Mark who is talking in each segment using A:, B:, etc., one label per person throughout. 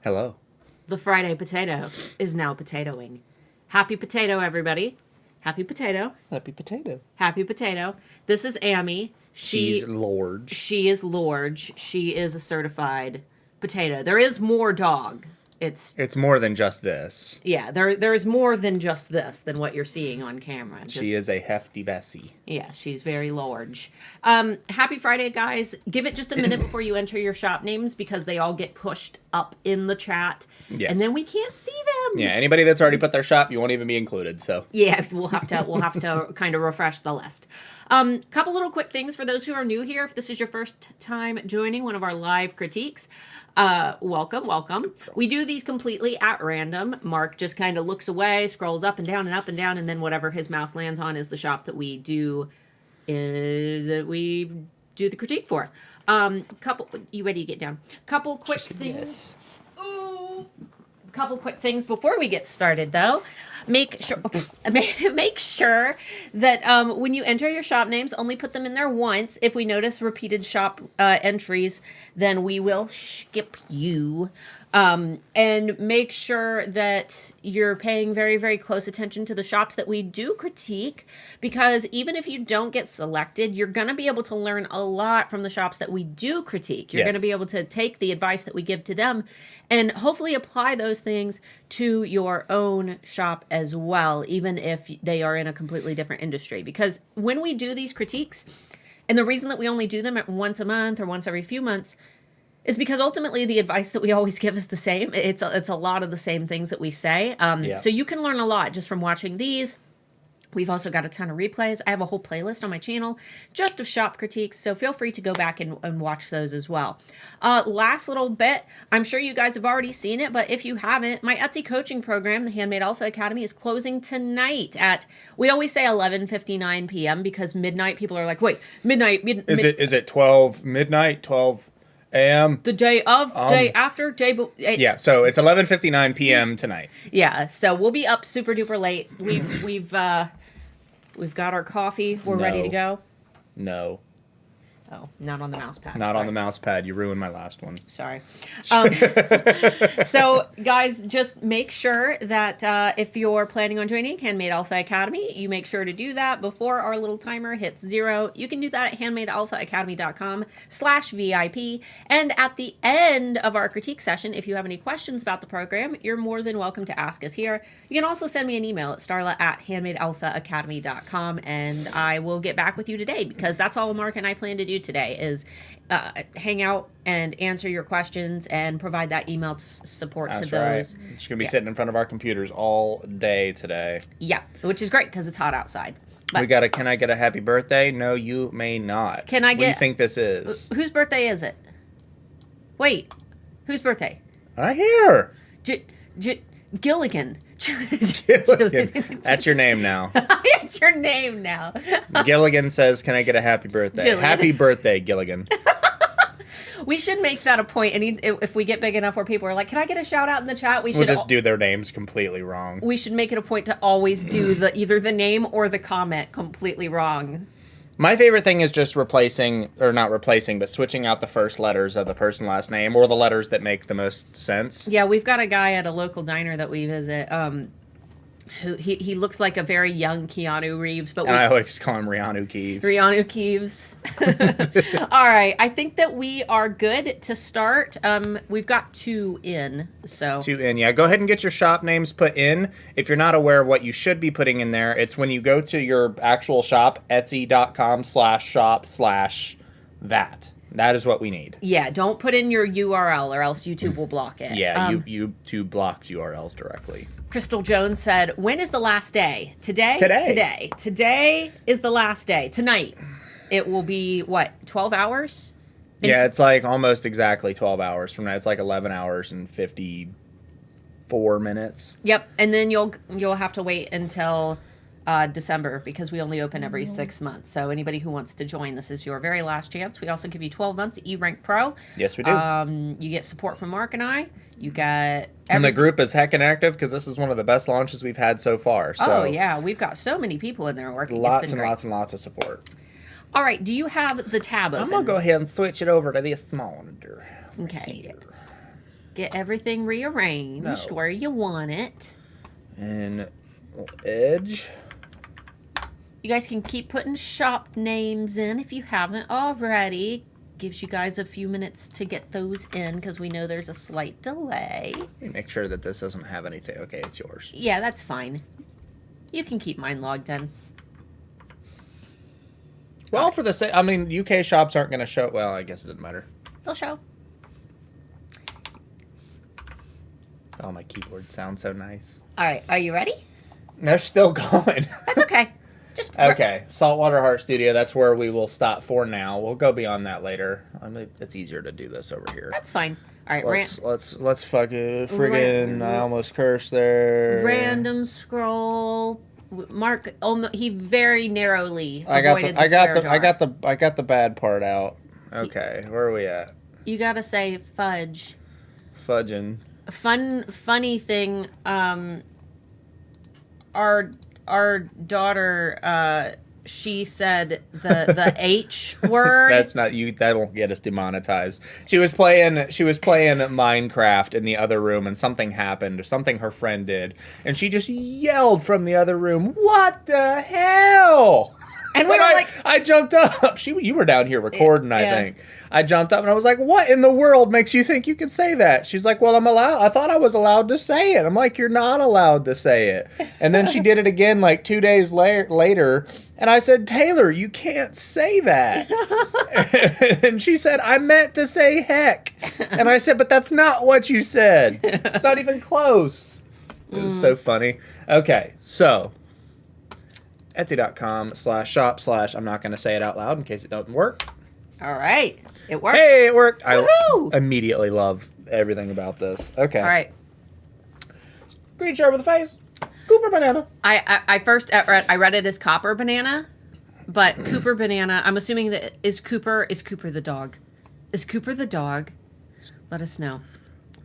A: Hello.
B: The Friday potato is now potatoing. Happy potato, everybody. Happy potato.
A: Happy potato.
B: Happy potato. This is Amy.
A: She's Lord.
B: She is Lord. She is a certified potato. There is more dog.
A: It's more than just this.
B: Yeah, there is more than just this than what you're seeing on camera.
A: She is a hefty Bessie.
B: Yeah, she's very large. Happy Friday, guys. Give it just a minute before you enter your shop names because they all get pushed up in the chat.
A: Yes.
B: And then we can't see them.
A: Yeah, anybody that's already put their shop, you won't even be included, so.
B: Yeah, we'll have to kind of refresh the list. Couple little quick things for those who are new here. If this is your first time joining one of our live critiques, welcome. We do these completely at random. Mark just kind of looks away, scrolls up and down, and then whatever his mouse lands on is the shop that we do the critique for. You ready to get down? Couple quick things.
A: Yes.
B: Ooh. Couple quick things before we get started, though. Make sure that when you enter your shop names, only put them in there once. If we notice repeated shop entries, then we will skip you. And make sure that you're paying very, very close attention to the shops that we do critique, because even if you don't get selected, you're going to be able to learn a lot from the shops that we do critique. You're going to be able to take the advice that we give to them and hopefully apply those things to your own shop as well, even if they are in a completely different industry. Because when we do these critiques, and the reason that we only do them at once a month or once every few months, is because ultimately the advice that we always give is the same. It's a lot of the same things that we say. So you can learn a lot just from watching these. We've also got a ton of replays. I have a whole playlist on my channel just of shop critiques, so feel free to go back and watch those as well. Last little bit, I'm sure you guys have already seen it, but if you haven't, my Etsy coaching program, the Handmade Alpha Academy, is closing tonight at, we always say 11:59 p.m. because midnight, people are like, wait, midnight.
A: Is it 12 midnight, 12 a.m.?
B: The day of, day after,
A: yeah, so it's 11:59 p.m. tonight.
B: Yeah, so we'll be up super duper late. We've got our coffee. We're ready to go.
A: No.
B: Oh, not on the mouse pad.
A: Not on the mouse pad. You ruined my last one.
B: Sorry. So, guys, just make sure that if you're planning on joining Handmade Alpha Academy, you make sure to do that before our little timer hits 0. You can do that at handmadealphaacademy.com/VIP. And at the end of our critique session, if you have any questions about the program, you're more than welcome to ask us here. You can also send me an email at starla@handmadealphaacademy.com, and I will get back with you today, because that's all Mark and I plan to do today is hang out and answer your questions and provide that email support
A: That's
B: to those.
A: Right. She's going to be sitting in front of our computers all day today.
B: Yeah, which is great because it's hot outside. But
A: Can I get a happy birthday? No, you may not.
B: Can I
A: What do you think this is?
B: Whose birthday is it? Wait, whose birthday?
A: Right here.
B: Gilligan.
A: Gilligan. That's your name now.
B: It's your name now.
A: Gilligan says, can I get a happy birthday?
B: Gilligan.
A: Happy birthday, Gilligan.
B: We should make that a point. And if we get big enough where people are like, can I get a shout out in the chat?
A: We'll just do their names completely wrong.
B: We should make it a point to always do either the name or the comment completely wrong.
A: My favorite thing is just switching out the first letters of the first and last name, or the letters that make the most sense.
B: Yeah, we've got a guy at a local diner that we visit, who he looks like a very young Keanu Reeves, but
A: I always call him Rihanna Keeves.
B: Rihanna Keeves. All right, I think that we are good to start. We've got 2 in, so
A: 2 in. Yeah, go ahead and get your shop names put in. If you're not aware of what you should be putting in there, it's when you go to your actual shop, etsy.com/shop/that. That is what we need.
B: Yeah, don't put in your URL or else YouTube will block it.
A: Yeah, YouTube blocks URLs directly.
B: Crystal Jones said, when is the last day? Today?
A: Today.
B: Today is the last day. Tonight. It will be, 12 hours?
A: Yeah, it's like almost exactly 12 hours from now. It's like 11 hours and 54 minutes.
B: Yep, and then you'll have to wait until December, because we only open every 6 months. So anybody who wants to join, this is your very last chance. We also give you 12 months at eRank Pro.
A: Yes, we do.
B: You get support from Mark and I. You got
A: and the group is heckin' active because this is one of the best launches we've had so far. So
B: oh yeah, we've got so many people in there working.
A: Lots and lots and lots of support.
B: All right, do you have the tab open?
A: I'm gonna go ahead and switch it over to this monitor.
B: Okay. Get everything rearranged where you want it.
A: And edge.
B: You guys can keep putting shop names in if you haven't already. Gives you guys a few minutes to get those in because we know there's a slight delay.
A: Let me make sure that this doesn't have anything. Okay, it's yours.
B: Yeah, that's fine. You can keep mine logged in.
A: Well, for the sake, I mean, UK shops aren't going to show. Well, I guess it doesn't matter.
B: They'll show.
A: Oh, my keyboard sounds so nice.
B: All right, are you ready?
A: They're still going.
B: That's okay. Just
A: okay. Saltwater Heart Studio. That's where we will stop for now. We'll go beyond that later. I mean, it's easier to do this over here.
B: That's fine. All right,
A: let's fucking friggin'. I almost cursed there.
B: Random scroll. Mark, he very narrowly
A: I
B: avoided
A: got the bad part out. Okay, where are we at?
B: You gotta say fudge.
A: Fudging.
B: Funny thing. Our daughter, she said the H word.
A: That's not you. That won't get us demonetized. She was playing Minecraft in the other room, and something happened, or something her friend did, and she just yelled from the other room, "What the hell!"
B: And we were like,
A: I jumped up. You were down here recording, I think. I jumped up and I was like, "What in the world makes you think you can say that?" She's like, "Well, I'm allowed. I thought I was allowed to say it." I'm like, "You're not allowed to say it." And then she did it again like 2 days later, and I said, "Taylor, you can't say that." And she said, "I meant to say heck." And I said, "But that's not what you said. It's not even close." It was so funny. Okay, so Etsy.com/shop/ I'm not going to say it out loud in case it doesn't work.
B: All right. It worked.
A: Hey, it worked.
B: Woohoo!
A: I immediately love everything about this. Okay.
B: All right.
A: Green shirt with a face. Cooper banana.
B: I first I read it as copper banana, but Cooper banana. I'm assuming that is Cooper the dog. Is Cooper the dog? Let us know.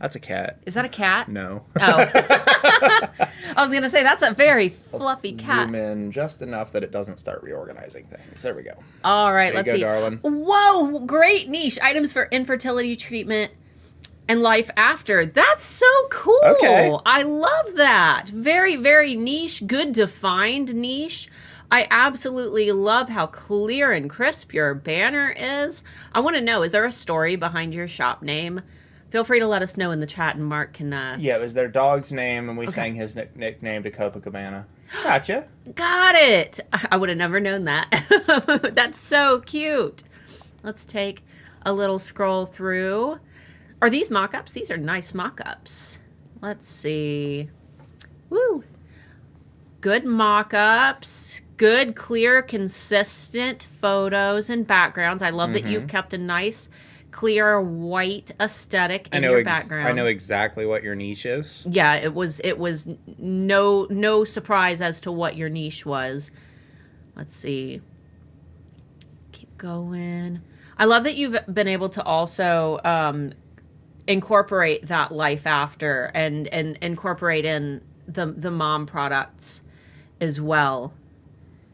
A: That's a cat.
B: Is that a cat?
A: No.
B: Oh. I was going to say, that's a very fluffy cat.
A: Zoom in just enough that it doesn't start reorganizing things. There we go.
B: All right,
A: there
B: let's see.
A: Darling.
B: Whoa, great niche. Items for infertility treatment and life after. That's so cool.
A: Okay.
B: I love that. Very, very niche, good defined niche. I absolutely love how clear and crisp your banner is. I want to know, is there a story behind your shop name? Feel free to let us know in the chat, and Mark can...
A: Yeah, it was their dog's name, and we sang his nickname to Copacabana. Gotcha.
B: Got it! I would have never known that. That's so cute. Let's take a little scroll through. Are these mock-ups? These are nice mock-ups. Let's see. Woo! Good mock-ups. Good, clear, consistent photos and backgrounds. I love that you've kept a nice... clear white aesthetic in your background.
A: I know exactly what your niche is.
B: Yeah, it was no surprise as to what your niche was. Let's see. Keep going. I love that you've been able to also incorporate that life after and incorporate in the mom products as well.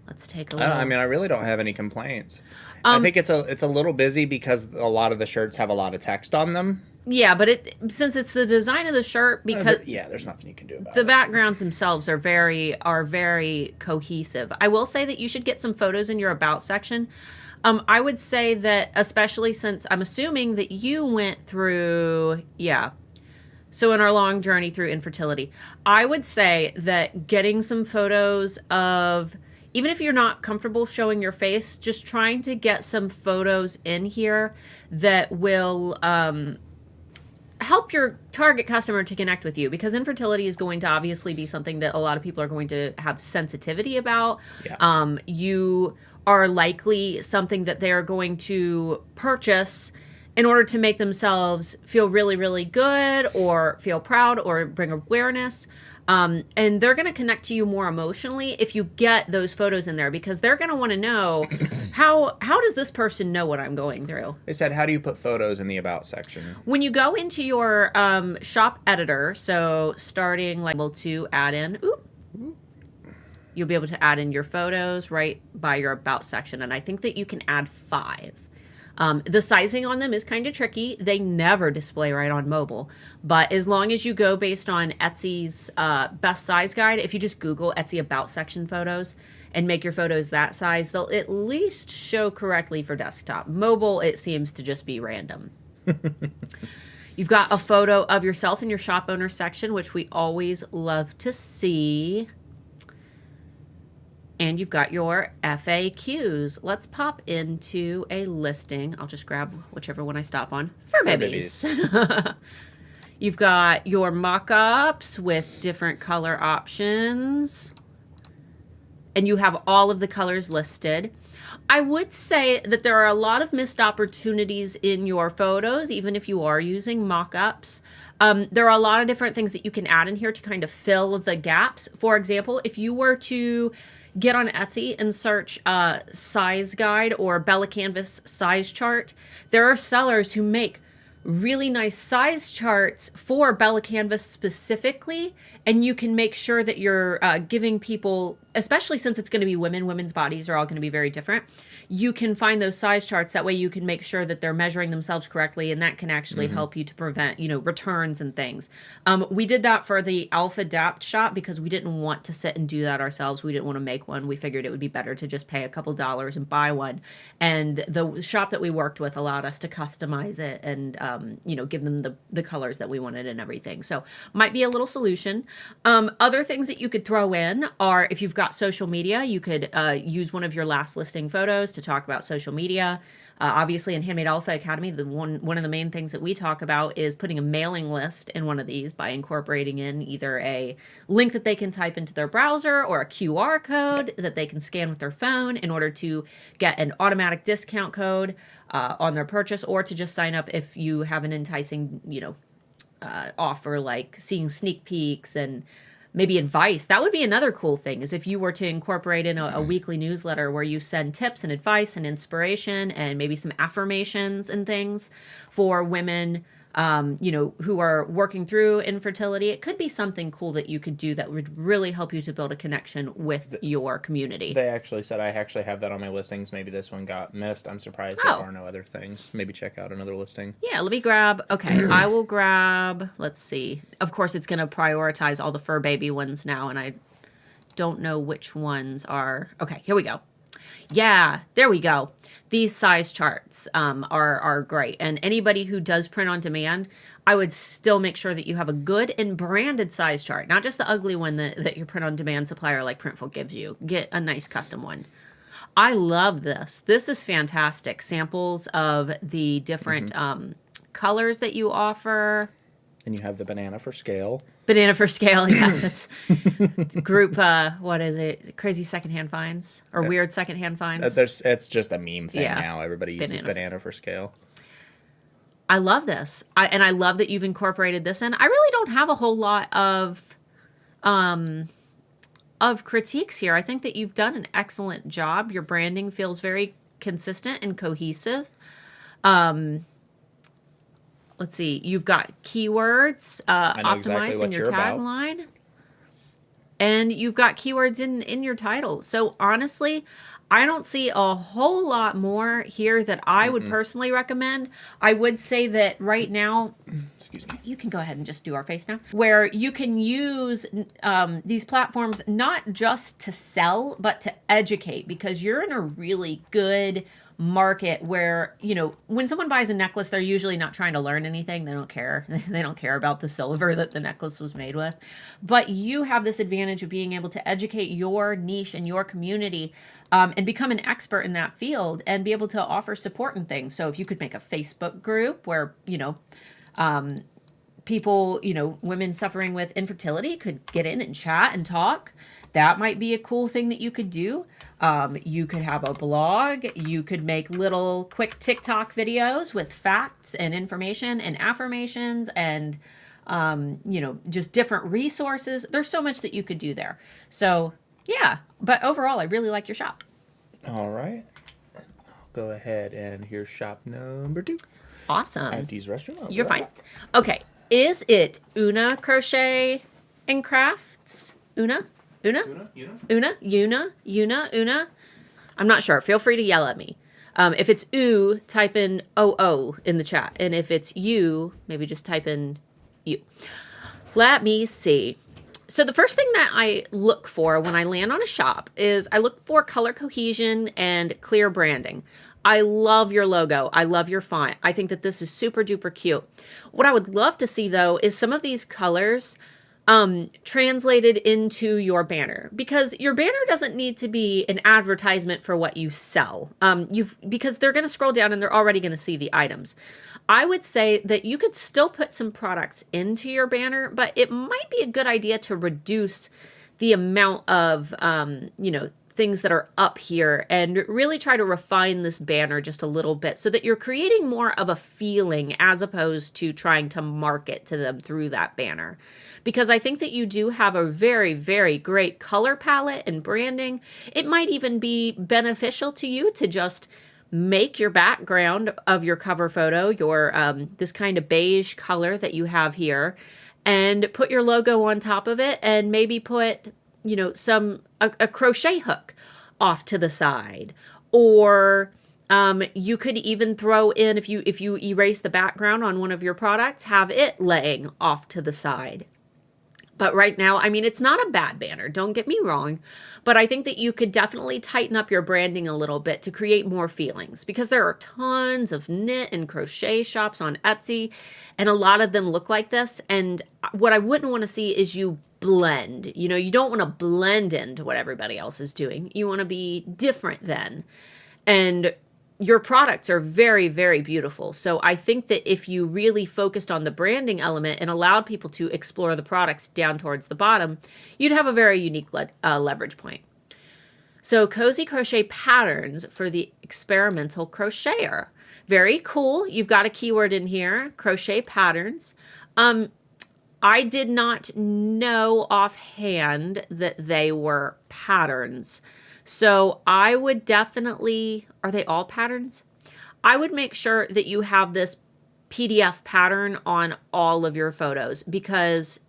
B: Let's take a look.
A: I mean, I really don't have any complaints. I think it's a little busy because a lot of the shirts have a lot of text on them.
B: Yeah, but since it's the design of the shirt, because
A: there's nothing you can do about it.
B: The backgrounds themselves are very cohesive. I will say that you should get some photos in your about section. I would say that, especially since I'm assuming that you went through, so in our long journey through infertility, I would say that getting some photos of, even if you're not comfortable showing your face, just trying to get some photos in here that will help your target customer to connect with you, because infertility is going to obviously be something that a lot of people are going to have sensitivity about. Yeah. You are likely something that they're going to purchase in order to make themselves feel really, really good or feel proud or bring awareness. And they're going to connect to you more emotionally if you get those photos in there, because they're going to want to know how does this person know what I'm going through?
A: They said, how do you put photos in the about section?
B: When you go into your shop editor, so starting like to add in, you'll be able to add in your photos right by your about section. And I think that you can add 5. The sizing on them is kind of tricky. They never display right on mobile. But as long as you go based on Etsy's best size guide, if you just Google Etsy About section photos and make your photos that size, they'll at least show correctly for desktop. Mobile, it seems to just be random. You've got a photo of yourself in your shop owner section, which we always love to see. And you've got your FAQs. Let's pop into a listing. I'll just grab whichever one I stop on. FREEBIES. You've got your mock-ups with different color options. And you have all of the colors listed. I would say that there are a lot of missed opportunities in your photos, even if you are using mock-ups. There are a lot of different things that you can add in here to kind of fill the gaps. For example, if you were to get on Etsy and search size guide or Bella Canvas size chart, there are sellers who make really nice size charts for Bella Canvas specifically, and you can make sure that you're giving people, especially since it's going to be women's bodies are all going to be very different, you can find those size charts. That way you can make sure that they're measuring themselves correctly, and that can actually help you to prevent, returns and things. We did that for the Alpha Adapt shop because we didn't want to sit and do that ourselves. We didn't want to make one. We figured it would be better to just pay a couple dollars and buy one. And the shop that we worked with allowed us to customize it and, give them the colors that we wanted and everything. So might be a little solution. Other things that you could throw in are if you've got social media, you could use one of your last listing photos to talk about social media. Obviously in Handmade Alpha Academy, one of the main things that we talk about is putting a mailing list in one of these by incorporating in either a link that they can type into their browser or a QR code that they can scan with their phone in order to get an automatic discount code on their purchase, or to just sign up if you have an enticing, offer like seeing sneak peeks and maybe advice. That would be another cool thing, is if you were to incorporate in a weekly newsletter where you send tips and advice and inspiration and maybe some affirmations and things for women, who are working through infertility. It could be something cool that you could do that would really help you to build a connection with your community.
A: They actually said I actually have that on my listings. Maybe this one got missed. I'm surprised there are no other things. Maybe check out another listing.
B: Yeah, let me grab. Okay, I will grab. Let's see. Of course, it's going to prioritize all the fur baby ones now, and I don't know which ones are. Okay, here we go. Yeah, there we go. These size charts are great. And anybody who does print on demand, I would still make sure that you have a good and branded size chart, not just the ugly one that your print on demand supplier like Printful gives you. Get a nice custom one. I love this. This is fantastic. Samples of the different colors that you offer.
A: And you have the banana for scale.
B: Banana for scale, yeah. That's group, what is it? Crazy secondhand finds? Or weird secondhand finds?
A: It's just a meme thing now. Everybody uses banana for scale.
B: I love this. And I love that you've incorporated this in. I really don't have a whole lot of critiques here. I think that you've done an excellent job. Your branding feels very consistent and cohesive. Let's see. You've got keywords optimized in your tagline. And you've got keywords in your title. So honestly, I don't see a whole lot more here that I would personally recommend. I would say that right now, excuse me, you can go ahead and just do our face now, where you can use these platforms not just to sell, but to educate, because you're in a really good market where, when someone buys a necklace, they're usually not trying to learn anything. They don't care. They don't care about the silver that the necklace was made with. But you have this advantage of being able to educate your niche and your community and become an expert in that field and be able to offer support and things. So if you could make a Facebook group where, people, women suffering with infertility could get in and chat and talk. That might be a cool thing that you could do. You could have a blog. You could make little quick TikTok videos with facts and information and affirmations and, just different resources. There's so much that you could do there. So, yeah. But overall, I really like your shop.
A: All right. I'll go ahead and here's shop number 2.
B: Awesome.
A: I have to use the restroom.
B: You're fine. Okay. Is it Una Crochet and Crafts? Una? I'm not sure. Feel free to yell at me. If it's oo, type in OO in the chat. And if it's you, maybe just type in you. Let me see. So the first thing that I look for when I land on a shop is I look for color cohesion and clear branding. I love your logo. I love your font. I think that this is super duper cute. What I would love to see though is some of these colors translated into your banner, because your banner doesn't need to be an advertisement for what you sell. Because they're going to scroll down and they're already going to see the items. I would say that you could still put some products into your banner, but it might be a good idea to reduce the amount of, things that are up here and really try to refine this banner just a little bit so that you're creating more of a feeling as opposed to trying to market to them through that banner. Because I think that you do have a very, very great color palette and branding. It might even be beneficial to you to just make your background of your cover photo, your this kind of beige color that you have here, and put your logo on top of it, and maybe put, a crochet hook off to the side. Or you could even throw in, if you erase the background on one of your products, have it laying off to the side. But right now, I mean, it's not a bad banner, don't get me wrong, but I think that you could definitely tighten up your branding a little bit to create more feelings, because there are tons of knit and crochet shops on Etsy, and a lot of them look like this. And what I wouldn't want to see is you blend. You don't want to blend into what everybody else is doing. You want to be different then. And your products are very, very beautiful. So I think that if you really focused on the branding element and allowed people to explore the products down towards the bottom, you'd have a very unique leverage point. So cozy crochet patterns for the experimental crocheter. Very cool. You've got a keyword in here, crochet patterns. I did not know offhand that they were patterns. So I would definitely, are they all patterns? I would make sure that you have this PDF pattern on all of your photos, because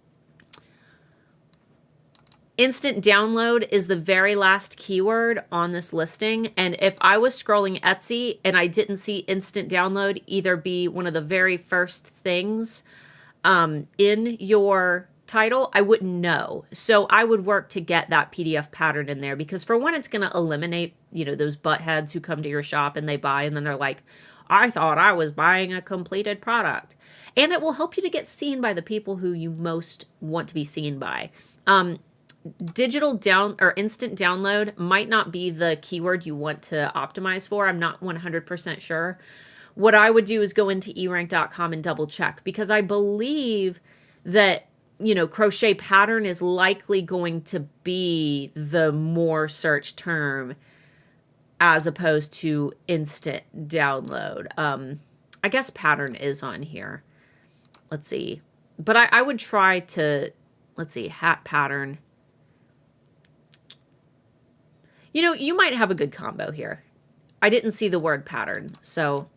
B: instant download is the very last keyword on this listing. And if I was scrolling Etsy and I didn't see instant download either be one of the very first things in your title, I wouldn't know. So I would work to get that PDF pattern in there, because for one, it's going to eliminate, those buttheads who come to your shop and they buy and then they're like, I thought I was buying a completed product. And it will help you to get seen by the people who you most want to be seen by. Digital down or instant download might not be the keyword you want to optimize for. I'm not 100% sure. What I would do is go into erank.com and double check, because I believe that crochet pattern is likely going to be the more search term as opposed to instant download. I guess pattern is on here. Let's see. But I would try to, let's see, hat pattern. You might have a good combo here. I didn't see the word pattern. So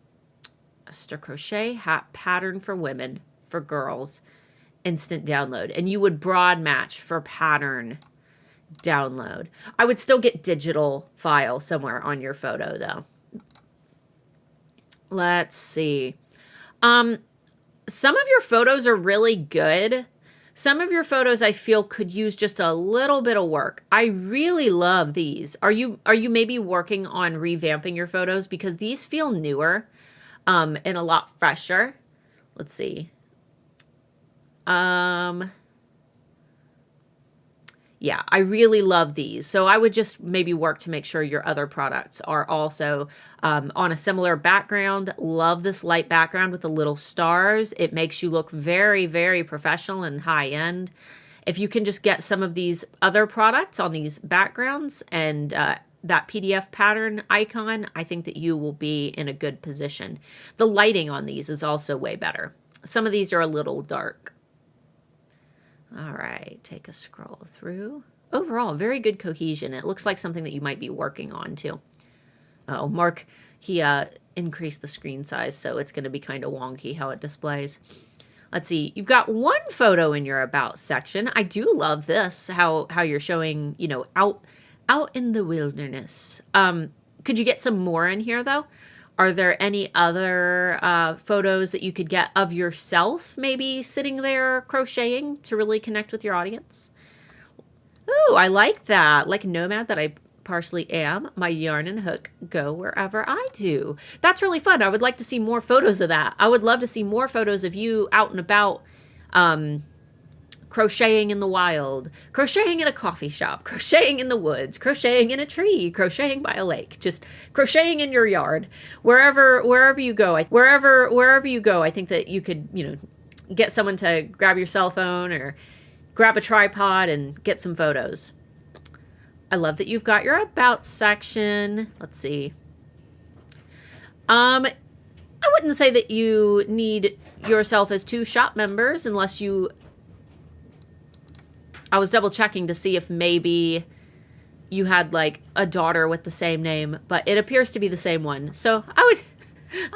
B: stir crochet, hat pattern for women, for girls, instant download. And you would broad match for pattern download. I would still get digital file somewhere on your photo though. Let's see. Some of your photos are really good. Some of your photos I feel could use just a little bit of work. I really love these. Are you maybe working on revamping your photos? Because these feel newer and a lot fresher. Let's see. Yeah, I really love these. So I would just maybe work to make sure your other products are also on a similar background. Love this light background with the little stars. It makes you look very, very professional and high end. If you can just get some of these other products on these backgrounds and that PDF pattern icon, I think that you will be in a good position. The lighting on these is also way better. Some of these are a little dark. All right, take a scroll through. Overall, very good cohesion. It looks like something that you might be working on too. Oh, Mark, he increased the screen size, so it's going to be kind of wonky how it displays. Let's see. You've got one photo in your About section. I do love this, how you're showing, out in the wilderness. Could you get some more in here, though? Are there any other photos that you could get of yourself maybe sitting there crocheting to really connect with your audience? Ooh, I like that. Like a nomad that I partially am, my yarn and hook go wherever I do. That's really fun. I would like to see more photos of that. I would love to see more photos of you out and about crocheting in the wild, crocheting in a coffee shop, crocheting in the woods, crocheting in a tree, crocheting by a lake, just crocheting in your yard, wherever you go. Wherever you go, I think that you could, get someone to grab your cell phone or grab a tripod and get some photos. I love that you've got your about section. Let's see. I wouldn't say that you need yourself as 2 shop members unless you... I was double checking to see if maybe you had like a daughter with the same name, but it appears to be the same one. So I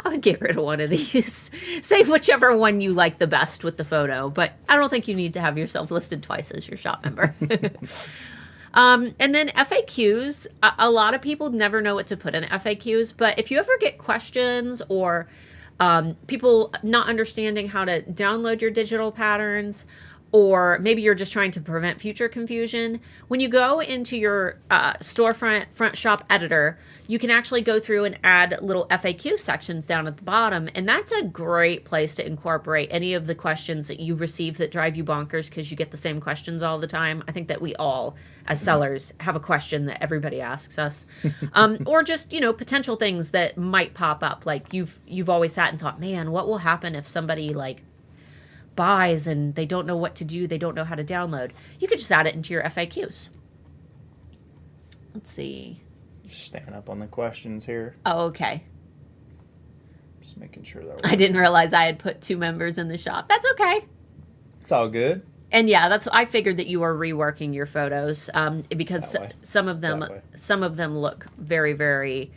B: would get rid of one of these. Save whichever one you like the best with the photo, but I don't think you need to have yourself listed twice as your shop member. And then FAQs, a lot of people never know what to put in FAQs, but if you ever get questions or people not understanding how to download your digital patterns, or maybe you're just trying to prevent future confusion, when you go into your storefront front shop editor, you can actually go through and add little FAQ sections down at the bottom. And that's a great place to incorporate any of the questions that you receive that drive you bonkers because you get the same questions all the time. I think that we all, as sellers, have a question that everybody asks us. Or just, potential things that might pop up. Like you've always sat and thought, man, what will happen if somebody buys and they don't know what to do, they don't know how to download? You could just add it into your FAQs. Let's see.
A: Just staying up on the questions here.
B: Oh, okay.
A: Just making sure that
B: I didn't realize I had put 2 members in the shop. That's okay.
A: It's all good.
B: And yeah, I figured that you were reworking your photos because some of them look very, very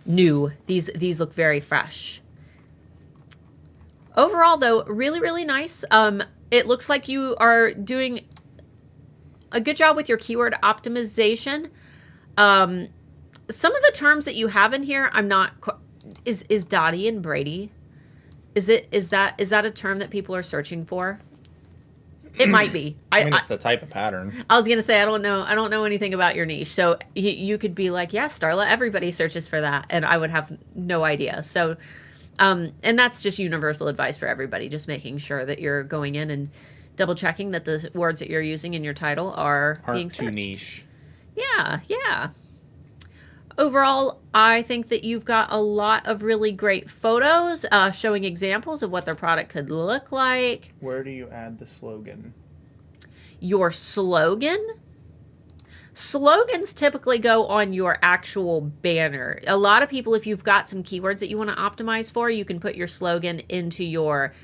B: new. These look very fresh. Overall, though, really, really nice. It looks like you are doing a good job with your keyword optimization. Some of the terms that you have in here, I'm not... Is Dottie and Brady? Is that a term that people are searching for? It might be.
A: I mean, it's the type of pattern.
B: I was gonna say I don't know anything about your niche, so you could be like, yeah, Starla, everybody searches for that, and I would have no idea. So. And that's just universal advice for everybody, just making sure that you're going in and double checking that the words that you're using in your title aren't being searched.
A: Too niche.
B: Yeah. Overall, I think that you've got a lot of really great photos showing examples of what their product could look like.
A: Where do you add the slogan?
B: Your slogan? Slogans typically go on your actual banner. A lot of people, if you've got some keywords that you want to optimize for, you can put your slogan into your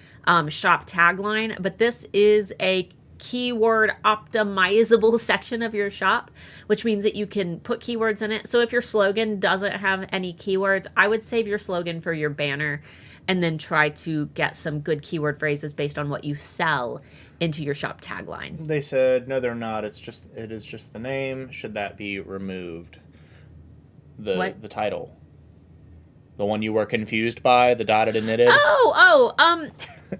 B: shop tagline. But this is a keyword optimizable section of your shop, which means that you can put keywords in it. So if your slogan doesn't have any keywords, I would save your slogan for your banner and then try to get some good keyword phrases based on what you sell into your shop tagline.
A: They said, no, they're not. It is just the name. Should that be removed? The title. The one you were confused by, the dotted and knitted?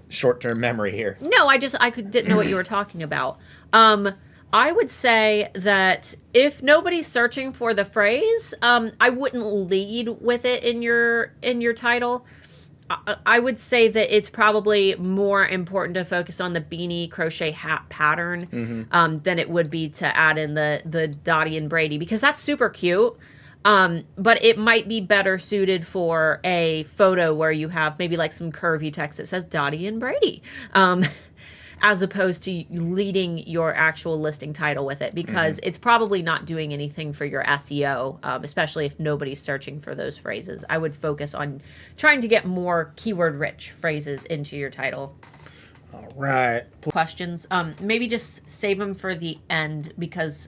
A: Short-term memory here.
B: No, didn't know what you were talking about. I would say that if nobody's searching for the phrase, I wouldn't lead with it in your title. I would say that it's probably more important to focus on the beanie crochet hat pattern than it would be to add in the Dottie and Brady, because that's super cute. But it might be better suited for a photo where you have maybe like some curvy text that says Dottie and Brady, as opposed to leading your actual listing title with it, because it's probably not doing anything for your SEO, especially if nobody's searching for those phrases. I would focus on trying to get more keyword-rich phrases into your title.
A: All right.
B: Questions. Maybe just save them for the end, because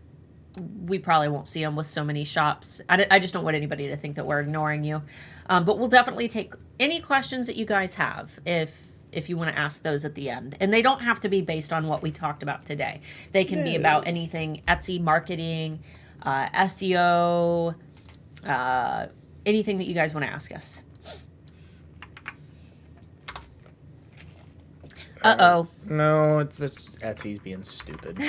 B: we probably won't see them with so many shops. I just don't want anybody to think that we're ignoring you. But we'll definitely take any questions that you guys have if you want to ask those at the end. And they don't have to be based on what we talked about today. They can be about anything Etsy marketing, SEO, Anything that you guys want to ask us. Uh-oh.
A: No, it's Etsy's being stupid.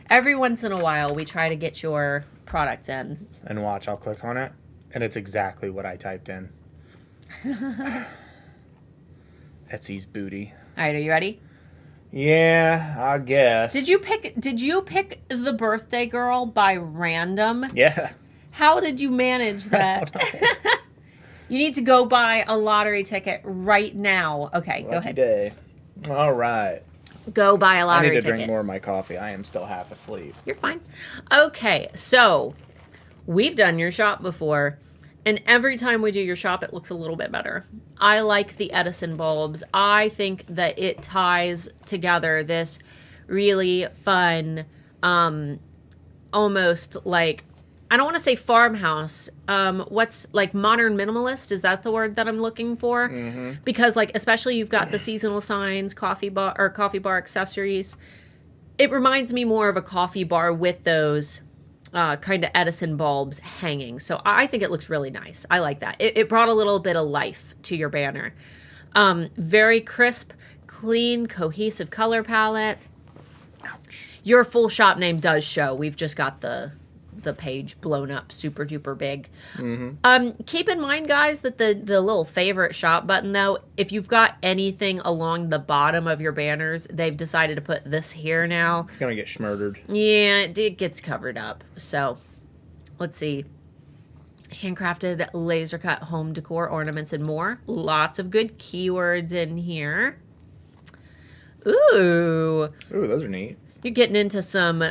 B: Every once in a while, we try to get your product in.
A: And watch, I'll click on it, and it's exactly what I typed in. Etsy's booty.
B: All right, are you ready?
A: Yeah, I guess.
B: Did you pick the birthday girl by random?
A: Yeah.
B: How did you manage that? You need to go buy a lottery ticket right now. Okay, go ahead.
A: Day. All right.
B: Go buy a
A: I
B: lottery
A: need to
B: ticket.
A: drink more of my coffee. I am still half asleep.
B: You're fine. Okay, so we've done your shop before, and every time we do your shop, it looks a little bit better. I like the Edison bulbs. I think that it ties together this really fun, almost like, I don't want to say farmhouse. What's like modern minimalist? Is that the word that I'm looking for? Mm-hmm. Because like, especially you've got the seasonal signs, coffee bar accessories. It reminds me more of a coffee bar with those kind of Edison bulbs hanging. So I think it looks really nice. I like that. It brought a little bit of life to your banner. Very crisp, clean, cohesive color palette. Ouch. Your full shop name does show. We've just got the page blown up super duper big. Mm-hmm. Keep in mind, guys, that the little favorite shop button, though, if you've got anything along the bottom of your banners, they've decided to put this here now.
A: It's going to get schmurdered.
B: Yeah, it gets covered up. So let's see. Handcrafted laser cut home decor ornaments and more. Lots of good keywords in here. Ooh,
A: those are neat.
B: You're getting into some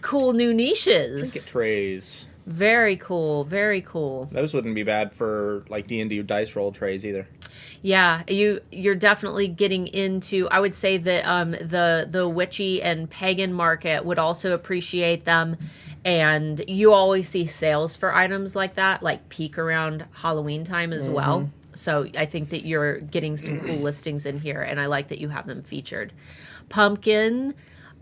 B: cool new niches.
A: Trinket trays.
B: Very cool. Very cool.
A: Those wouldn't be bad for like D&D dice roll trays either.
B: Yeah, you're definitely getting into. I would say that the witchy and pagan market would also appreciate them, and you always see sales for items like that, like peak around Halloween time as well. So I think that you're getting some cool listings in here, and I like that you have them featured. Pumpkin.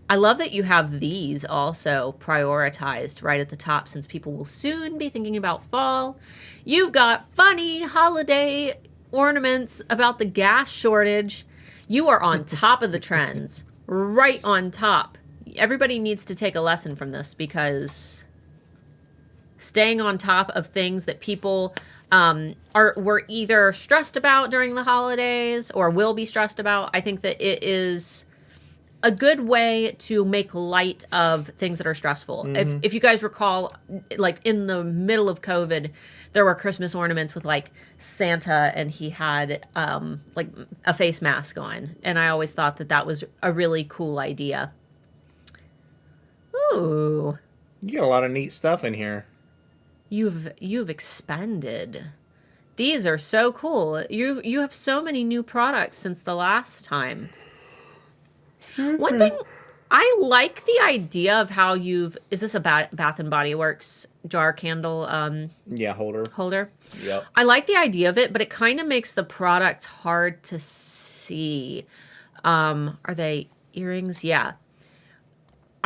B: I love that you have these also prioritized right at the top, since people will soon be thinking about fall. You've got funny holiday ornaments about the gas shortage. You are on top of the trends, right on top. Everybody needs to take a lesson from this, because staying on top of things that people were either stressed about during the holidays or will be stressed about, I think that it is a good way to make light of things that are stressful. Mm-hmm. If you guys recall, like in the middle of COVID, there were Christmas ornaments with like Santa, and he had like a face mask on. And I always thought that was a really cool idea. Ooh.
A: You got a lot of neat stuff in here.
B: You've expanded. These are so cool. You have so many new products since the last time. Mm-hmm. One thing, I like the idea of how is this a Bath and Body Works jar candle? Holder.
A: Yep.
B: I like the idea of it, but it kind of makes the product hard to see. Are they earrings? Yeah.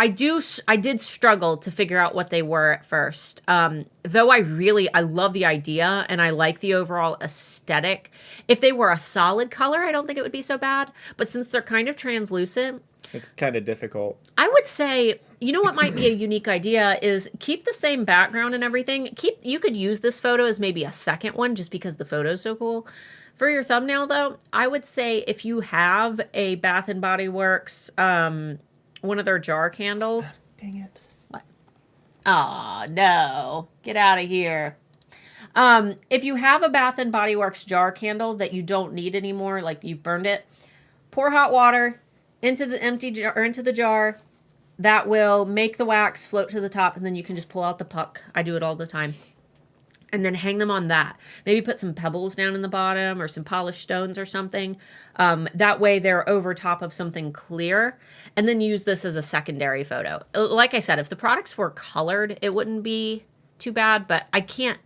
B: I did struggle to figure out what they were at first. Though I love the idea and I like the overall aesthetic. If they were a solid color, I don't think it would be so bad. But since they're kind of translucent,
A: it's kind of difficult.
B: I would say, you know what might be a unique idea is keep the same background and everything. You could use this photo as maybe a second one just because the photo is so cool. For your thumbnail, though, I would say if you have a Bath and Body Works, one of their jar candles.
A: Dang it.
B: What? Aw, no. Get out of here. If you have a Bath and Body Works jar candle that you don't need anymore, like you've burned it, pour hot water into the empty jar, or into the jar. That will make the wax float to the top, and then you can just pull out the puck. I do it all the time. And then hang them on that. Maybe put some pebbles down in the bottom or some polished stones or something. That way they're over top of something clear. And then use this as a secondary photo. Like I said, if the products were colored, it wouldn't be too bad. But I can't,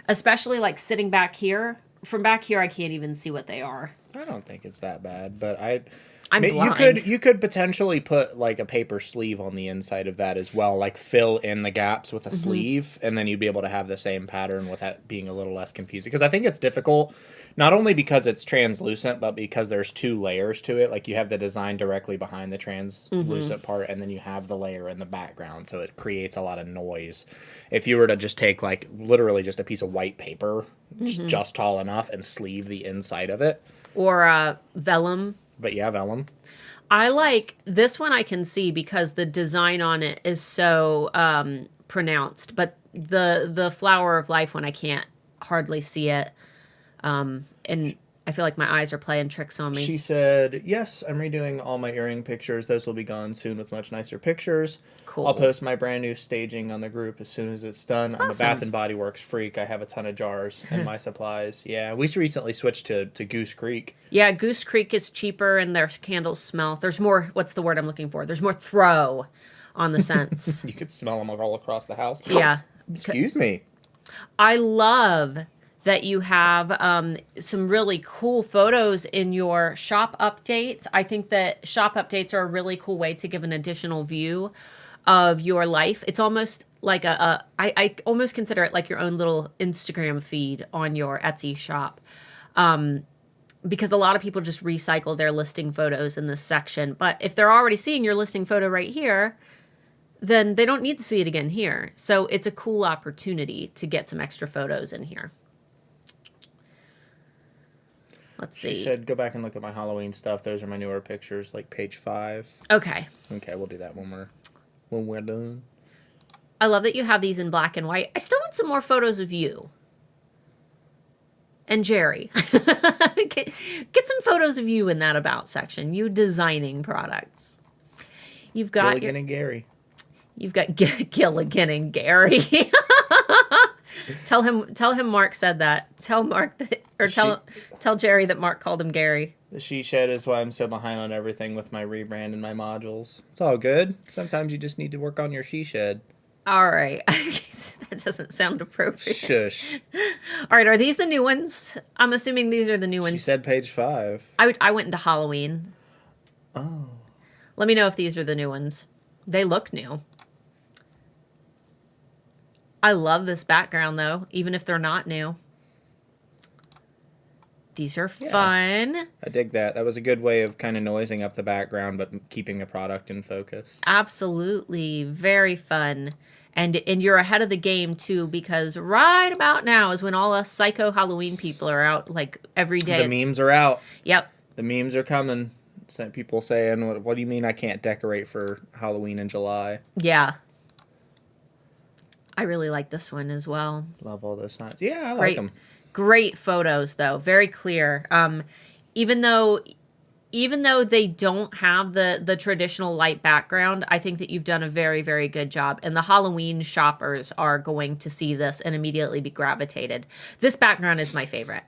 B: especially like sitting back here. From back here, I can't even see what they are.
A: I don't think it's that bad, but
B: I'm blind.
A: you could potentially put like a paper sleeve on the inside of that as well, like fill in the gaps with a sleeve, and then you'd be able to have the same pattern without being a little less confusing. Because I think it's difficult, not only because it's translucent, but because there's 2 layers to it. Like you have the design directly behind the translucent part, and then you have the layer in the background, so it creates a lot of noise. If you were to just take like literally just a piece of white paper, just tall enough, and sleeve the inside of it,
B: Or vellum.
A: but yeah, vellum.
B: I like this one. I can see because the design on it is so pronounced, but the Flower of Life one, I can't hardly see it, and I feel like my eyes are playing tricks on me.
A: She said, yes, I'm redoing all my earring pictures. Those will be gone soon with much nicer pictures.
B: Cool.
A: I'll post my brand new staging on the group as soon as it's done. I'm a
B: Awesome.
A: Bath and Body Works freak. I have a ton of jars and my supplies. Yeah, we recently switched to Goose Creek.
B: Yeah, Goose Creek is cheaper and their candles smell. There's more, what's the word I'm looking for? There's more throw on the scents.
A: You could smell them all across the house.
B: Yeah.
A: Excuse me.
B: I love that you have some really cool photos in your shop updates. I think that shop updates are a really cool way to give an additional view of your life. It's almost like I almost consider it like your own little Instagram feed on your Etsy shop. Because a lot of people just recycle their listing photos in this section. But if they're already seeing your listing photo right here, then they don't need to see it again here. So it's a cool opportunity to get some extra photos in here. Let's see.
A: She said, go back and look at my Halloween stuff. Those are my newer pictures, like page 5.
B: Okay.
A: Okay, we'll do that when we're done.
B: I love that you have these in black and white. I still want some more photos of you. And Jerry. Get some photos of you in that about section. You designing products. You've got
A: Gilligan and Gary.
B: You've got Gilligan and Gary. Tell him Mark said that. Tell Mark that, or tell Jerry that Mark called him Gary.
A: The she shed is why I'm so behind on everything with my rebrand and my modules. It's all good. Sometimes you just need to work on your she shed.
B: All right. That doesn't sound appropriate.
A: Shush.
B: All right. Are these the new ones? I'm assuming these are the new ones.
A: She said page 5.
B: I went into Halloween.
A: Oh.
B: Let me know if these are the new ones. They look new. I love this background, though, even if they're not new. These are fun.
A: I dig that. That was a good way of kind of noising up the background, but keeping the product in focus.
B: Absolutely. Very fun. And you're ahead of the game, too, because right about now is when all us psycho Halloween people are out, like, every day.
A: The memes are out.
B: Yep.
A: The memes are coming. People saying, what do you mean I can't decorate for Halloween in July?
B: Yeah. I really like this one as well.
A: Love all those signs. Yeah, I like them.
B: Great photos, though. Very clear. Even though they don't have the traditional light background, I think that you've done a very, very good job. And the Halloween shoppers are going to see this and immediately be gravitated. This background is my favorite.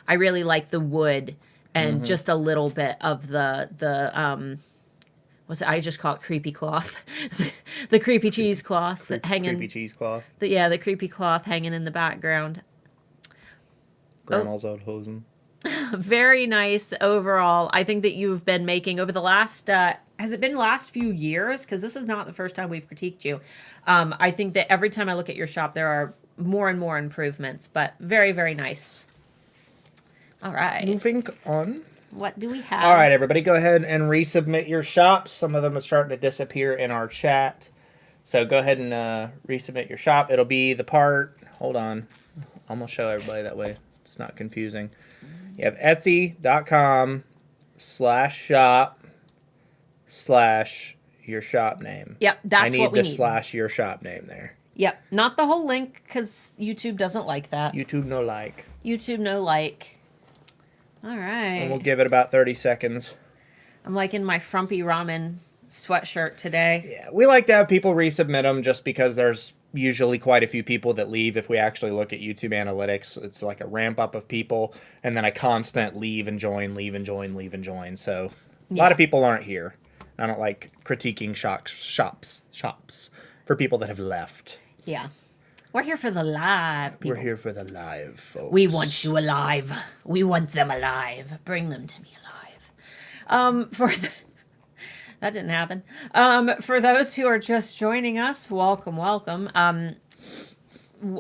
B: I really like the wood and just a little bit of the I just call it creepy cloth. The creepy cheesecloth hanging.
A: Creepy cheesecloth.
B: The creepy cloth hanging in the background.
A: Grandma's old hosen.
B: Very nice overall. I think that you've been making over the last, has it been last few years? Because this is not the first time we've critiqued you. I think that every time I look at your shop, there are more and more improvements, but very, very nice. All right.
A: Moving on.
B: What do we have?
A: All right, everybody, go ahead and resubmit your shops. Some of them are starting to disappear in our chat. So go ahead and resubmit your shop. It'll be the part, hold on. I'm going to show everybody that way. It's not confusing. You have etsy.com/shop/your shop name.
B: Yep, that's what we need.
A: I need the /your shop name there.
B: Yep, not the whole link because YouTube doesn't like that.
A: YouTube no like.
B: YouTube no like. All right.
A: And we'll give it about 30 seconds.
B: I'm liking my frumpy ramen sweatshirt today.
A: Yeah, we like to have people resubmit them just because there's usually quite a few people that leave. If we actually look at YouTube analytics, it's like a ramp up of people and then a constant leave and join, leave and join, leave and join. So a lot of people aren't here. I don't like critiquing shops for people that have left.
B: Yeah. We're here for the live people.
A: We're here for the live, folks.
B: We want you alive. We want them alive. Bring them to me alive. That didn't happen. For those who are just joining us, welcome, welcome.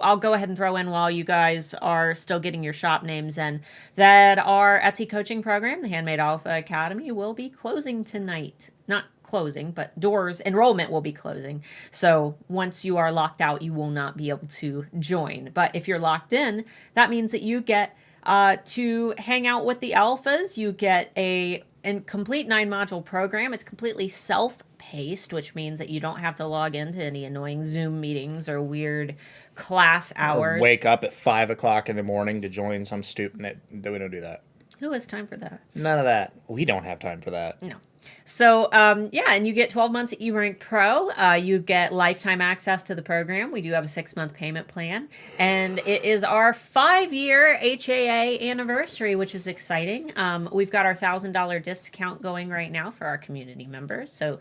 B: I'll go ahead and throw in while you guys are still getting your shop names in that our Etsy coaching program, the Handmade Alpha Academy, will be closing tonight. Not closing, but doors, enrollment will be closing. So once you are locked out, you will not be able to join. But if you're locked in, that means that you get to hang out with the alphas. You get a complete 9-module program. It's completely self-paced, which means that you don't have to log into any annoying Zoom meetings or weird class hours.
A: Or wake up at 5 o'clock in the morning to join some stupid. We don't do that.
B: Who has time for that?
A: None of that. We don't have time for that.
B: No. So, yeah, and you get 12 months at eRank Pro. You get lifetime access to the program. We do have a 6-month payment plan. And it is our 5-year HAA anniversary, which is exciting. We've got our $1,000 discount going right now for our community members. So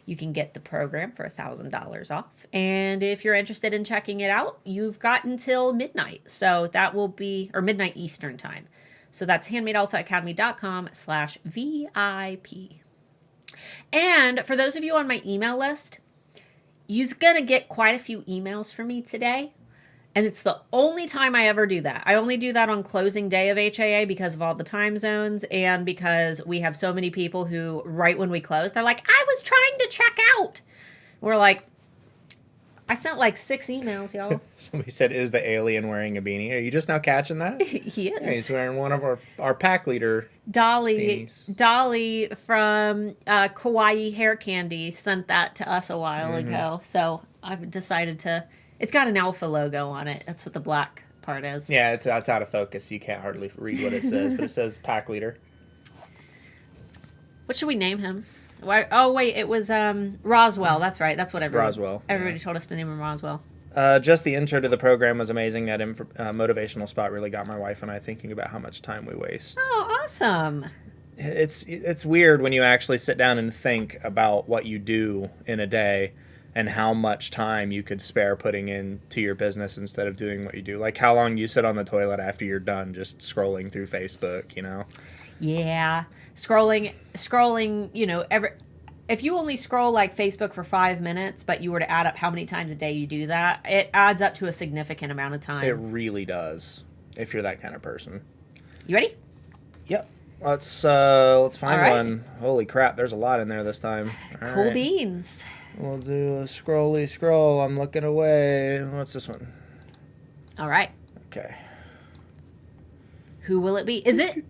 B: you can get the program for $1,000 off. And if you're interested in checking it out, you've got until midnight. So that will be, or midnight Eastern time. So that's handmadealphaacademy.com/VIP. And for those of you on my email list, you're going to get quite a few emails from me today. And it's the only time I ever do that. I only do that on closing day of HAA because of all the time zones and because we have so many people who, right when we close, they're like, I was trying to check out. We're like, I sent like 6 emails, y'all.
A: Somebody said, is the alien wearing a beanie? Are you just now catching that?
B: He is.
A: Yeah, he's wearing one of our pack leader
B: Dolly
A: beanies.
B: from Kawaii Hair Candy sent that to us a while ago. So I've decided to, it's got an alpha logo on it. That's what the black part is.
A: Yeah, it's out of focus. You can't hardly read what it says, but it says pack leader.
B: What should we name him? Why? Oh, wait, it was Roswell. That's right. That's what everybody told us to name him Roswell.
A: Just the intro to the program was amazing. That motivational spot really got my wife and I thinking about how much time we waste.
B: Oh, awesome.
A: It's weird when you actually sit down and think about what you do in a day and how much time you could spare putting into your business instead of doing what you do. Like how long you sit on the toilet after you're done just scrolling through Facebook, you know?
B: Yeah. Scrolling, you know, if you only scroll like Facebook for 5 minutes, but you were to add up how many times a day you do that, it adds up to a significant amount of time.
A: It really does, if you're that kind of person.
B: You ready?
A: Yep. Let's find one. Holy crap, there's a lot in there this time. All
B: cool
A: right.
B: beans.
A: We'll do a scrolly scroll. I'm looking away. What's this one?
B: All right.
A: Okay.
B: Who will it be? Is it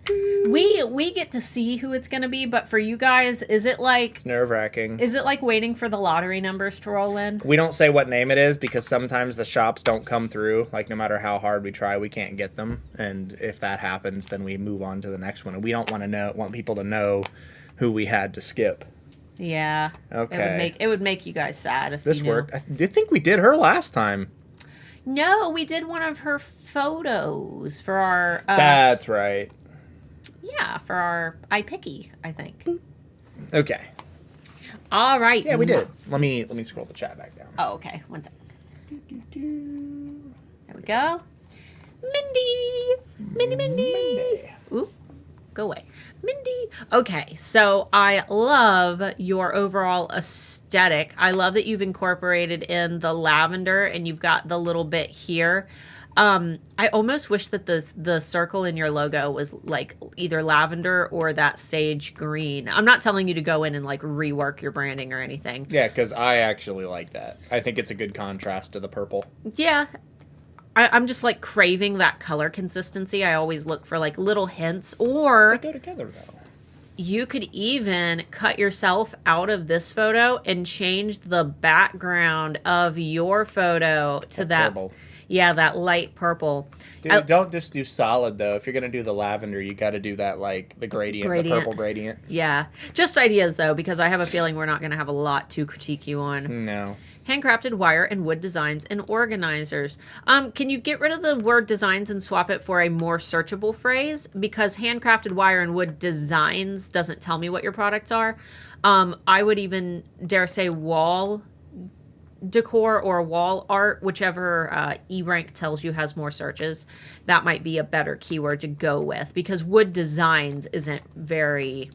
B: we get to see who it's going to be, but for you guys, is it like
A: It's nerve-wracking.
B: Is it like waiting for the lottery numbers to roll in?
A: We don't say what name it is because sometimes the shops don't come through. Like no matter how hard we try, we can't get them. And if that happens, then we move on to the next one. And we don't want people to know who we had to skip.
B: Yeah.
A: Okay.
B: It would make you guys sad if
A: This
B: you knew.
A: worked. I did think we did her last time.
B: No, we did one of her photos for our
A: That's right.
B: yeah, for our iPicky, I think.
A: Okay.
B: All right.
A: Yeah, we did. Let me scroll the chat back down.
B: Oh, okay. One second. There we go. Mindy. Ooh, go away. Mindy. Okay, so I love your overall aesthetic. I love that you've incorporated in the lavender and you've got the little bit here. I almost wish that the circle in your logo was like either lavender or that sage green. I'm not telling you to go in and like rework your branding or anything.
A: Yeah, because I actually like that. I think it's a good contrast to the purple.
B: Yeah. I'm just like craving that color consistency. I always look for like little hints, or
A: They go together though.
B: you could even cut yourself out of this photo and change the background of your photo to that.
A: Purple.
B: Yeah, that light purple.
A: Dude, don't just do solid though. If you're gonna do the lavender, you got to do that like the gradient, the purple gradient.
B: Yeah, just ideas though, because I have a feeling we're not going to have a lot to critique you on.
A: No.
B: Handcrafted wire and wood designs and organizers. Can you get rid of the word designs and swap it for a more searchable phrase? Because handcrafted wire and wood designs doesn't tell me what your products are. I would even dare say wall decor or wall art, whichever eRank tells you has more searches, that might be a better keyword to go with, because wood designs isn't very...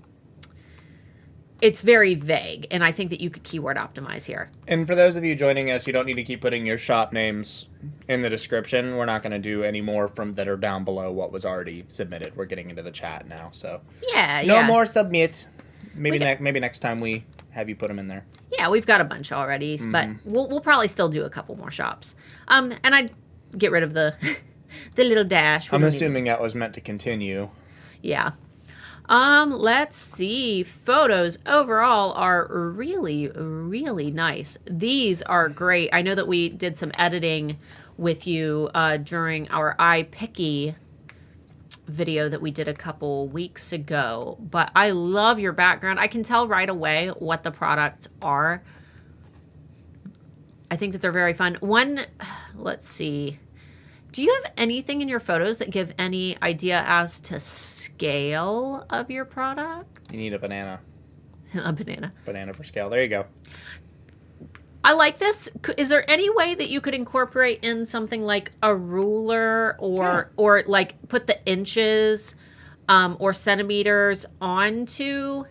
B: It's very vague, and I think that you could keyword optimize here.
A: And for those of you joining us, you don't need to keep putting your shop names in the description. We're not going to do any more from that are down below what was already submitted. We're getting into the chat now, so no more submit. Maybe next time we have you put them in there.
B: Yeah, we've got a bunch already, but we'll probably still do a couple more shops. And I'd get rid of the the little dash.
A: I'm assuming that was meant to continue.
B: Yeah. Let's see. Photos overall are really, really nice. These are great. I know that we did some editing with you during our iPicky video that we did a couple weeks ago, but I love your background. I can tell right away what the products are. I think that they're very fun. Let's see. Do you have anything in your photos that give any idea as to scale of your product?
A: You need a banana.
B: A banana.
A: Banana for scale. There you go.
B: I like this. Is there any way that you could incorporate in something like a ruler or like put the inches or centimeters onto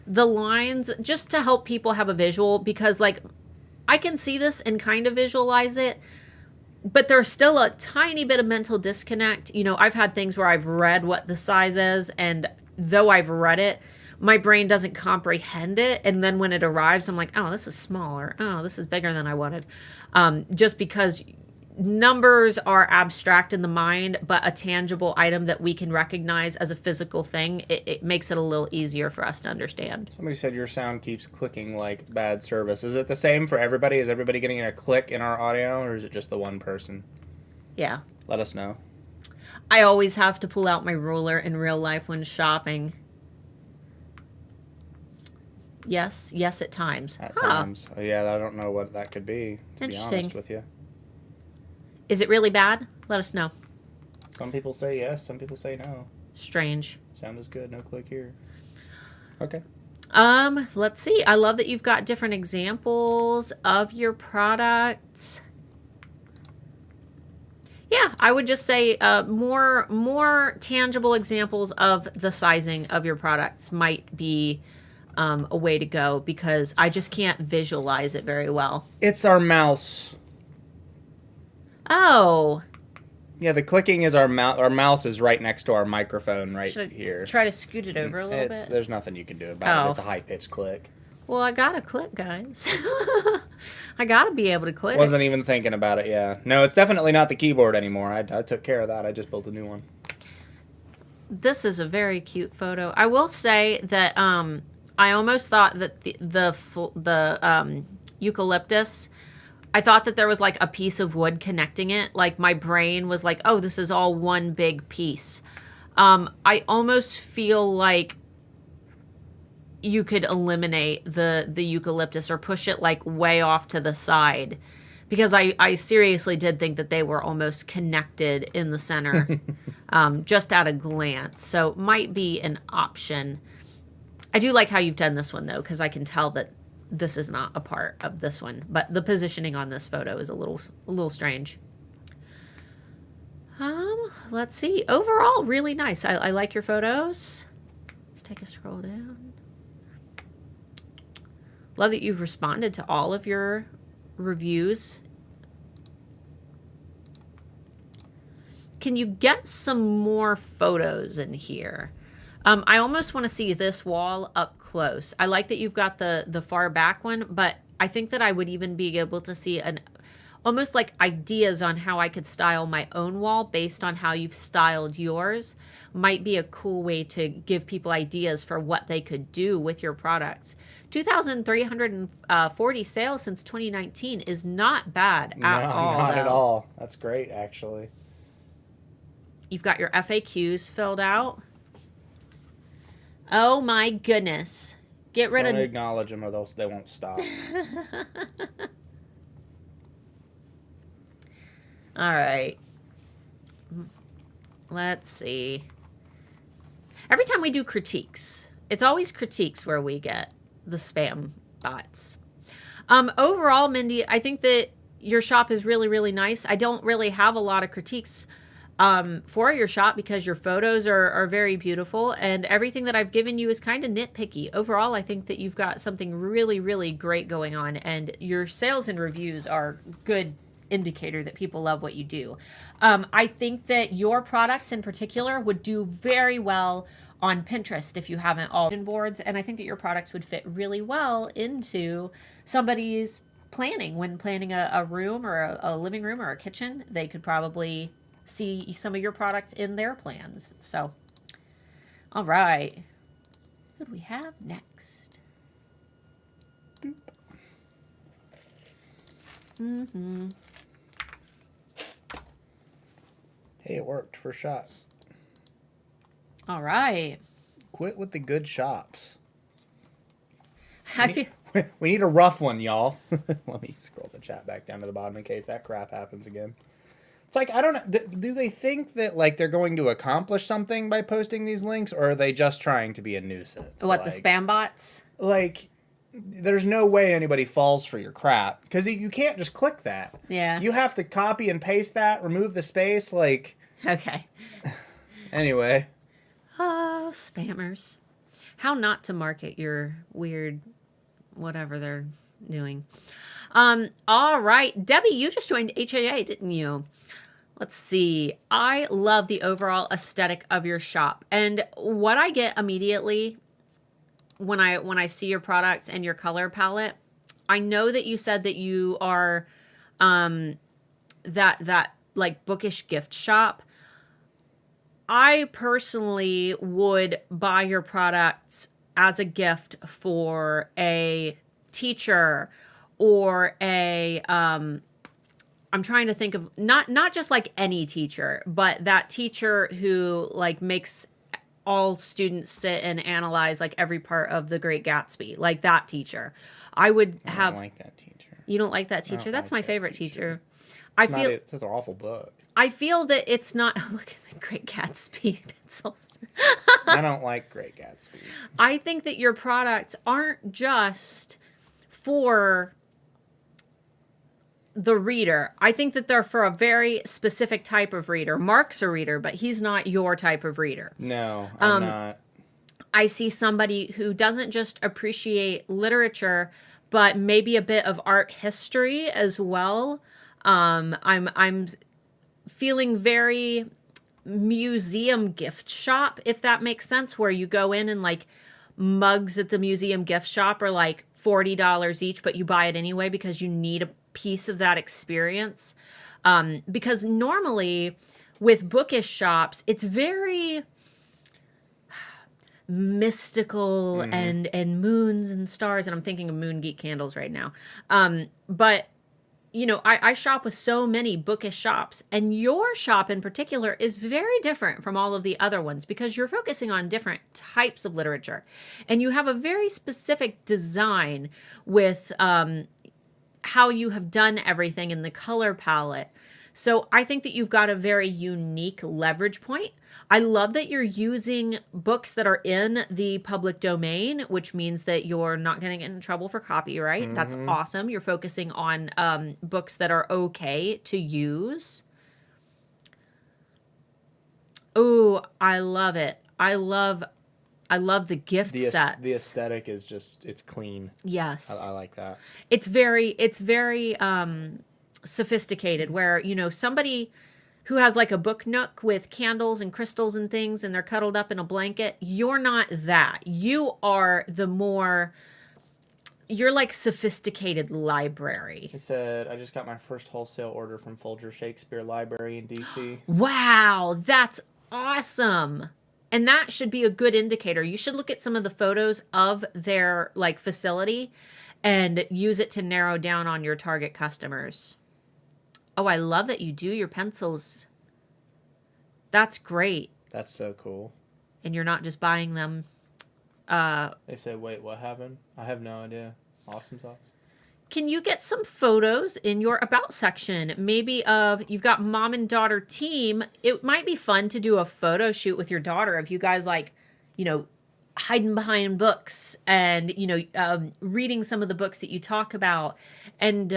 B: the lines just to help people have a visual? Because like I can see this and kind of visualize it, but there's still a tiny bit of mental disconnect. You know, I've had things where I've read what the size is, and though I've read it, my brain doesn't comprehend it. And then when it arrives, I'm like, oh, this is smaller. Oh, this is bigger than I wanted. Just because numbers are abstract in the mind, but a tangible item that we can recognize as a physical thing, it makes it a little easier for us to understand.
A: Somebody said your sound keeps clicking like bad service. Is it the same for everybody? Is everybody getting a click in our audio, or is it just the one person?
B: Yeah.
A: Let us know.
B: I always have to pull out my ruler in real life when shopping. Yes, at times.
A: At times. Oh, yeah, I don't know what that could be, to be honest with you.
B: Is it really bad? Let us know.
A: Some people say yes, some people say no.
B: Strange.
A: Sound is good, no click here. Okay.
B: Let's see. I love that you've got different examples of your products. Yeah, I would just say more tangible examples of the sizing of your products might be a way to go, because I just can't visualize it very well.
A: It's our mouse.
B: Oh.
A: Yeah, the clicking is our mouse. Our mouse is right next to our microphone here.
B: Try to scoot it over a little bit?
A: There's nothing you can do about it. It's a high-pitched click.
B: Well, I gotta click, guys. I gotta be able to click.
A: Wasn't even thinking about it, yeah. No, it's definitely not the keyboard anymore. I took care of that. I just built a new one.
B: This is a very cute photo. I will say that I almost thought that the eucalyptus, I thought that there was like a piece of wood connecting it. Like my brain was like, oh, this is all one big piece. I almost feel like you could eliminate the eucalyptus or push it like way off to the side, because I seriously did think that they were almost connected in the center just at a glance. So might be an option. I do like how you've done this one though, because I can tell that this is not a part of this one, but the positioning on this photo is a little strange. Let's see. Overall, really nice. I like your photos. Let's take a scroll down. Love that you've responded to all of your reviews. Can you get some more photos in here? I almost want to see this wall up close. I like that you've got the far back one, but I think that I would even be able to see almost like ideas on how I could style my own wall based on how you've styled yours. Might be a cool way to give people ideas for what they could do with your products. 2,340 sales since 2019 is not bad at all.
A: Not at all. That's great, actually.
B: You've got your FAQs filled out. Oh my goodness. Get rid of...
A: Don't acknowledge them or they won't stop.
B: All right. Let's see. Every time we do critiques, it's always critiques where we get the spam bots. Overall, Mindy, I think that your shop is really, really nice. I don't really have a lot of critiques for your shop because your photos are very beautiful, and everything that I've given you is kind of nitpicky. Overall, I think that you've got something really, really great going on, and your sales and reviews are good indicator that people love what you do. I think that your products in particular would do very well on Pinterest if you haven't all vision boards, and I think that your products would fit really well into somebody's planning when planning a room or a living room or a kitchen. They could probably see some of your products in their plans. So, all right, what do we have next? Mm-hmm.
A: Hey, it worked for shop.
B: All right.
A: Quit with the good shops.
B: I feel
A: We need a rough one, y'all. Let me scroll the chat back down to the bottom in case that crap happens again. It's like, I don't know. Do they think that like they're going to accomplish something by posting these links, or are they just trying to be a nuisance?
B: what,
A: like,
B: the spam bots?
A: Like, there's no way anybody falls for your crap because you can't just click that.
B: Yeah.
A: You have to copy and paste that, remove the space. Like,
B: Okay.
A: anyway.
B: Oh, spammers. How not to market your weird whatever they're doing. All right. Debbie, you just joined HAA, didn't you? Let's see. I love the overall aesthetic of your shop. And what I get immediately when I see your products and your color palette, I know that you said that you are that like bookish gift shop. I personally would buy your products as a gift for a teacher or a I'm trying to think of not just like any teacher, but that teacher who like makes all students sit and analyze like every part of The Great Gatsby, like that teacher. I would have.
A: I don't like that teacher.
B: You don't like that teacher? That's
A: like
B: my
A: that
B: favorite
A: teacher.
B: teacher. I feel
A: It's an awful book.
B: I feel that it's not. Look at the Great Gatsby pencils.
A: I don't like Great Gatsby.
B: I think that your products aren't just for the reader. I think that they're for a very specific type of reader. Mark's a reader, but he's not your type of reader.
A: No, I'm not.
B: I see somebody who doesn't just appreciate literature, but maybe a bit of art history as well. I'm feeling very museum gift shop, if that makes sense, where you go in and like mugs at the museum gift shop are like $40 each, but you buy it anyway because you need a piece of that experience. Because normally with bookish shops, it's very mystical and moons and stars, and I'm thinking of Moon Geek candles right now. But you know, I shop with so many bookish shops, and your shop in particular is very different from all of the other ones because you're focusing on different types of literature, and you have a very specific design with how you have done everything in the color palette. So I think that you've got a very unique leverage point. I love that you're using books that are in the public domain, which means that you're not going to get in trouble for copyright. That's awesome. You're focusing on books that are okay to use. Oh, I love it. I love the gift sets.
A: The aesthetic is just, it's clean.
B: Yes.
A: I like that.
B: It's very sophisticated, where, you know, somebody who has like a book nook with candles and crystals and things and they're cuddled up in a blanket, you're not that. You are you're like sophisticated library.
A: He said, I just got my first wholesale order from Folger Shakespeare Library in DC.
B: Wow, that's awesome. And that should be a good indicator. You should look at some of the photos of their like facility and use it to narrow down on your target customers. Oh, I love that you do your pencils. That's great.
A: That's so cool.
B: And you're not just buying them.
A: They said, wait, what happened? I have no idea. Awesome sauce.
B: Can you get some photos in your About section? Maybe you've got mom and daughter team. It might be fun to do a photo shoot with your daughter if you guys like, you know, hiding behind books and, reading some of the books that you talk about and,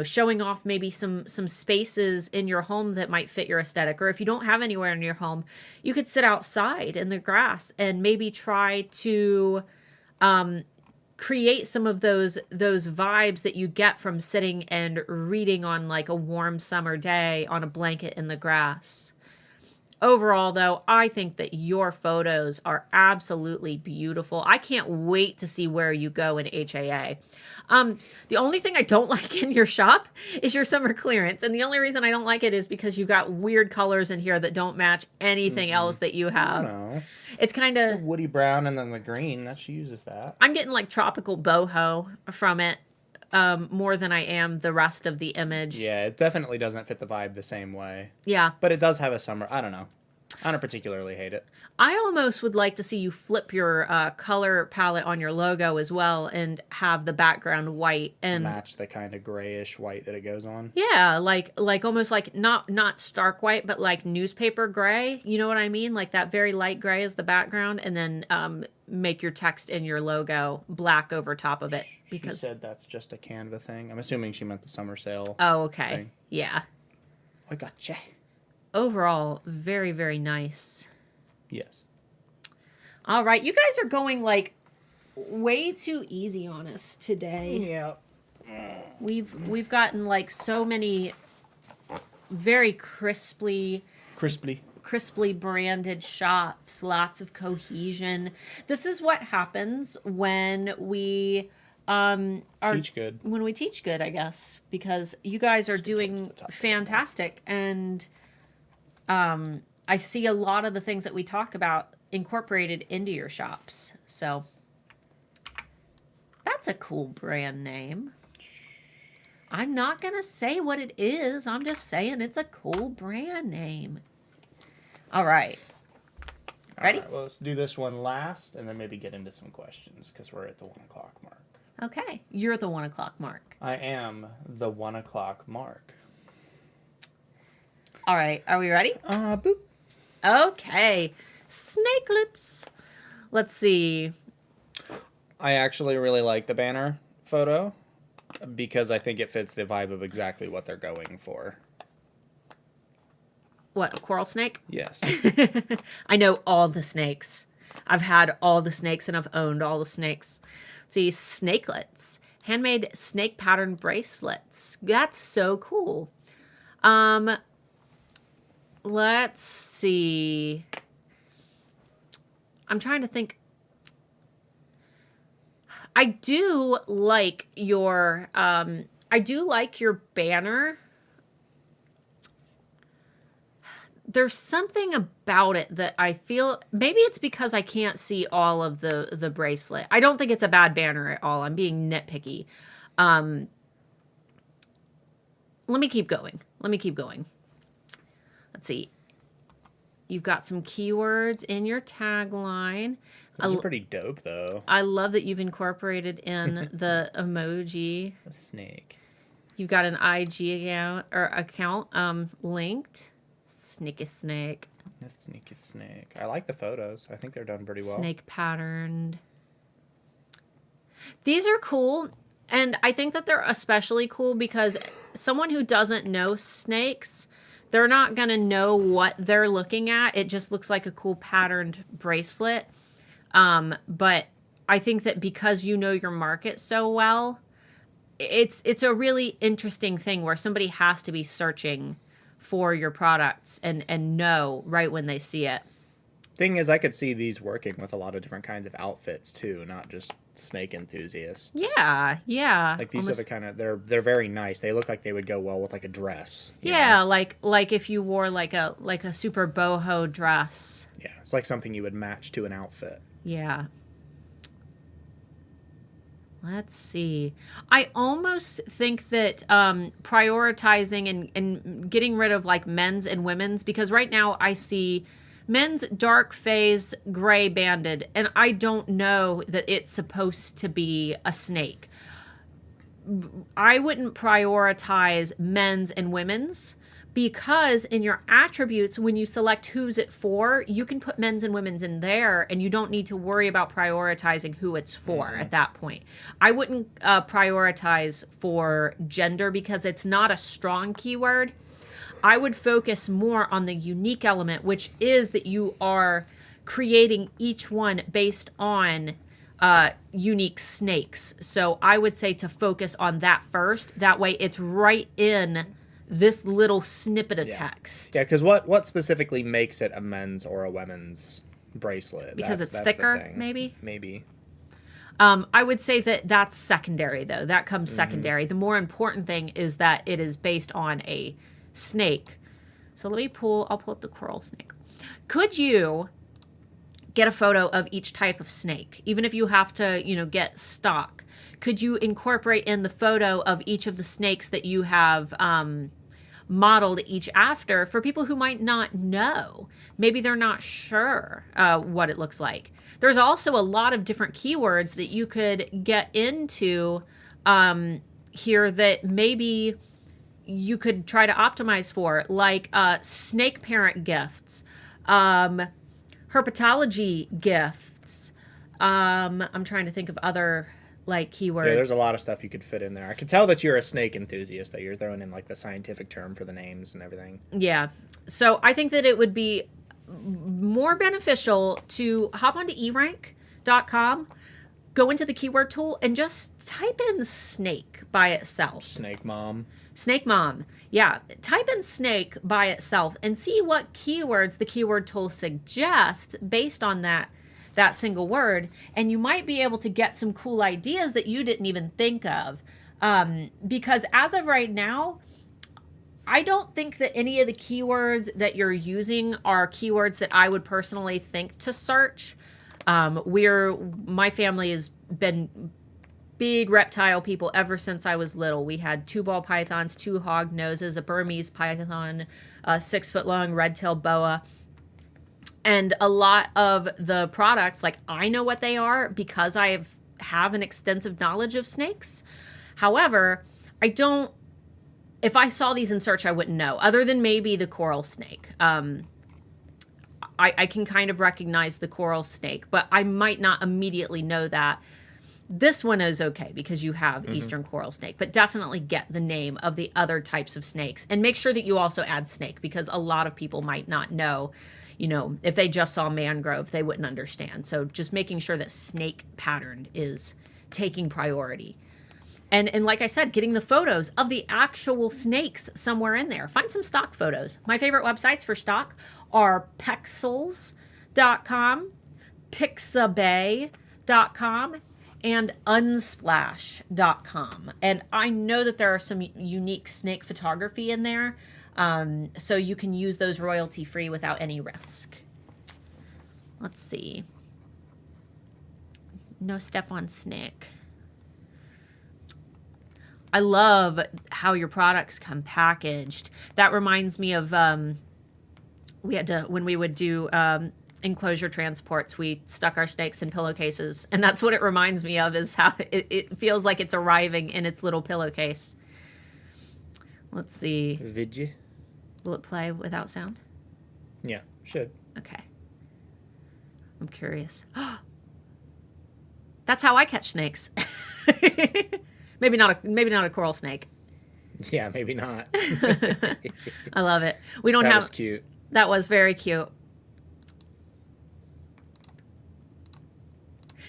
B: showing off maybe some spaces in your home that might fit your aesthetic. Or if you don't have anywhere in your home, you could sit outside in the grass and maybe try to create some of those vibes that you get from sitting and reading on like a warm summer day on a blanket in the grass. Overall, though, I think that your photos are absolutely beautiful. I can't wait to see where you go in HAA. The only thing I don't like in your shop is your summer clearance. And the only reason I don't like it is because you've got weird colors in here that don't match anything else that you have.
A: No.
B: It's kind of
A: woody brown and then the green. That she uses that.
B: I'm getting like tropical boho from it. More than I am the rest of the image.
A: Yeah, it definitely doesn't fit the vibe the same way.
B: Yeah.
A: But it does have a summer. I don't know. I don't particularly hate it.
B: I almost would like to see you flip your color palette on your logo as well and have the background white and
A: match the kind of grayish white that it goes on.
B: Yeah, like almost like not stark white, but like newspaper gray. You know what I mean? Like that very light gray is the background, and then make your text in your logo black over top of it. Because
A: she said that's just a Canva thing. I'm assuming she meant the summer sale.
B: Oh, okay.
A: Thing.
B: Yeah.
A: I gotcha.
B: Overall, very, very nice.
A: Yes.
B: All right, you guys are going like way too easy on us today.
A: Yeah.
B: We've gotten like so many very crisply branded shops, lots of cohesion. This is what happens when we
A: teach good.
B: When we teach good, I guess, because you guys are doing fantastic, and I see a lot of the things that we talk about incorporated into your shops. So that's a cool brand name. I'm not going to say what it is. I'm just saying it's a cool brand name. All right. Ready?
A: All right, well, let's do this one last and then maybe get into some questions because we're at the 1 o'clock mark.
B: Okay. You're the 1 o'clock mark.
A: I am the 1 o'clock mark.
B: All right. Are we ready?
A: Boop.
B: Okay. Snakelets. Let's see.
A: I actually really like the banner photo because I think it fits the vibe of exactly what they're going for.
B: What, a coral snake?
A: Yes.
B: I know all the snakes. I've had all the snakes and I've owned all the snakes. Let's see, snakelets. Handmade snake pattern bracelets. That's so cool. Let's see. I'm trying to think. I do like your banner. There's something about it that I feel, maybe it's because I can't see all of the bracelet. I don't think it's a bad banner at all. I'm being nitpicky. Let me keep going. Let's see. You've got some keywords in your tagline.
A: Those are pretty dope, though.
B: I love that you've incorporated in the emoji.
A: A snake.
B: You've got an IG account linked. Sneaky snake.
A: A sneaky snake. I like the photos. I think they're done pretty well.
B: Snake patterned. These are cool. And I think that they're especially cool because someone who doesn't know snakes, they're not going to know what they're looking at. It just looks like a cool patterned bracelet. But I think that because you know your market so well, it's a really interesting thing where somebody has to be searching for your products and know right when they see it.
A: Thing is, I could see these working with a lot of different kinds of outfits too, not just snake enthusiasts.
B: Yeah.
A: Like these are the kind of they're very nice. They look like they would go well with like a dress.
B: Yeah, like if you wore like a super boho dress.
A: Yeah, it's like something you would match to an outfit.
B: Yeah. Let's see. I almost think that prioritizing and getting rid of like men's and women's, because right now I see men's dark phase gray banded, and I don't know that it's supposed to be a snake. I wouldn't prioritize men's and women's, because in your attributes, when you select who's it for, you can put men's and women's in there, and you don't need to worry about prioritizing who it's for at that point. I wouldn't prioritize for gender because it's not a strong keyword. I would focus more on the unique element, which is that you are creating each one based on unique snakes. So I would say to focus on that first. That way it's right in this little snippet of text.
A: Yeah, because what specifically makes it a men's or a women's bracelet?
B: Because it's thicker, maybe?
A: Maybe.
B: I would say that that's secondary, though. That comes secondary. The more important thing is that it is based on a snake. So I'll pull up the coral snake. Could you get a photo of each type of snake, even if you have to, get stock? Could you incorporate in the photo of each of the snakes that you have modeled each after for people who might not know? Maybe they're not sure what it looks like. There's also a lot of different keywords that you could get into here that maybe you could try to optimize for, like snake parent gifts, herpetology gifts. I'm trying to think of other keywords.
A: Yeah, there's a lot of stuff you could fit in there. I could tell that you're a snake enthusiast, that you're throwing in the scientific term for the names and everything.
B: Yeah. So I think that it would be more beneficial to hop onto erank.com, go into the keyword tool, and just type in snake by itself.
A: Snake mom.
B: Snake mom. Yeah. Type in snake by itself and see what keywords the keyword tool suggests based on that single word. And you might be able to get some cool ideas that you didn't even think of. Because as of right now, I don't think that any of the keywords that you're using are keywords that I would personally think to search. My family has been big reptile people ever since I was little. We had 2 ball pythons, 2 hog noses, a Burmese python, a 6-foot-long red-tailed boa. And a lot of the products, I know what they are because I have an extensive knowledge of snakes. However, if I saw these in search, I wouldn't know, other than maybe the coral snake. I can kind of recognize the coral snake, but I might not immediately know that. This one is okay because you have Eastern coral snake, but definitely get the name of the other types of snakes and make sure that you also add snake, because a lot of people might not know, if they just saw mangrove, they wouldn't understand. So just making sure that snake pattern is taking priority. And like I said, getting the photos of the actual snakes somewhere in there. Find some stock photos. My favorite websites for stock are pexels.com, pixabay.com, and unsplash.com. And I know that there are some unique snake photography in there, so you can use those royalty-free without any risk. Let's see. No step on snake. I love how your products come packaged. That reminds me of when we would do enclosure transports, we stuck our snakes in pillowcases, and that's what it reminds me of, is how it feels like it's arriving in its little pillowcase. Let's see.
A: Vidgy.
B: Will it play without sound?
A: Yeah, should.
B: Okay. I'm curious. That's how I catch snakes. Maybe not a coral snake.
A: Yeah, maybe not.
B: I love it. That was
A: cute.
B: That was very cute.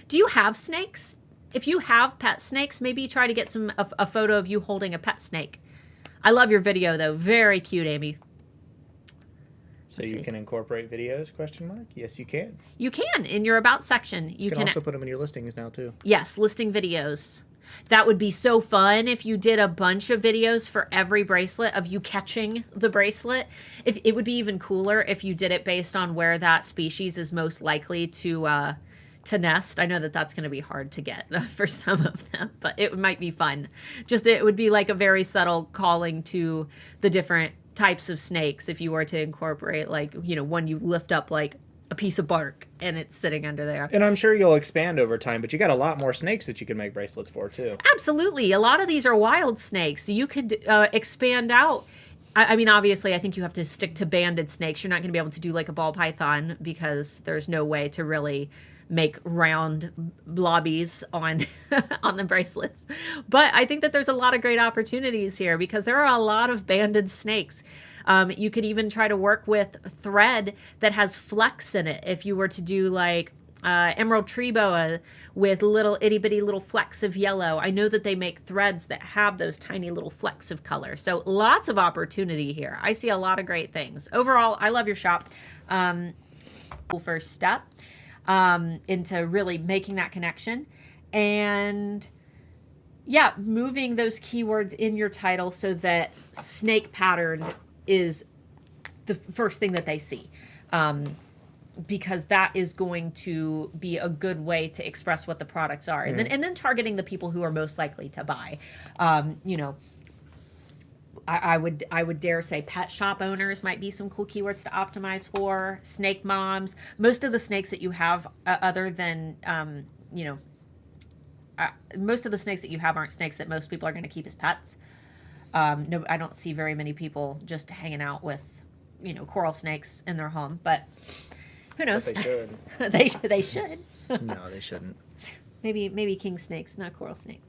B: Do you have snakes? If you have pet snakes, maybe try to get a photo of you holding a pet snake. I love your video, though. Very cute, Amy.
A: So you can incorporate videos, ? Yes, you can.
B: You can, in your About section.
A: You can also put them in your listings now, too.
B: Yes, listing videos. That would be so fun if you did a bunch of videos for every bracelet of you catching the bracelet. It would be even cooler if you did it based on where that species is most likely to nest. I know that that's going to be hard to get for some of them, but it might be fun. It would be like a very subtle calling to the different types of snakes if you were to incorporate, one you lift up like a piece of bark and it's sitting under there.
A: And I'm sure you'll expand over time, but you got a lot more snakes that you can make bracelets for too.
B: Absolutely. A lot of these are wild snakes. So you could expand out I mean, obviously, I think you have to stick to banded snakes. You're not going to be able to do like a ball python because there's no way to really make round blobbies on on the bracelets. But I think that there's a lot of great opportunities here because there are a lot of banded snakes. You could even try to work with thread that has flecks in it. If you were to do like emerald tree boa with little itty bitty little flecks of yellow. I know that they make threads that have those tiny little flecks of color. So lots of opportunity here. I see a lot of great things. Overall, I love your shop. First step into really making that connection. And yeah, moving those keywords in your title so that snake pattern is the first thing that they see. Because that is going to be a good way to express what the products are. And then targeting the people who are most likely to buy. You know, I would dare say pet shop owners might be some cool keywords to optimize for. Snake moms. Most of the snakes that you have other than, you know, most of the snakes that you have aren't snakes that most people are going to keep as pets. No, I don't see very many people just hanging out with, you know, coral snakes in their home, but who knows?
A: But
B: they should. they should.
A: No, they shouldn't.
B: Maybe king snakes, not coral snakes.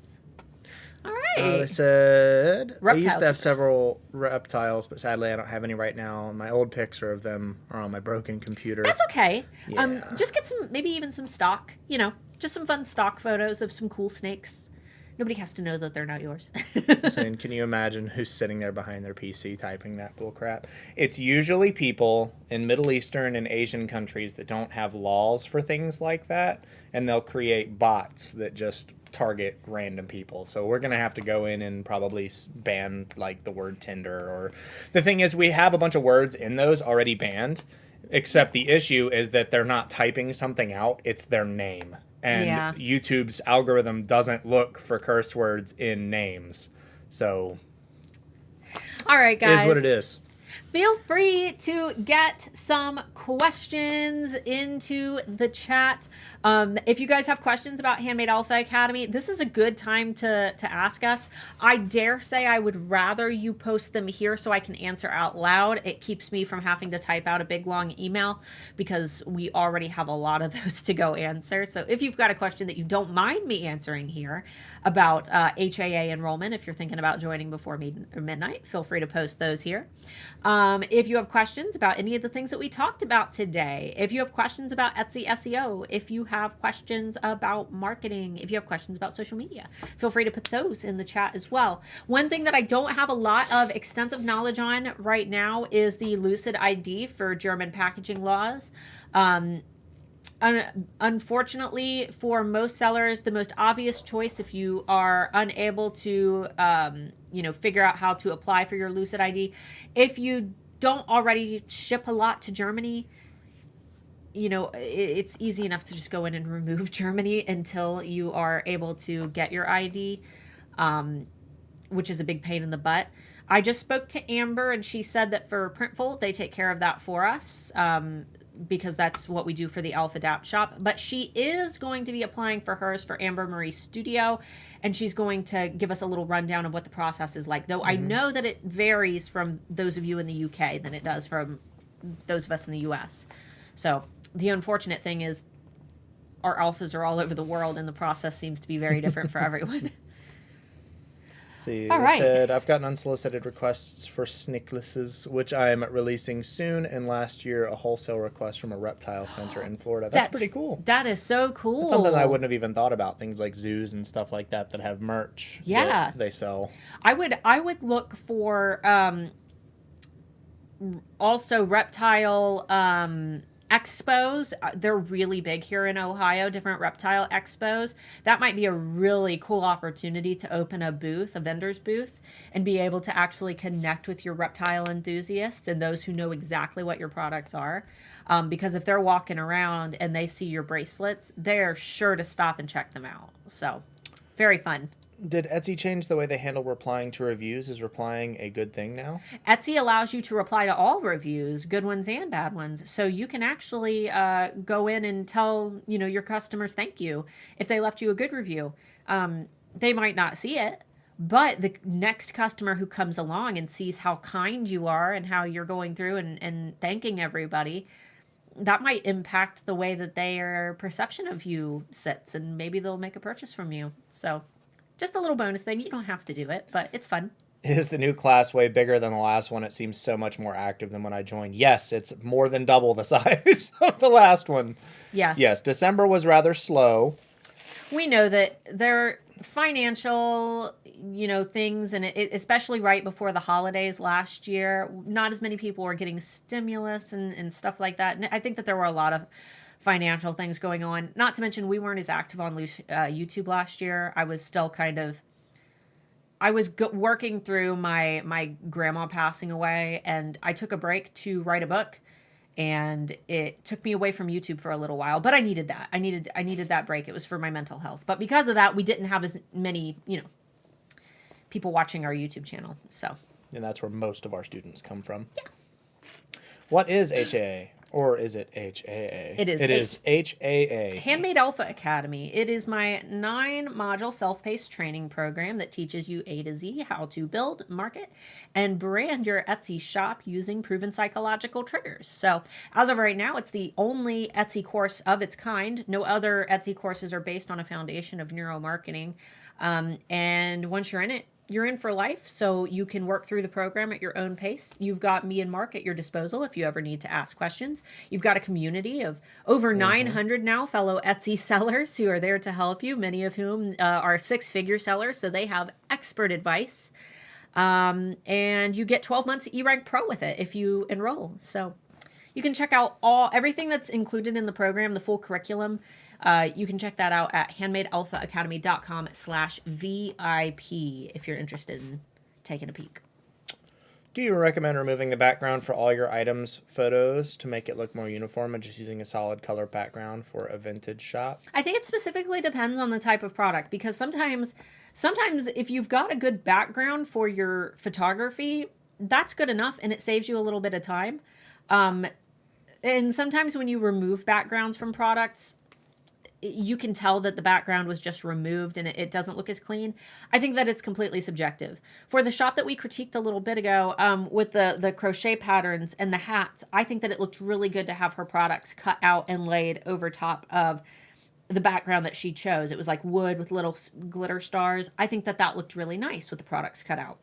B: All right.
A: They said I used to have
B: pictures.
A: several reptiles, but sadly I don't have any right now. My old pics of them are on my broken computer.
B: That's okay.
A: Yeah.
B: Just get some, maybe even some stock. You know, just some fun stock photos of some cool snakes. Nobody has to know that they're not yours.
A: Saying, can you imagine who's sitting there behind their PC typing that bull crap? It's usually people in Middle Eastern and Asian countries that don't have laws for things like that, and they'll create bots that just target random people. So we're going to have to go in and probably ban like the word Tinder. Or the thing is, we have a bunch of words in those already banned, except the issue is that they're not typing something out, it's their name. And YouTube's algorithm doesn't look for curse words in names. So,
B: all right, guys.
A: It is what it is.
B: Feel free to get some questions into the chat. If you guys have questions about Handmade Alpha Academy, this is a good time to ask us. I dare say I would rather you post them here so I can answer out loud. It keeps me from having to type out a big long email because we already have a lot of those to go answer. So if you've got a question that you don't mind me answering here about HAA enrollment, if you're thinking about joining before midnight, feel free to post those here. If you have questions about any of the things that we talked about today, if you have questions about Etsy SEO, if you have questions about marketing, if you have questions about social media, feel free to put those in the chat as well. One thing that I don't have a lot of extensive knowledge on right now is the Lucid ID for German packaging laws. Unfortunately, for most sellers, the most obvious choice if you are unable to figure out how to apply for your Lucid ID, if you don't already ship a lot to Germany, you know, it's easy enough to just go in and remove Germany until you are able to get your ID, which is a big pain in the butt. I just spoke to Amber and she said that for Printful, they take care of that for us. Because that's what we do for the Alpha Adapt shop. But she is going to be applying for hers for Amber Marie Studio, and she's going to give us a little rundown of what the process is like. Though I know that it varies from those of you in the UK than it does from those of us in the US. So the unfortunate thing is our alphas are all over the world, and the process seems to be very different for everyone.
A: See,
B: all
A: they
B: right.
A: said, I've gotten unsolicited requests for snicklesses, which I'm releasing soon, and last year a wholesale request from a reptile center in Florida. That's pretty cool.
B: That is so cool.
A: That's something I wouldn't have even thought about, things like zoos and stuff like that that have merch that they sell. I
B: would look for also reptile expos. They're really big here in Ohio, different reptile expos. That might be a really cool opportunity to open a booth, a vendor's booth, and be able to actually connect with your reptile enthusiasts and those who know exactly what your products are. Because if they're walking around and they see your bracelets, they're sure to stop and check them out. So, very fun.
A: Did Etsy change the way they handle replying to reviews? Is replying a good thing now?
B: Etsy allows you to reply to all reviews, good ones and bad ones. So you can actually go in and tell, your customers thank you if they left you a good review. They might not see it, But the next customer who comes along and sees how kind you are and how you're going through and thanking everybody, that might impact the way that their perception of you sits, and maybe they'll make a purchase from you. So just a little bonus thing. You don't have to do it, but it's fun.
A: Is the new class way bigger than the last one? It seems so much more active than when I joined. Yes, it's more than double the size of the last one.
B: Yes.
A: Yes, December was rather slow.
B: We know that their financial, things, and it, especially right before the holidays last year, not as many people were getting stimulus and stuff like that. And I think that there were a lot of financial things going on. Not to mention, we weren't as active on YouTube last year. I was still working through my grandma passing away, and I took a break to write a book, and it took me away from YouTube for a little while, but I needed that. I needed that break. It was for my mental health. But because of that, we didn't have as many, people watching our YouTube channel. So,
A: and that's where most of our students come from.
B: Yeah.
A: What is HAA? Or is it HAA?
B: It is.
A: It is HAA.
B: Handmade Alpha Academy. It is my 9-module self-paced training program that teaches you A to Z how to build, market, and brand your Etsy shop using proven psychological triggers. So as of right now, it's the only Etsy course of its kind. No other Etsy courses are based on a foundation of neuromarketing. And once you're in it, you're in for life, so you can work through the program at your own pace. You've got me and Marc at your disposal if you ever need to ask questions. You've got a community of over 900 now fellow Etsy sellers who are there to help you, many of whom are 6-figure sellers, so they have expert advice. And you get 12 months eRank Pro with it if you enroll. So you can check out everything that's included in the program, the full curriculum. You can check that out at handmadealphaacademy.com/VIP if you're interested in taking a peek.
A: Do you recommend removing the background for all your items photos to make it look more uniform and just using a solid color background for a vintage shop?
B: I think it specifically depends on the type of product, because sometimes if you've got a good background for your photography, that's good enough and it saves you a little bit of time. And sometimes when you remove backgrounds from products, you can tell that the background was just removed and it doesn't look as clean. I think that it's completely subjective. For the shop that we critiqued a little bit ago, with the crochet patterns and the hats, I think that it looked really good to have her products cut out and laid over top of the background that she chose. It was like wood with little glitter stars. I think that looked really nice with the products cut out.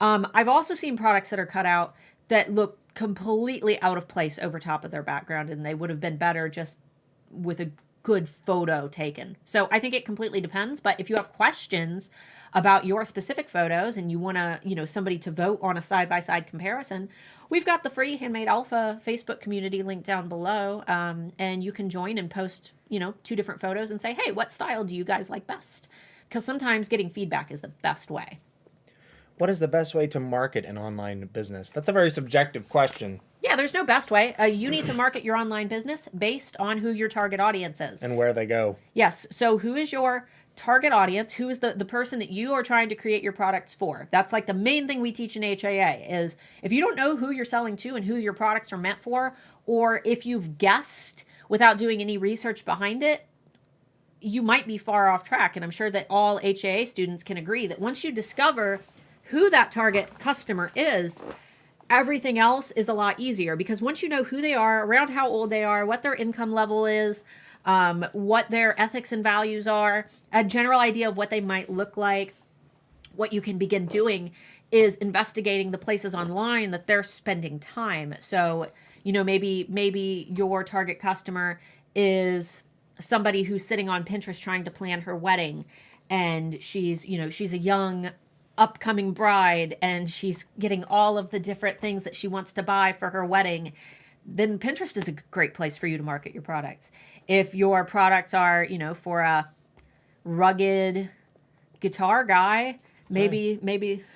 B: I've also seen products that are cut out that look completely out of place over top of their background, and they would have been better just with a good photo taken. So I think it completely depends. But if you have questions about your specific photos and you want to, somebody to vote on a side-by-side comparison, we've got the free Handmade Alpha Facebook community link down below. And you can join and post, 2 different photos and say, hey, what style do you guys like best? Because sometimes getting feedback is the best way.
A: What is the best way to market an online business? That's a very subjective question.
B: Yeah, there's no best way. You need to market your online business based on who your target audience is.
A: And where they go.
B: Yes. So who is your target audience? Who is the person that you are trying to create your products for? That's like the main thing we teach in HAA is if you don't know who you're selling to and who your products are meant for, or if you've guessed without doing any research behind it, you might be far off track. And I'm sure that all HAA students can agree that once you discover who that target customer is, everything else is a lot easier, because once you know who they are, around how old they are, what their income level is, what their ethics and values are, a general idea of what they might look like, what you can begin doing is investigating the places online that they're spending time. So, maybe your target customer is somebody who's sitting on Pinterest trying to plan her wedding, and she's a young upcoming bride and she's getting all of the different things that she wants to buy for her wedding. Then Pinterest is a great place for you to market your products. If your products are, for a rugged guitar guy, maybe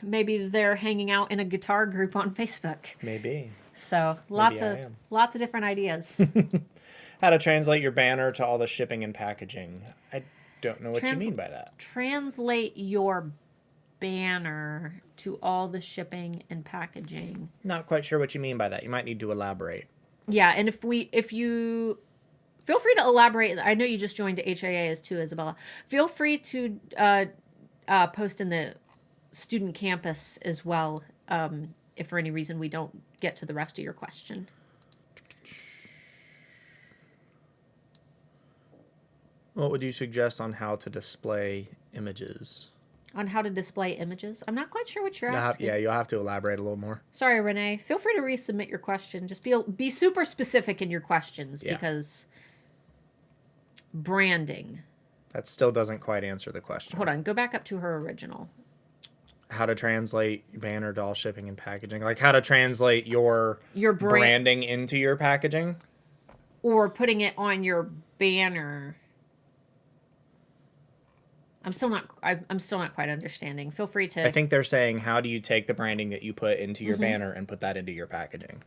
B: they're hanging out in a guitar group on Facebook.
A: Maybe.
B: So lots of different ideas.
A: How to translate your banner to all the shipping and packaging. I don't know what you mean by that.
B: Translate your banner to all the shipping and packaging.
A: Not quite sure what you mean by that. You might need to elaborate.
B: Yeah, and if you feel free to elaborate. I know you just joined HAA as too, Isabella. Feel free to post in the student campus as well, if for any reason we don't get to the rest of your question.
A: What would you suggest on how to display images?
B: On how to display images? I'm not quite sure what you're asking.
A: Yeah, you'll have to elaborate a little more.
B: Sorry, Renee. Feel free to resubmit your question. Just be super specific in your questions, because branding.
A: That still doesn't quite answer the question.
B: Hold on. Go back up to her original.
A: How to translate banner, doll shipping, and packaging. Like how to translate your branding into your packaging?
B: Or putting it on your banner. I'm still not quite understanding. Feel free to...
A: I think they're saying, how do you take the branding that you put into your banner and put that into your packaging?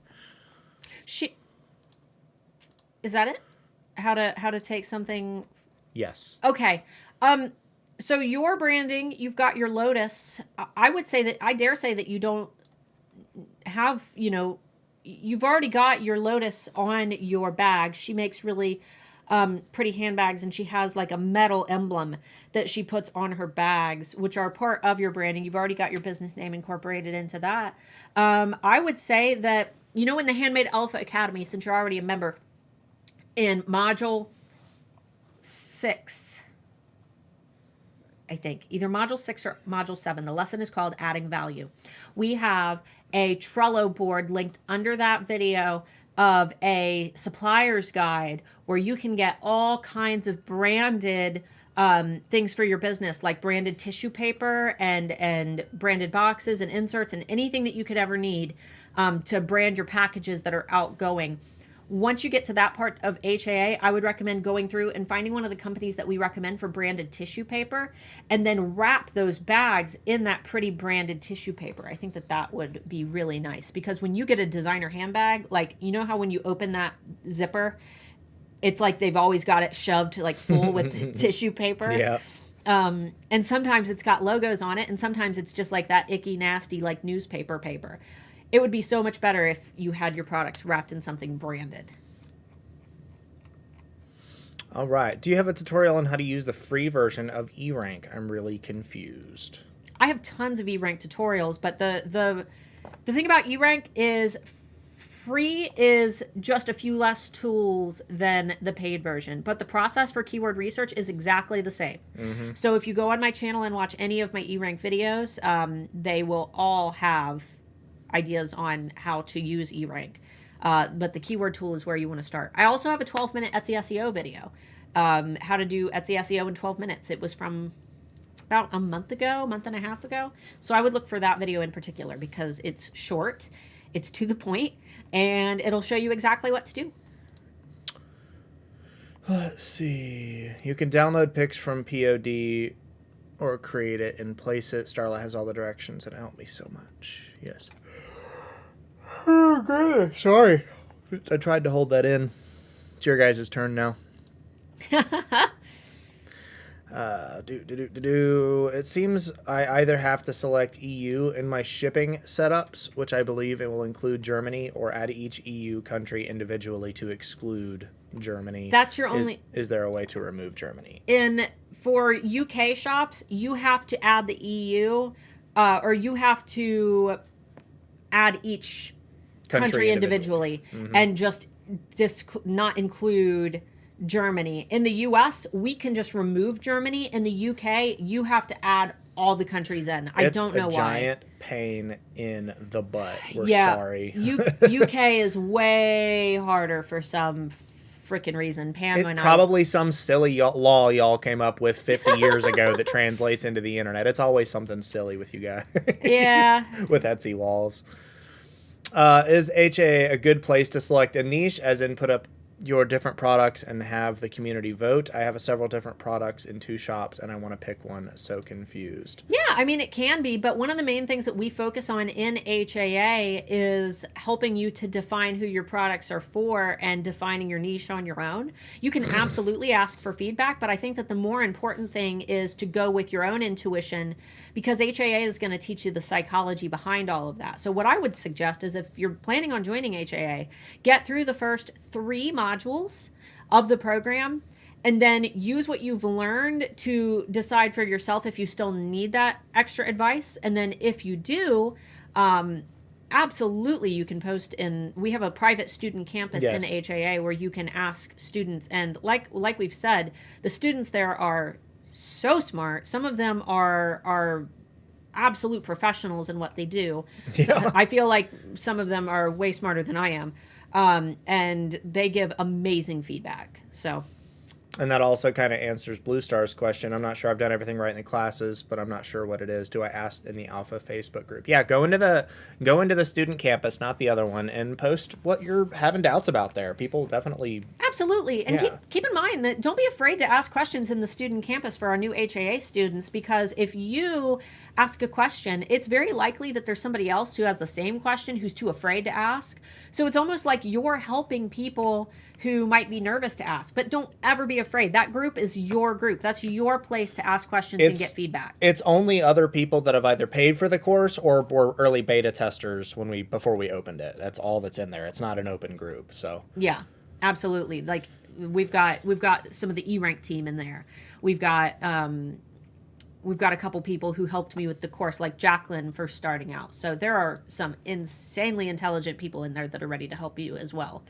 B: Is that it? How to take something...
A: Yes.
B: Okay. So your branding, you've got your lotus. I dare say that you don't have, you've already got your lotus on your bag. She makes really pretty handbags, and she has like a metal emblem that she puts on her bags, which are part of your branding. You've already got your business name incorporated into that. I would say that, in the Handmade Alpha Academy, since you're already a member, in module 6, I think, either module 6 or module 7, the lesson is called Adding Value. We have a Trello board linked under that video of a supplier's guide where you can get all kinds of branded things for your business, like branded tissue paper and branded boxes and inserts and anything that you could ever need to brand your packages that are outgoing. Once you get to that part of HAA, I would recommend going through and finding one of the companies that we recommend for branded tissue paper, and then wrap those bags in that pretty branded tissue paper. I think that would be really nice, because when you get a designer handbag, like, how when you open that zipper, it's like they've always got it shoved like full with tissue paper.
A: Yeah.
B: And sometimes it's got logos on it, and sometimes it's just like that icky, nasty, like newspaper paper. It would be so much better if you had your products wrapped in something branded.
A: All right. Do you have a tutorial on how to use the free version of eRank? I'm really confused.
B: I have tons of eRank tutorials, but the thing about eRank is free is just a few less tools than the paid version, but the process for keyword research is exactly the same. So if you go on my channel and watch any of my eRank videos, they will all have ideas on how to use eRank. But the keyword tool is where you want to start. I also have a 12-minute Etsy SEO video, how to do Etsy SEO in 12 minutes. It was from about a month and a half ago. So I would look for that video in particular because it's short, it's to the point, and it'll show you exactly what to do.
A: Let's see. You can download pics from POD or create it and place it. Starla has all the directions and it helped me so much. Yes. Oh, goodness. Sorry. I tried to hold that in. It's your guys' turn now. It seems I either have to select EU in my shipping setups, which I believe it will include Germany, or add each EU country individually to exclude Germany.
B: That's your only...
A: Is there a way to remove Germany?
B: For UK shops, you have to add the EU, or you have to add each country individually, and just not include Germany. In the US, we can just remove Germany. In the UK, you have to add all the countries in. I don't know why. It's a giant
A: pain in the butt. We're sorry.
B: UK is way harder for some freaking reason.
A: Probably some silly law y'all came up with 50 years ago that translates into the internet. It's always something silly with you guys.
B: Yeah.
A: With Etsy laws. Is HA a good place to select a niche, as in put up your different products and have the community vote? I have several different products in 2 shops and I want to pick one. So confused.
B: Yeah, I mean, it can be, but one of the main things that we focus on in HAA is helping you to define who your products are for and defining your niche on your own. You can absolutely ask for feedback, but I think that the more important thing is to go with your own intuition, because HAA is going to teach you the psychology behind all of that. So what I would suggest is, if you're planning on joining HAA, get through the first 3 modules of the program And then use what you've learned to decide for yourself if you still need that extra advice. And then if you do, absolutely you can post in, we have a private student campus in HAA where you can ask students. And like we've said, the students there are so smart. Some of them are absolute professionals in what they do.
A: Yeah.
B: So I feel like some of them are way smarter than I am. And they give amazing feedback. So...
A: And that also kind of answers Blue Star's question. I'm not sure I've done everything right in the classes, but I'm not sure what it is. Do I ask in the Alpha Facebook group? Yeah, go into the student campus, not the other one, and post what you're having doubts about there. People definitely...
B: Absolutely. And keep in mind that don't be afraid to ask questions in the student campus for our new HAA students, because if you ask a question, it's very likely that there's somebody else who has the same question who's too afraid to ask. So it's almost like you're helping people who might be nervous to ask, but don't ever be afraid. That group is your group. That's your place to ask questions and get feedback.
A: It's only other people that have either paid for the course or were early beta testers before we opened it. That's all that's in there. It's not an open group. So
B: yeah, absolutely. Like we've got some of the E-Rank team in there. We've got a couple people who helped me with the course, like Jacqueline first starting out. So there are some insanely intelligent people in there that are ready to help you as well.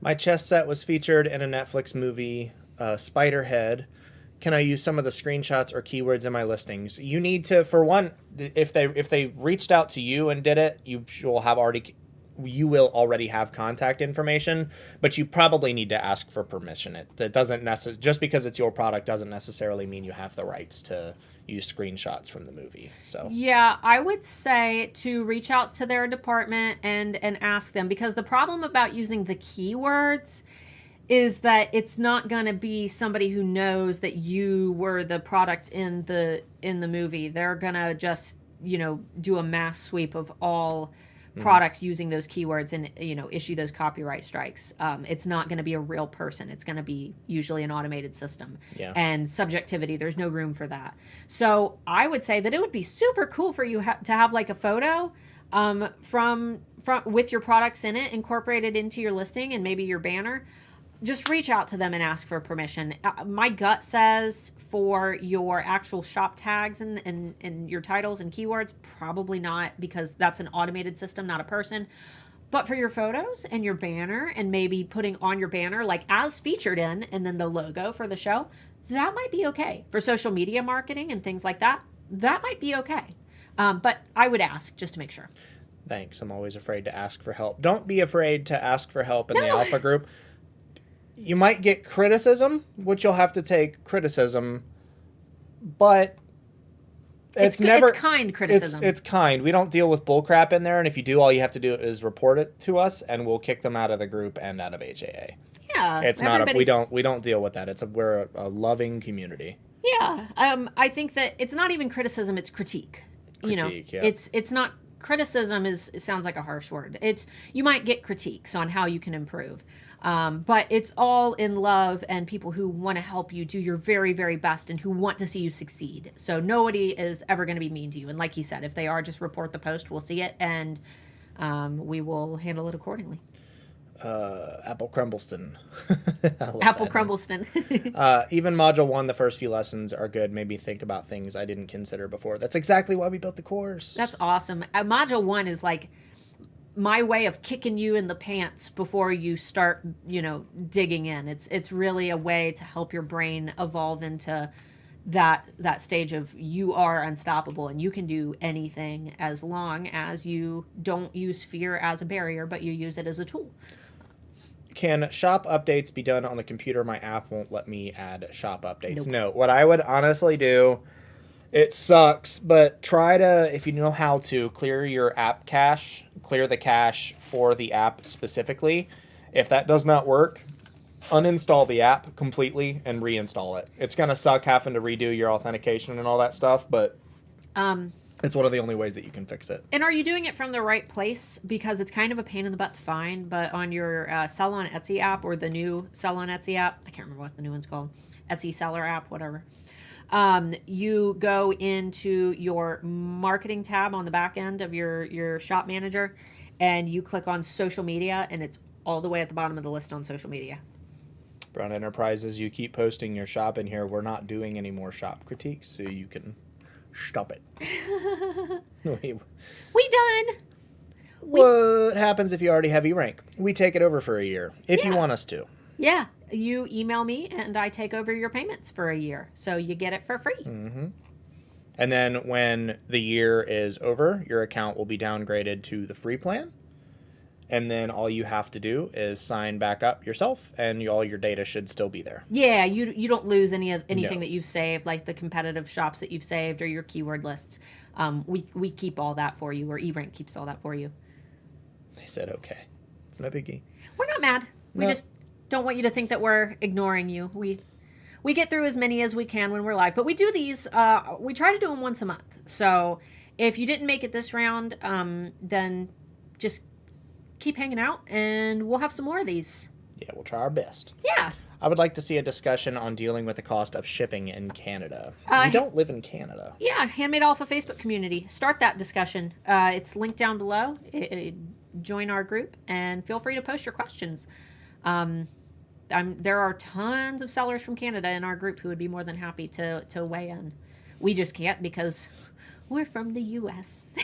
A: My chess set was featured in a Netflix movie, Spiderhead. Can I use some of the screenshots or keywords in my listings? You need to, for one, if they reached out to you and did it, you will already have contact information, but you probably need to ask for permission. It doesn't just because it's your product doesn't necessarily mean you have the rights to use screenshots from the movie. So
B: yeah, I would say to reach out to their department and ask them, because the problem about using the keywords is that it's not going to be somebody who knows that you were the product in the movie. They're going to just, do a mass sweep of all products using those keywords and issue those copyright strikes. It's not going to be a real person. It's going to be usually an automated system.
A: Yeah.
B: And subjectivity, there's no room for that. So I would say that it would be super cool for you to have like a photo from with your products in it incorporated into your listing and maybe your banner. Just reach out to them and ask for permission. My gut says for your actual shop tags and your titles and keywords, probably not, because that's an automated system, not a person. But for your photos and your banner and maybe putting on your banner, like as featured in, and then the logo for the show, that might be okay. For social media marketing and things like that, that might be okay. But I would ask just to make sure.
A: Thanks. I'm always afraid to ask for help. Don't be afraid to ask for help in the Alpha group. You might get criticism, which you'll have to take criticism, but it's
B: kind criticism.
A: It's kind. We don't deal with bullcrap in there, and if you do, all you have to do is report it to us, and we'll kick them out of the group and out of HAA.
B: Yeah,
A: it's not we don't deal with that. We're a loving community.
B: Yeah, I think that it's not even criticism; it's critique. Yeah. It's not criticism. It sounds like a harsh word. You might get critiques on how you can improve. But it's all in love and people who want to help you do your very, very best and who want to see you succeed. So nobody is ever going to be mean to you. And like he said, if they are, just report the post. We'll see it and we will handle it accordingly.
A: Apple Crumbleston.
B: Apple Crumbleston.
A: Even Module 1, the first few lessons are good. Made me think about things I didn't consider before. That's exactly why we built the course.
B: That's awesome. Module 1 is like my way of kicking you in the pants before you start, digging in. It's really a way to help your brain evolve into that stage of you are unstoppable and you can do anything as long as you don't use fear as a barrier, but you use it as a tool.
A: Can shop updates be done on the computer? My app won't let me add shop updates.
B: Nope.
A: No. What I would honestly do, it sucks, but try to, if you know how to, clear your app cache, clear the cache for the app specifically. If that does not work, uninstall the app completely and reinstall it. It's going to suck having to redo your authentication and all that stuff, but it's one of the only ways that you can fix it.
B: And are you doing it from the right place? Because it's kind of a pain in the butt to find, but on your Sell on Etsy app or the new Sell on Etsy app, I can't remember what the new one's called, Etsy Seller app, whatever. You go into your marketing tab on the back end of your shop manager and you click on social media and it's all the way at the bottom of the list on social media.
A: Brown Enterprises, you keep posting your shop in here. We're not doing any more shop critiques, so you can stop it.
B: We done.
A: What happens if you already have E-rank? We take it over for a year, if you want us to.
B: Yeah, you email me and I take over your payments for a year, so you get it for free.
A: Mm-hmm. And then when the year is over, your account will be downgraded to the free plan. And then all you have to do is sign back up yourself, and all your data should still be there.
B: Yeah, you don't lose anything that you've saved, like the competitive shops that you've saved or your keyword lists. We keep all that for you, or eRank keeps all that for you.
A: I said okay. It's no biggie.
B: We're not mad. We just don't want you to think that we're ignoring you. We get through as many as we can when we're live, but we do these. We try to do them once a month. So if you didn't make it this round, then just keep hanging out, and we'll have some more of these.
A: Yeah, we'll try our best.
B: Yeah.
A: I would like to see a discussion on dealing with the cost of shipping in Canada. We don't live in Canada.
B: Yeah, Handmade Alpha Facebook community. Start that discussion. It's linked down below. Join our group, and feel free to post your questions. There are tons of sellers from Canada in our group who would be more than happy to weigh in. We just can't because we're from the U.S.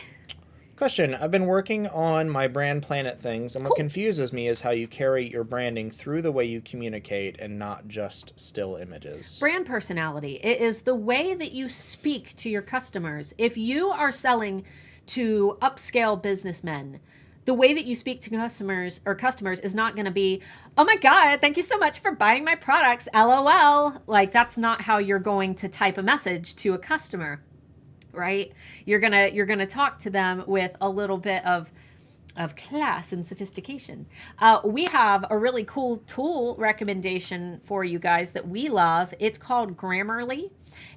A: Question. I've been working on my brand planet things, and what confuses me is how you carry your branding through the way you communicate and not just still images.
B: Brand personality. It is the way that you speak to your customers. If you are selling to upscale businessmen, the way that you speak to customers is not going to be, oh my God, thank you so much for buying my products, LOL. Like, that's not how you're going to type a message to a customer. Right? You're gonna talk to them with a little bit of class and sophistication. We have a really cool tool recommendation for you guys that we love. It's called Grammarly.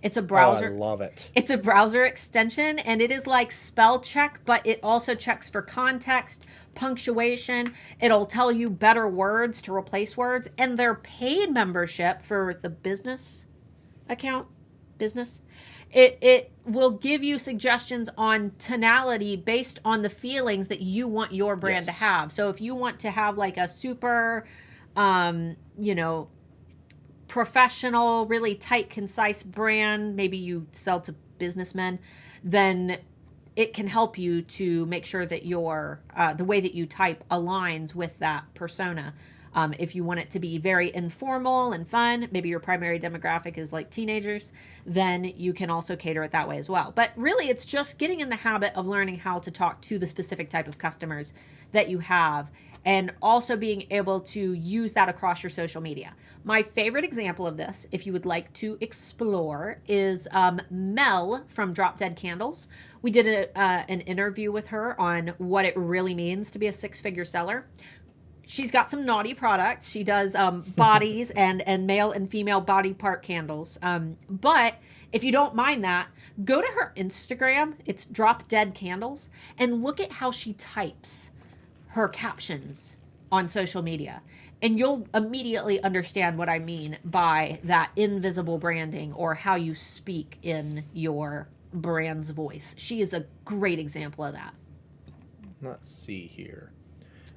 B: It's a browser.
A: Oh, I love it.
B: It's a browser extension, and it is like spell check, but it also checks for context, punctuation. It'll tell you better words to replace words, and their paid membership for the business account, it will give you suggestions on tonality based on the feelings that you want your brand to have. So if you want to have like a super, professional, really tight, concise brand, maybe you sell to businessmen, then it can help you to make sure that your the way that you type aligns with that persona. If you want it to be very informal and fun, maybe your primary demographic is like teenagers, then you can also cater it that way as well. But really, it's just getting in the habit of learning how to talk to the specific type of customers that you have, and also being able to use that across your social media. My favorite example of this, if you would like to explore, is Mel from Drop Dead Candles. We did an interview with her on what it really means to be a six-figure seller. She's got some naughty products. She does bodies and male and female body part candles. But if you don't mind that, go to her Instagram. It's Drop Dead Candles, and look at how she types her captions on social media. And you'll immediately understand what I mean by that invisible branding, or how you speak in your brand's voice. She is a great example of that.
A: Let's see here.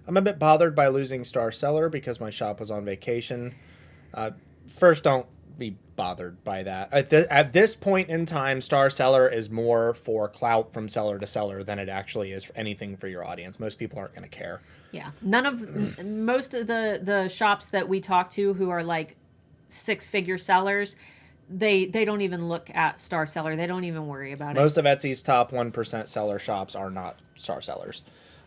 A: I'm a bit bothered by losing Star Seller because my shop was on vacation. First, don't be bothered by that. At this point in time, Star Seller is more for clout from seller to seller than it actually is for anything for your audience. Most people aren't going to care.
B: Yeah. Most of the shops that we talk to who are like six-figure sellers, they don't even look at Star Seller. They don't even worry about it.
A: Most of Etsy's top 1% seller shops are not Star Sellers.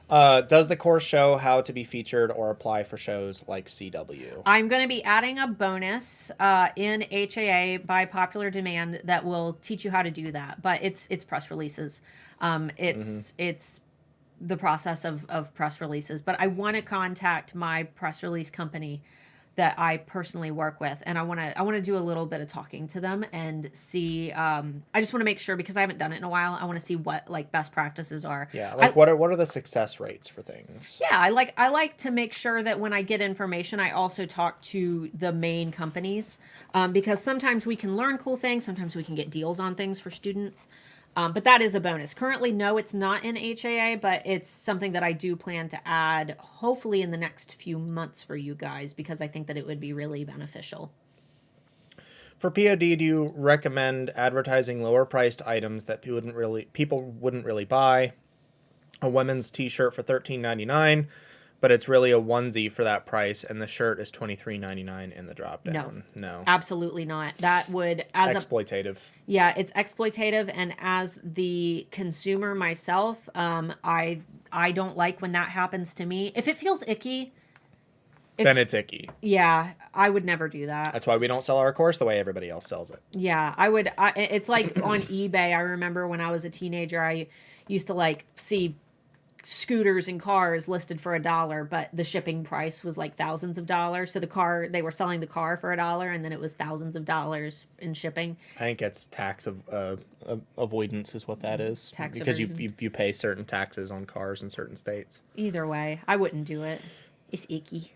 A: Does the course show how to be featured or apply for shows like CW? I'm
B: going to be adding a bonus in HAA by popular demand that will teach you how to do that. But it's press releases. It's the process of press releases. But I want to contact my press release company that I personally work with, and I want to do a little bit of talking to them and see. I just want to make sure, because I haven't done it in a while. I want to see what like best practices are.
A: Yeah, like what are the success rates for things?
B: Yeah, I like to make sure that when I get information, I also talk to the main companies, because sometimes we can learn cool things, sometimes we can get deals on things for students. But that is a bonus. Currently, no, it's not in HAA, but it's something that I do plan to add hopefully in the next few months for you guys, because I think that it would be really beneficial.
A: For POD, do you recommend advertising lower priced items that people wouldn't really buy? A women's t-shirt for $13.99, but it's really a onesie for that price, and the shirt is $23.99 in the drop down. No.
B: Absolutely not. That would
A: Exploitative.
B: Yeah, it's exploitative, and as the consumer myself, I don't like when that happens to me. If it feels icky,
A: then it's icky.
B: Yeah, I would never do that.
A: That's why we don't sell our course the way everybody else sells it.
B: Yeah, it's like on eBay. I remember when I was a teenager, I used to like see scooters and cars listed for $1, but the shipping price was like thousands of dollars. So they were selling the car for $1, and then it was thousands of dollars in shipping.
A: I think it's tax avoidance is what that is.
B: Tax
A: because
B: evasion.
A: you pay certain taxes on cars in certain states.
B: Either way, I wouldn't do it. It's icky.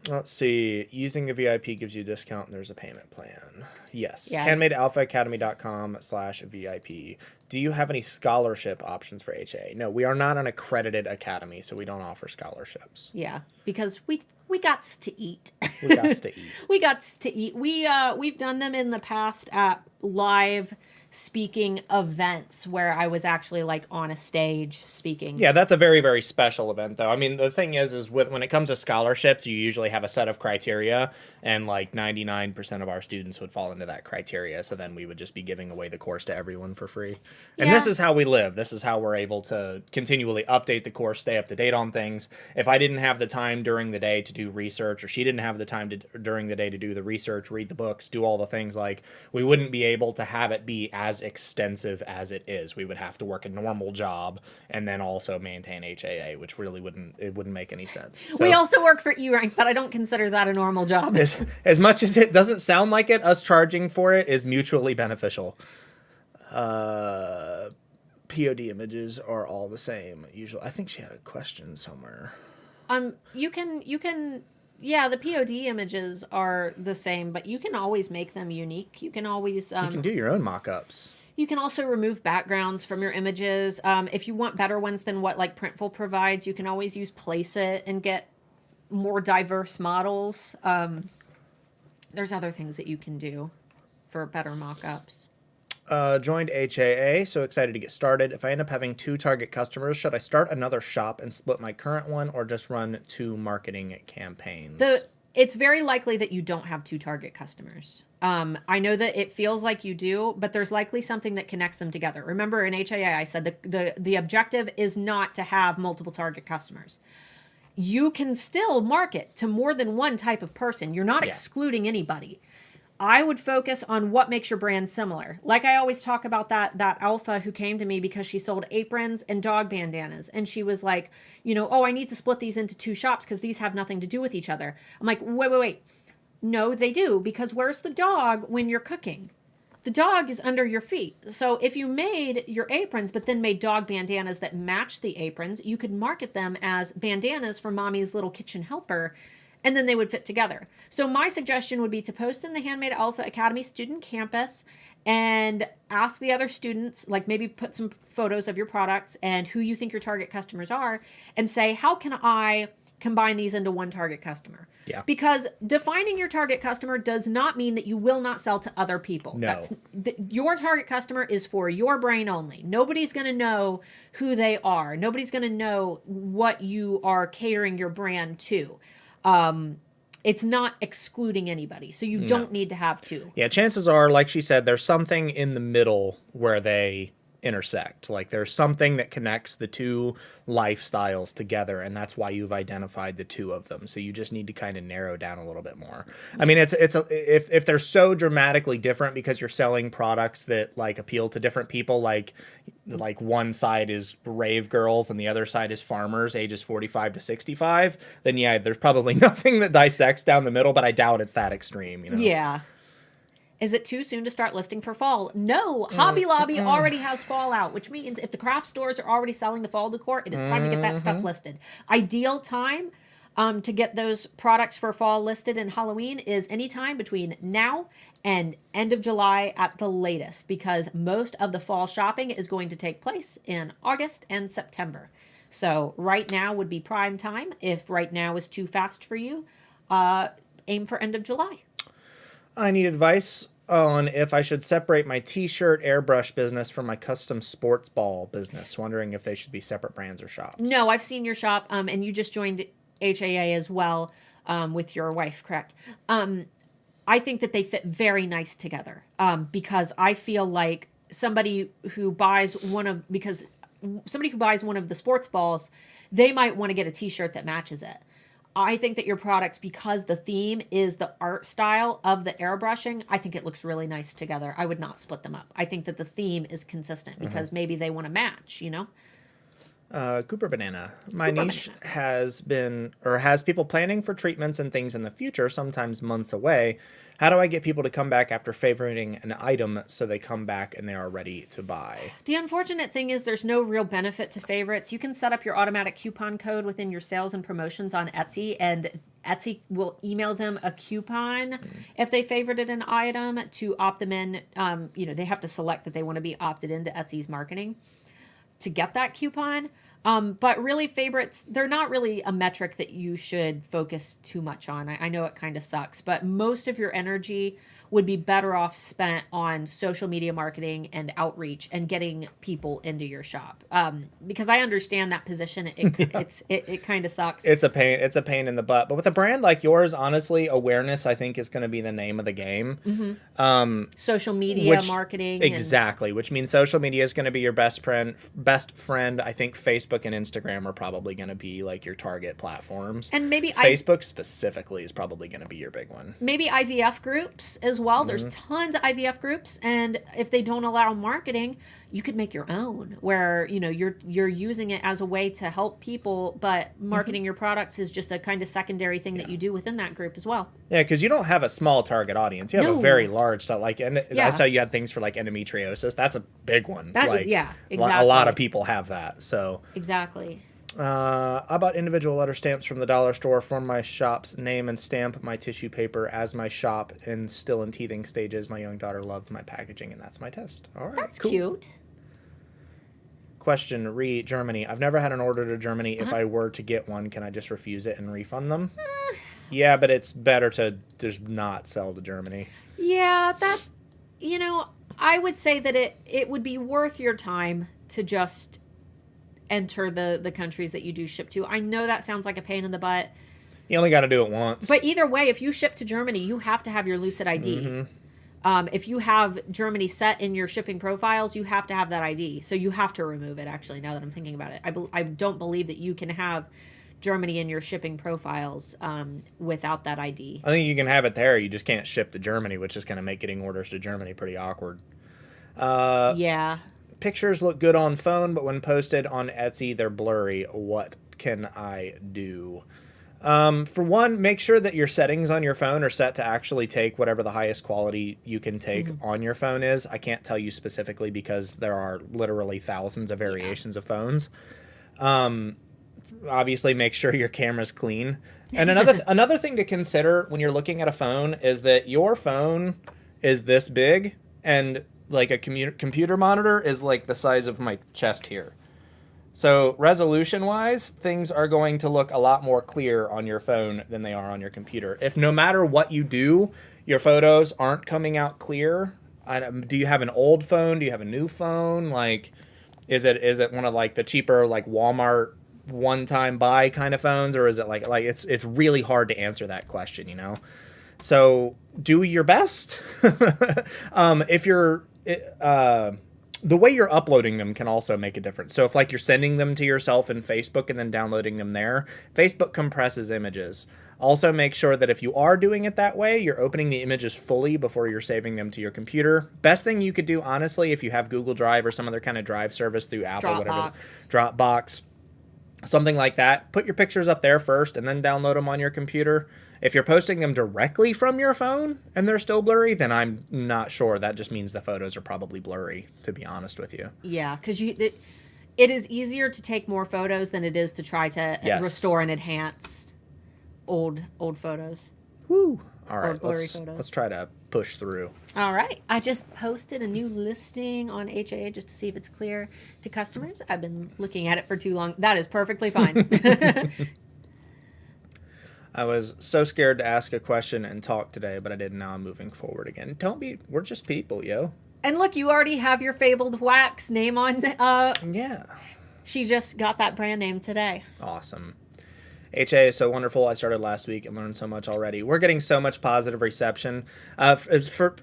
A: Let's see. Using a VIP gives you a discount, and there's a payment plan. Yes.
B: Yeah.
A: HandmadeAlphaAcademy.com/VIP. Do you have any scholarship options for HA? No, we are not an accredited academy, so we don't offer scholarships.
B: Yeah, because we got to eat.
A: We got to eat.
B: We got to eat. We've done them in the past at live speaking events where I was actually like on a stage speaking.
A: Yeah, that's a very, very special event, though. I mean, the thing is when it comes to scholarships, you usually have a set of criteria, and like 99% of our students would fall into that criteria. So then we would just be giving away the course to everyone for free. And
B: Yeah.
A: this is how we live. This is how we're able to continually update the course, stay up to date on things. If I didn't have the time during the day to do research, or she didn't have the time during the day to do the research, read the books, do all the things, like we wouldn't be able to have it be as extensive as it is. We would have to work a normal job and then also maintain HAA, which really wouldn't make any sense. So,
B: We also work for E-Rank, but I don't consider that a normal job.
A: as much as it doesn't sound like it, us charging for it is mutually beneficial. POD images are all the same. Usually, I think she had a question somewhere.
B: You can yeah, the POD images are the same, but you can always make them unique. You can always
A: You can do your own mock-ups.
B: You can also remove backgrounds from your images. If you want better ones than what like Printful provides, you can always use Placeit and get more diverse models. There's other things that you can do for better mock-ups.
A: Joined HAA, so excited to get started. If I end up having 2 target customers, should I start another shop and split my current one, or just run 2 marketing campaigns?
B: It's very likely that you don't have 2 target customers. I know that it feels like you do, but there's likely something that connects them together. Remember in HAA, I said the objective is not to have multiple target customers. You can still market to more than one type of person. You're not excluding anybody. I would focus on what makes your brand similar. Like I always talk about that alpha who came to me because she sold aprons and dog bandanas. And she was like, oh, I need to split these into 2 shops because these have nothing to do with each other. I'm like, wait. No, they do, because where's the dog when you're cooking? The dog is under your feet. So if you made your aprons, but then made dog bandanas that match the aprons, you could market them as bandanas for mommy's little kitchen helper, and then they would fit together. So my suggestion would be to post in the Handmade Alpha Academy student campus and ask the other students, like maybe put some photos of your products and who you think your target customers are, and say, how can I combine these into one target customer?
A: Yeah.
B: Because defining your target customer does not mean that you will not sell to other people.
A: No.
B: Your target customer is for your brain only. Nobody's going to know who they are. Nobody's going to know what you are catering your brand to. It's not excluding anybody, so you don't need to have 2.
A: Yeah, chances are, like she said, there's something in the middle where they intersect. Like there's something that connects the 2 lifestyles together, and that's why you've identified the 2 of them. So you just need to kind of narrow down a little bit more. I mean, if they're so dramatically different because you're selling products that like appeal to different people, like one side is rave girls and the other side is farmers ages 45 to 65, then yeah, there's probably nothing that dissects down the middle, but I doubt it's that extreme,
B: Yeah. Is it too soon to start listing for fall? No. Hobby Lobby already has fall out, which means if the craft stores are already selling the fall decor, it is time to get that stuff listed. Ideal time, to get those products for fall listed and Halloween is anytime between now and end of July at the latest, because most of the fall shopping is going to take place in August and September. So right now would be prime time. If right now is too fast for you, aim for end of July.
A: I need advice on if I should separate my t-shirt airbrush business from my custom sports ball business. Wondering if they should be separate brands or shops.
B: No, I've seen your shop, and you just joined HAA as well, with your wife, correct? I think that they fit very nice together, because I feel like somebody who buys one of the sports balls, they might want to get a t-shirt that matches it. I think that your products, because the theme is the art style of the airbrushing, I think it looks really nice together. I would not split them up. I think that the theme is consistent because maybe they want to match, you know?
A: Cooper Banana. My niche has people planning for treatments and things in the future, sometimes months away. How do I get people to come back after favoriting an item so they come back and they are ready to buy?
B: The unfortunate thing is there's no real benefit to favorites. You can set up your automatic coupon code within your sales and promotions on Etsy, and Etsy will email them a coupon if they favorited an item to opt them in. They have to select that they want to be opted into Etsy's marketing to get that coupon. But really, favorites, they're not really a metric that you should focus too much on. I know it kind of sucks, but most of your energy would be better off spent on social media marketing and outreach and getting people into your shop. Because I understand that position. It kind of sucks.
A: It's a pain in the butt. But with a brand like yours, honestly, awareness, I think, is going to be the name of the game.
B: Social media marketing.
A: Exactly. Which means social media is going to be your best friend. I think Facebook and Instagram are probably going to be like your target platforms.
B: And maybe
A: Facebook specifically is probably going to be your big one.
B: Maybe IVF groups as well. There's tons of IVF groups, and if they don't allow marketing, you could make your own where you're using it as a way to help people, but marketing your products is just a kind of secondary thing that you do within that group as well.
A: Yeah, because you don't have a small target audience. You have a very large stuff. That's how you have things for like endometriosis. That's a big one.
B: Exactly.
A: A lot of people have that. So
B: exactly.
A: I bought individual letter stamps from the dollar store for my shop's name and stamp my tissue paper as my shop and still in teething stages. My young daughter loved my packaging, and that's my test. All right,
B: that's
A: cool.
B: Cute.
A: Question, Germany. I've never had an order to Germany. If I were to get one, can I just refuse it and refund them? Yeah, but it's better to just not sell to Germany.
B: Yeah, I would say that it would be worth your time to just enter the countries that you do ship to. I know that sounds like a pain in the butt.
A: You only got to do it once.
B: But either way, if you ship to Germany, you have to have your Lucid ID. If you have Germany set in your shipping profiles, you have to have that ID. So you have to remove it, actually, now that I'm thinking about it. I don't believe that you can have Germany in your shipping profiles without that ID.
A: I think you can have it there. You just can't ship to Germany, which is going to make getting orders to Germany pretty awkward.
B: Yeah.
A: Pictures look good on phone, but when posted on Etsy, they're blurry. What can I do? For one, make sure that your settings on your phone are set to actually take whatever the highest quality you can take on your phone is. I can't tell you specifically because there are literally thousands of variations of phones. Obviously, make sure your camera's clean. And another thing to consider when you're looking at a phone is that your phone is this big, and like a computer monitor is like the size of my chest here. So resolution-wise, things are going to look a lot more clear on your phone than they are on your computer. If no matter what you do, your photos aren't coming out clear, do you have an old phone? Do you have a new phone? Like, is it one of like the cheaper like Walmart one-time buy kind of phones, or is it like it's really hard to answer that question, So do your best. If you're the way you're uploading them can also make a difference. So if like you're sending them to yourself in Facebook and then downloading them there, Facebook compresses images. Also make sure that if you are doing it that way, you're opening the images fully before you're saving them to your computer. Best thing you could do, honestly, if you have Google Drive or some other kind of drive service through Apple, Dropbox, something like that, put your pictures up there first and then download them on your computer. If you're posting them directly from your phone and they're still blurry, then I'm not sure. That just means the photos are probably blurry, to be honest with you.
B: Yeah, because it is easier to take more photos than it is to try to restore and enhance. old photos.
A: Woo. All right,
B: Old blurry photos.
A: let's try to push through.
B: All right. I just posted a new listing on HAA just to see if it's clear to customers. I've been looking at it for too long. That is perfectly fine.
A: I was so scared to ask a question and talk today, but I didn't. Now I'm moving forward again. We're just people, yo.
B: And look, you already have your fabled wax name on.
A: Yeah.
B: She just got that brand name today.
A: Awesome. HA is so wonderful. I started last week and learned so much already. We're getting so much positive reception. For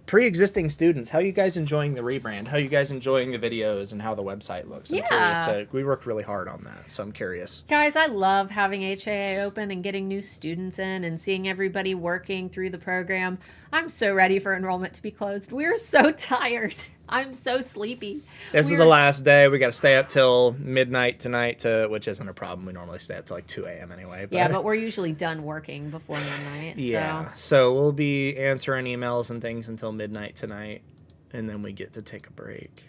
A: pre-existing students, how are you guys enjoying the rebrand? How are you guys enjoying the videos and how the website looks? I'm curious. We worked really hard on that, so I'm curious.
B: Guys, I love having HAA open and getting new students in and seeing everybody working through the program. I'm so ready for enrollment to be closed. We're so tired. I'm so sleepy.
A: This is the last day. We got to stay up till midnight tonight, which isn't a problem. We normally stay up till like 2 a.m. anyway.
B: Yeah, but we're usually done working before midnight.
A: Yeah, so we'll be answering emails and things until midnight tonight, and then we get to take a break.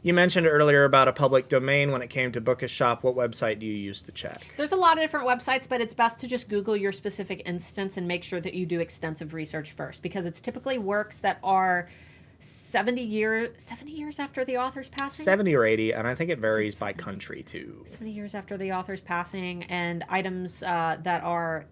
A: You mentioned earlier about a public domain when it came to book a shop. What website do you use to check?
B: There's a lot of different websites, but it's best to just Google your specific instance and make sure that you do extensive research first, because it's typically works that are 70 years after the author's passing?
A: 70 or 80, and I think it varies by country too.
B: 70 years after the author's passing, and items that are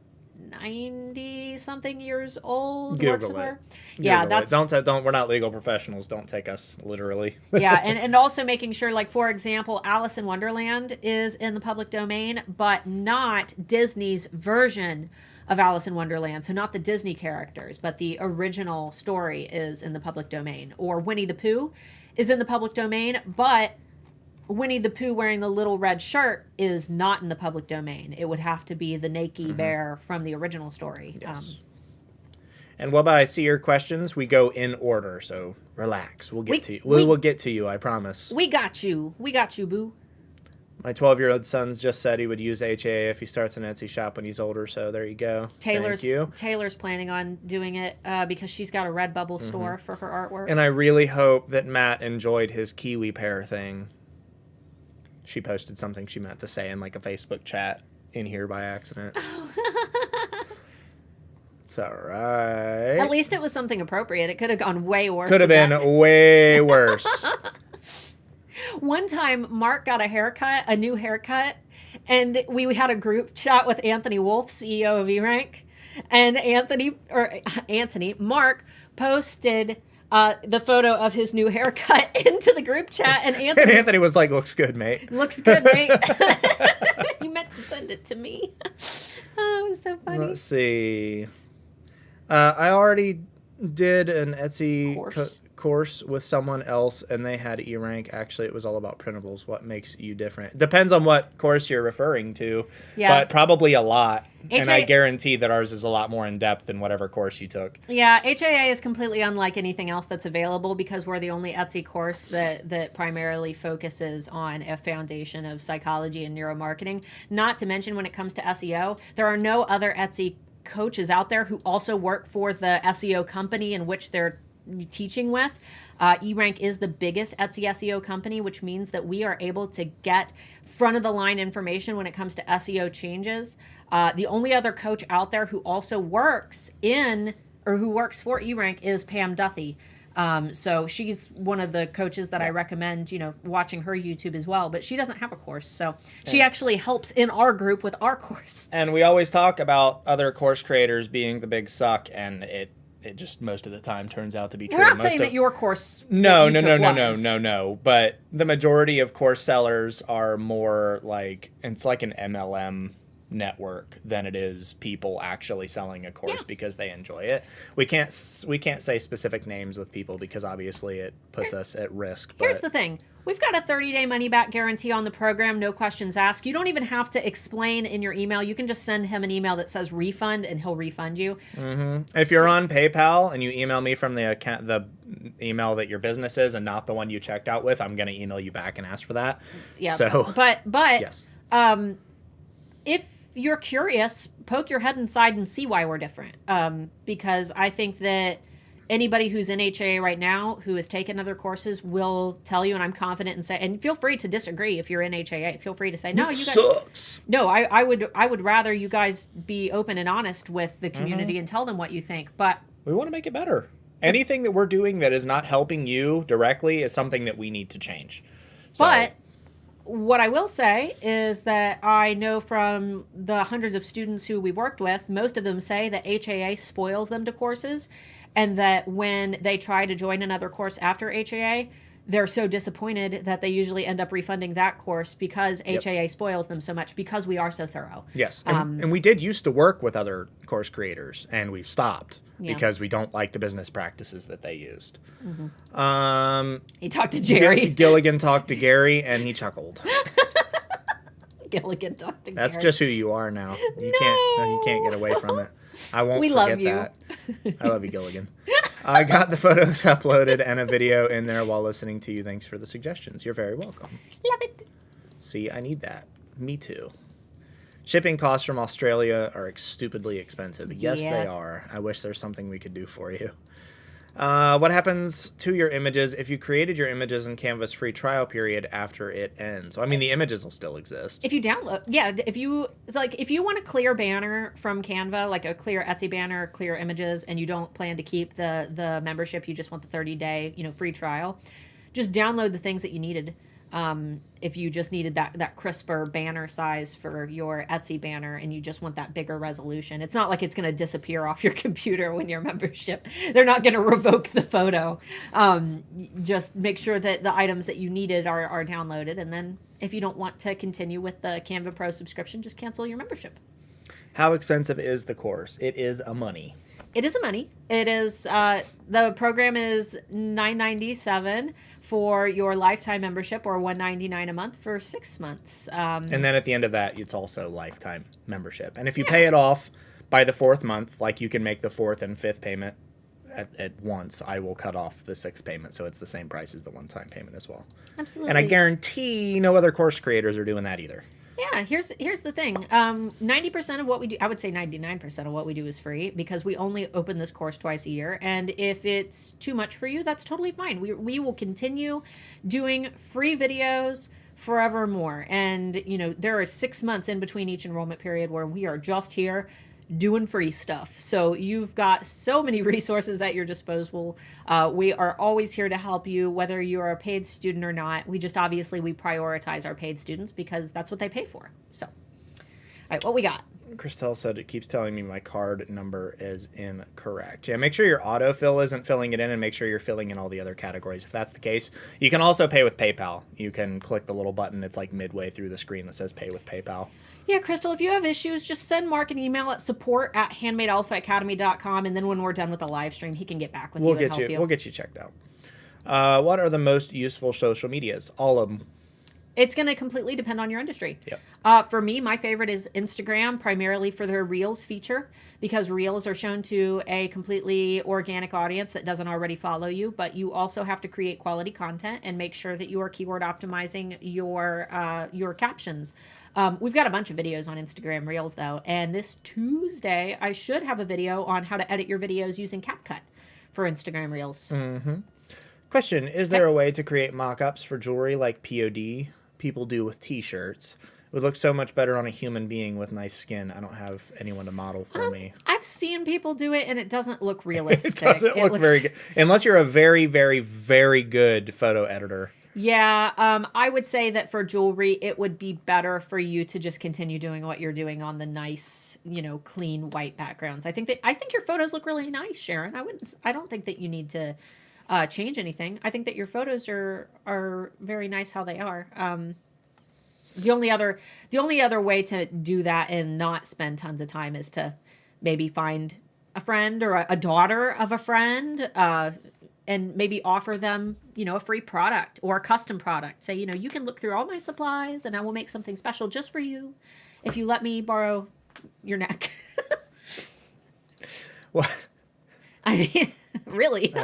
B: 90-something years old.
A: Google it.
B: Yeah,
A: Google
B: that's...
A: it. Don't. We're not legal professionals. Don't take us literally.
B: Yeah, and also making sure, like, for example, Alice in Wonderland is in the public domain, but not Disney's version of Alice in Wonderland. So not the Disney characters, but the original story is in the public domain. Or Winnie the Pooh is in the public domain, but Winnie the Pooh wearing the little red shirt is not in the public domain. It would have to be the Nakey bear from the original story.
A: Yes. And while I see your questions, we go in order, so relax. We'll get to you. We will get to you, I promise.
B: We got you. We got you, boo.
A: My 12-year-old son just said he would use HAA if he starts an Etsy shop when he's older, so there you go. Thank you.
B: Taylor's planning on doing it because she's got a Redbubble store for her artwork.
A: And I really hope that Matt enjoyed his kiwi pear thing. She posted something she meant to say in like a Facebook chat in here by accident. It's all right.
B: At least it was something appreciate. It could have gone way worse.
A: Could have been way worse.
B: One time, Mark got a new haircut, and we had a group chat with Anthony Wolf, CEO of eRank, and Mark posted the photo of his new haircut into the group chat, and
A: Anthony was like, "Looks good, mate."
B: Looks good, mate. You meant to send it to me. Oh, it was so funny.
A: Let's see. I already did an Etsy course with someone else, and they had eRank. Actually, it was all about printables. What makes you different? Depends on what course you're referring to, but probably a lot. And I guarantee that ours is a lot more in depth than whatever course you took.
B: Yeah, HAA is completely unlike anything else that's available because we're the only Etsy course that primarily focuses on a foundation of psychology and neuromarketing. Not to mention, when it comes to SEO, there are no other Etsy coaches out there who also work for the SEO company in which they're teaching with. eRank is the biggest Etsy SEO company, which means that we are able to get front of the line information when it comes to SEO changes. The only other coach out there who also works for eRank is Pam Duthie. So she's one of the coaches that I recommend, watching her YouTube as well, but she doesn't have a course. So she actually helps in our group with our course.
A: And we always talk about other course creators being the big suck, and it just most of the time turns out to be true.
B: We're not saying that your course.
A: No. But the majority of course sellers are more like, it's like an MLM network than it is people actually selling a course because they enjoy it. We can't say specific names with people because obviously it puts us at risk. But
B: here's the thing. We've got a 30-day money-back guarantee on the program, no questions asked. You don't even have to explain in your email. You can just send him an email that says refund, and he'll refund you.
A: If you're on PayPal and you email me from the account, the email that your business is and not the one you checked out with, I'm going to email you back and ask for that.
B: Yeah.
A: So,
B: but
A: yes.
B: If you're curious, poke your head inside and see why we're different. Because I think that anybody who's in HAA right now who has taken other courses will tell you, and I'm confident and say, and feel free to disagree if you're in HAA. Feel free to say, no,
A: it
B: you guys
A: sucks.
B: No, I would rather you guys be open and honest with the community and tell them what you think. But
A: we want to make it better. Anything that we're doing that is not helping you directly is something that we need to change. So,
B: but what I will say is that I know from the hundreds of students who we've worked with, most of them say that HAA spoils them to courses, and that when they try to join another course after HAA, they're so disappointed that they usually end up refunding that course because HAA spoils them so much because we are so thorough.
A: Yes, and we did used to work with other course creators, and we've stopped because we don't like the business practices that they used.
B: He talked to Jerry.
A: Gilligan talked to Gary, and he chuckled.
B: Gilligan talked to
A: That's
B: Gary.
A: just who you are now. You can't get away from it. I won't
B: We
A: forget
B: love you.
A: that. I love you, Gilligan. I got the photos uploaded and a video in there while listening to you. Thanks for the suggestions. You're very welcome.
B: Love it.
A: See, I need that. Me too. Shipping costs from Australia are stupidly expensive. Yes,
B: Yeah.
A: they are. I wish there's something we could do for you. What happens to your images if you created your images in Canva's free trial period after it ends? So, I mean, the images will still exist.
B: If you download, if you want a clear banner from Canva, like a clear Etsy banner, clear images, and you don't plan to keep the membership, you just want the 30-day, free trial, just download the things that you needed. If you just needed that crisper banner size for your Etsy banner and you just want that bigger resolution, it's not like it's going to disappear off your computer when your membership, they're not going to revoke the photo. Just make sure that the items that you needed are downloaded. And then if you don't want to continue with the Canva Pro subscription, just cancel your membership.
A: How expensive is the course? It is a money.
B: It is a money. It is, the program is $9.97 for your lifetime membership or $199 a month for 6 months.
A: And then at the end of that, it's also lifetime membership. And if you pay it off by the 4th month, like you can make the 4th and 5th payment at once, I will cut off the 6th payment. So it's the same price as the one-time payment as well.
B: Absolutely.
A: And I guarantee no other course creators are doing that either.
B: Yeah, here's the thing. 90% of what we do, I would say 99% of what we do is free because we only open this course twice a year. And if it's too much for you, that's totally fine. We will continue doing free videos forevermore. And, there are 6 months in between each enrollment period where we are just here doing free stuff. So you've got so many resources at your disposal. We are always here to help you, whether you're a paid student or not. We prioritize our paid students because that's what they pay for. So, all right, what we got?
A: Christelle said it keeps telling me my card number is incorrect. Yeah, make sure your autofill isn't filling it in and make sure you're filling in all the other categories. If that's the case, you can also pay with PayPal. You can click the little button. It's like midway through the screen that says pay with PayPal.
B: Yeah, Crystal, if you have issues, just send Mark an email at support@handmadealphaacademy.com, and then when we're done with the live stream, he can get back with you and help you.
A: We'll get you checked out. What are the most useful social medias? All of them.
B: It's going to completely depend on your industry.
A: Yep.
B: For me, my favorite is Instagram, primarily for their Reels feature, because Reels are shown to a completely organic audience that doesn't already follow you, but you also have to create quality content and make sure that you are keyword optimizing your captions. We've got a bunch of videos on Instagram Reels, though, and this Tuesday, I should have a video on how to edit your videos using CapCut for Instagram Reels.
A: Mm-hmm. Question, is there a way to create mock-ups for jewelry like POD people do with t-shirts? It would look so much better on a human being with nice skin. I don't have anyone to model for me.
B: I've seen people do it, and it doesn't look realistic.
A: It doesn't look very good. Unless you're a very, very, very good photo editor.
B: Yeah, I would say that for jewelry, it would be better for you to just continue doing what you're doing on the nice, clean white backgrounds. I think your photos look really nice, Sharon. I don't think that you need to change anything. I think that your photos are very nice how they are. The only other way to do that and not spend tons of time is to maybe find a friend or a daughter of a friend, and maybe offer them, a free product or a custom product. Say, you can look through all my supplies and I will make something special just for you if you let me borrow your neck.
A: What?
B: I mean, really?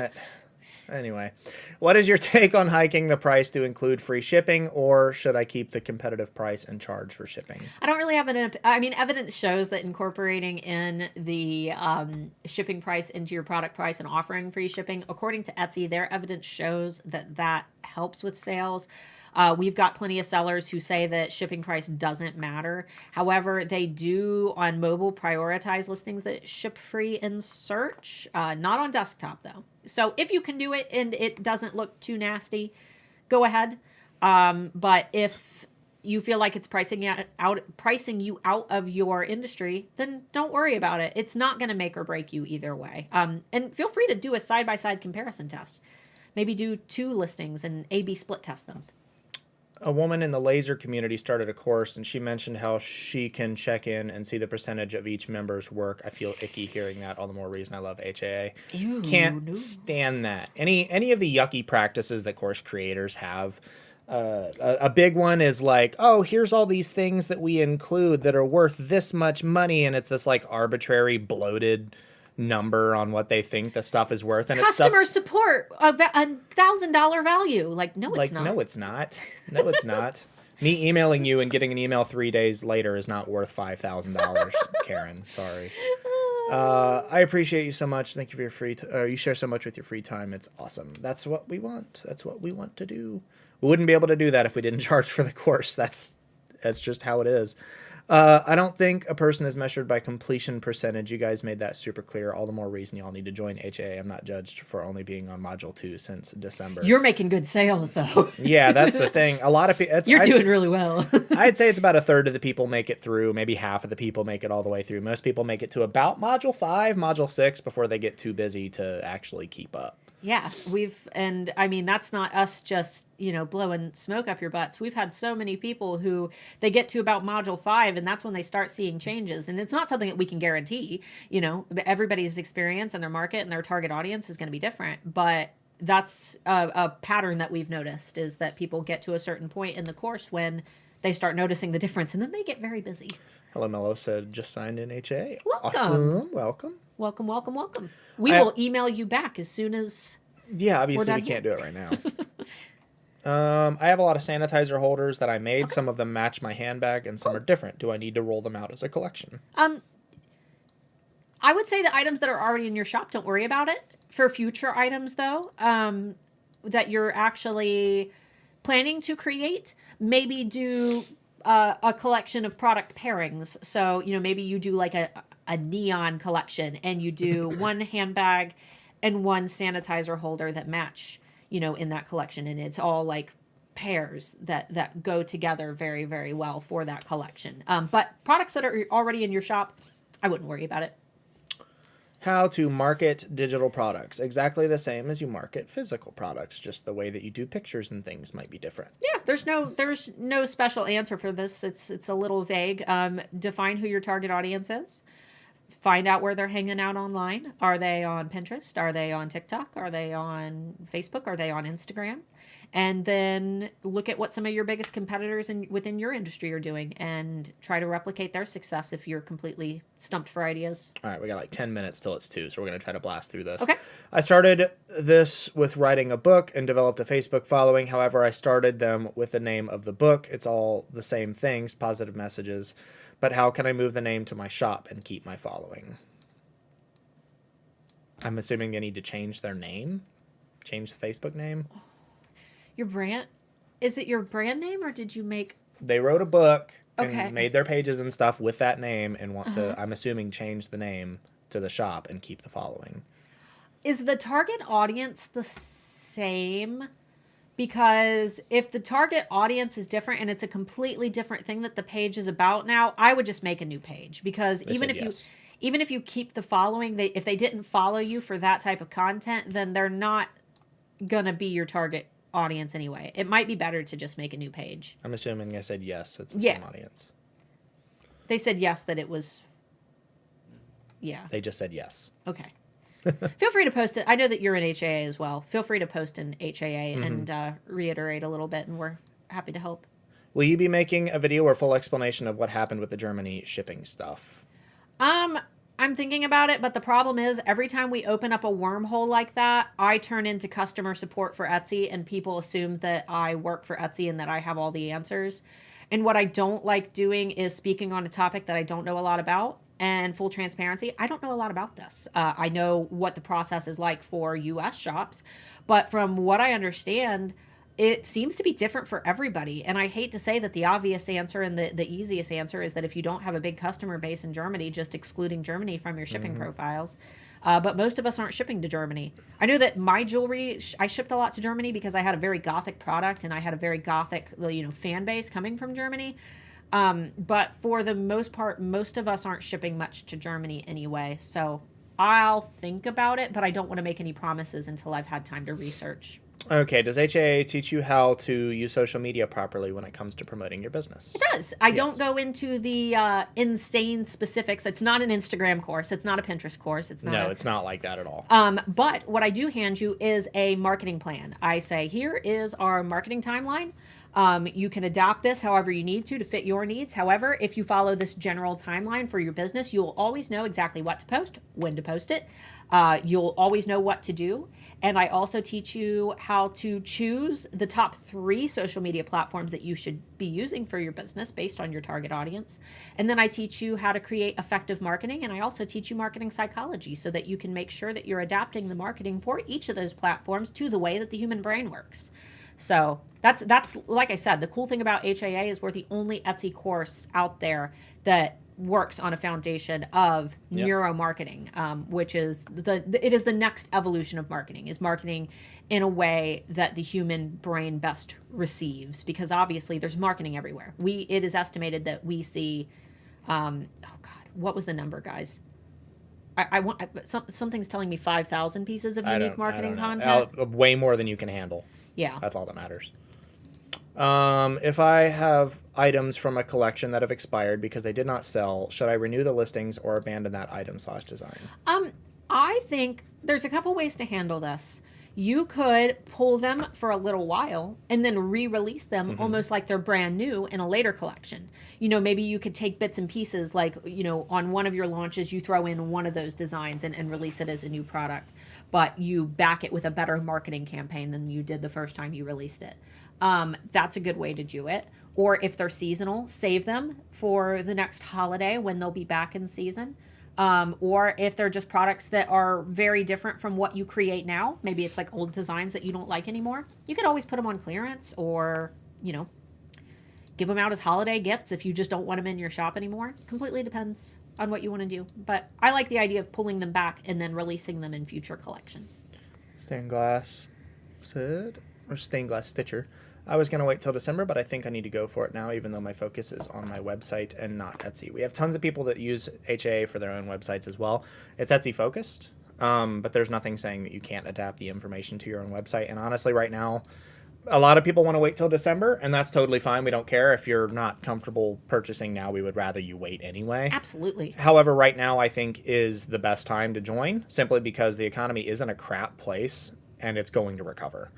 A: Anyway, what is your take on hiking the price to include free shipping, or should I keep the competitive price and charge for shipping?
B: I don't really have evidence shows that incorporating in the shipping price into your product price and offering free shipping, according to Etsy, their evidence shows that that helps with sales. We've got plenty of sellers who say that shipping price doesn't matter. However, they do on mobile prioritize listings that ship free in search, not on desktop though. So if you can do it and it doesn't look too nasty, go ahead. But if you feel like it's pricing you out of your industry, then don't worry about it. It's not going to make or break you either way. And feel free to do a side-by-side comparison test. Maybe do 2 listings and A/B split test them.
A: A woman in the laser community started a course, and she mentioned how she can check in and see the percentage of each member's work. I feel icky hearing that. All the more reason I love HAA.
B: Ew,
A: Can't stand that. Any of the yucky practices that course creators have. A big one is like, oh, here's all these things that we include that are worth this much money, and it's this like arbitrary bloated number on what they think the stuff is worth, and
B: customer support $1,000 value. Like, no, it's not.
A: No, it's not. No, it's not. Me emailing you and getting an email 3 days later is not worth $5,000, Karen. Sorry. I appreciate you so much. Thank you for your you share so much with your free time. It's awesome. That's what we want. That's what we want to do. We wouldn't be able to do that if we didn't charge for the course. That's just how it is. I don't think a person is measured by completion percentage. You guys made that super clear. All the more reason y'all need to join HA. I'm not judged for only being on Module 2 since December.
B: You're making good sales, though.
A: Yeah, that's the thing. A lot of people...
B: You're doing really well.
A: I'd say it's about 1/3 of the people make it through. Maybe half of the people make it all the way through. Most people make it to about Module 5, Module 6 before they get too busy to actually keep up.
B: Yeah, and I mean, that's not us just, blowing smoke up your butts. We've had so many people who they get to about Module 5 and that's when they start seeing changes. And it's not something that we can guarantee, everybody's experience and their market and their target audience is going to be different. But that's a pattern that we've noticed is that people get to a certain point in the course when they start noticing the difference and then they get very busy.
A: Hello, Mello said, just signed in HA.
B: Welcome.
A: Awesome. Welcome.
B: Welcome, welcome, welcome. We will email you back as soon as...
A: Yeah, obviously we can't do it right now. I have a lot of sanitizer holders that I made. Okay. Some of them match my handbag and some are different. Do I need to roll them out as a collection?
B: I would say the items that are already in your shop, don't worry about it. For future items, though, that you're actually planning to create, maybe do a collection of product pairings. So, maybe you do like a neon collection and you do one handbag and one sanitizer holder that match, in that collection. And it's all like pairs that go together very, very well for that collection. But products that are already in your shop, I wouldn't worry about it.
A: How to market digital products. Exactly the same as you market physical products. Just the way that you do pictures and things might be different.
B: Yeah, there's no special answer for this. It's a little vague. Define who your target audience is. Find out where they're hanging out online. Are they on Pinterest? Are they on TikTok? Are they on Facebook? Are they on Instagram? And then look at what some of your biggest competitors within your industry are doing and try to replicate their success if you're completely stumped for ideas.
A: All right, we got like 10 minutes till it's 2, so we're going to try to blast through this.
B: Okay.
A: I started this with writing a book and developed a Facebook following. However, I started them with the name of the book. It's all the same things, positive messages. But how can I move the name to my shop and keep my following? I'm assuming they need to change their name? Change the Facebook name?
B: Your brand? Is it your brand name or did you make...
A: They wrote a book and made their pages and stuff with that name and want to, I'm assuming, change the name to the shop and keep the following.
B: Is the target audience the same? Because if the target audience is different and it's a completely different thing that the page is about now, I would just make a new page. Because even if you keep the following, if they didn't follow you for that type of content, then they're not going to be your target audience anyway. It might be better to just make a new page.
A: I'm assuming they said yes, it's the same audience.
B: They said yes, that it was... Yeah.
A: They just said yes.
B: Okay. Feel free to post it. I know that you're in HAA as well. Feel free to post in HAA and reiterate a little bit, and we're happy to help.
A: Will you be making a video or full explanation of what happened with the Germany shipping stuff?
B: I I'm thinking about it, but the problem is every time we open up a wormhole like that, I turn into customer support for Etsy, and people assume that I work for Etsy and that I have all the answers. And what I don't like doing is speaking on a topic that I don't know a lot about. And full transparency, I don't know a lot about this. I know what the process is like for US shops, but from what I understand, it seems to be different for everybody. And I hate to say that the obvious answer and the easiest answer is that if you don't have a big customer base in Germany, just excluding Germany from your shipping profiles. But most of us aren't shipping to Germany. I know that my jewelry, I shipped a lot to Germany because I had a very gothic product and I had a very gothic, fan base coming from Germany. But for the most part, most of us aren't shipping much to Germany anyway. So I'll think about it, but I don't want to make any promises until I've had time to research.
A: Okay, does HAA teach you how to use social media properly when it comes to promoting your business?
B: It does. I don't go into the insane specifics. It's not an Instagram course. It's not a Pinterest course. It's not.
A: No, it's not like that at all.
B: But what I do hand you is a marketing plan. I say, here is our marketing timeline. You can adapt this however you need to fit your needs. However, if you follow this general timeline for your business, you will always know exactly what to post, when to post it. You'll always know what to do. And I also teach you how to choose the top 3 social media platforms that you should be using for your business based on your target audience. And then I teach you how to create effective marketing. And I also teach you marketing psychology so that you can make sure that you're adapting the marketing for each of those platforms to the way that the human brain works. So that's like I said, the cool thing about HAA is we're the only Etsy course out there that works on a foundation of neuromarketing, which is it is the next evolution of marketing, is marketing in a way that the human brain best receives, because obviously there's marketing everywhere. It is estimated that we see, what was the number, guys? Something's telling me 5,000 pieces of unique marketing content.
A: Way more than you can handle.
B: Yeah.
A: That's all that matters. If I have items from a collection that have expired because they did not sell, should I renew the listings or abandon that item/design?
B: I think there's a couple ways to handle this. You could pull them for a little while and then re-release them almost like they're brand new in a later collection. Maybe you could take bits and pieces, like, on one of your launches, you throw in one of those designs and release it as a new product, but you back it with a better marketing campaign than you did the first time you released it. That's a good way to do it. Or if they're seasonal, save them for the next holiday when they'll be back in season. Or if they're just products that are very different from what you create now, maybe it's like old designs that you don't like anymore, you could always put them on clearance or, give them out as holiday gifts if you just don't want them in your shop anymore. Completely depends on what you want to do. But I like the idea of pulling them back and then releasing them in future collections.
A: Stained glass stitcher. I was going to wait till December, but I think I need to go for it now, even though my focus is on my website and not Etsy. We have tons of people that use HA for their own websites as well. It's Etsy focused, but there's nothing saying that you can't adapt the information to your own website. And honestly, right now, a lot of people want to wait till December, and that's totally fine. We don't care. If you're not comfortable purchasing now, we would rather you wait anyway.
B: Absolutely.
A: However, right now, I think is the best time to join, simply because the economy is in a crap place, and it's going to recover.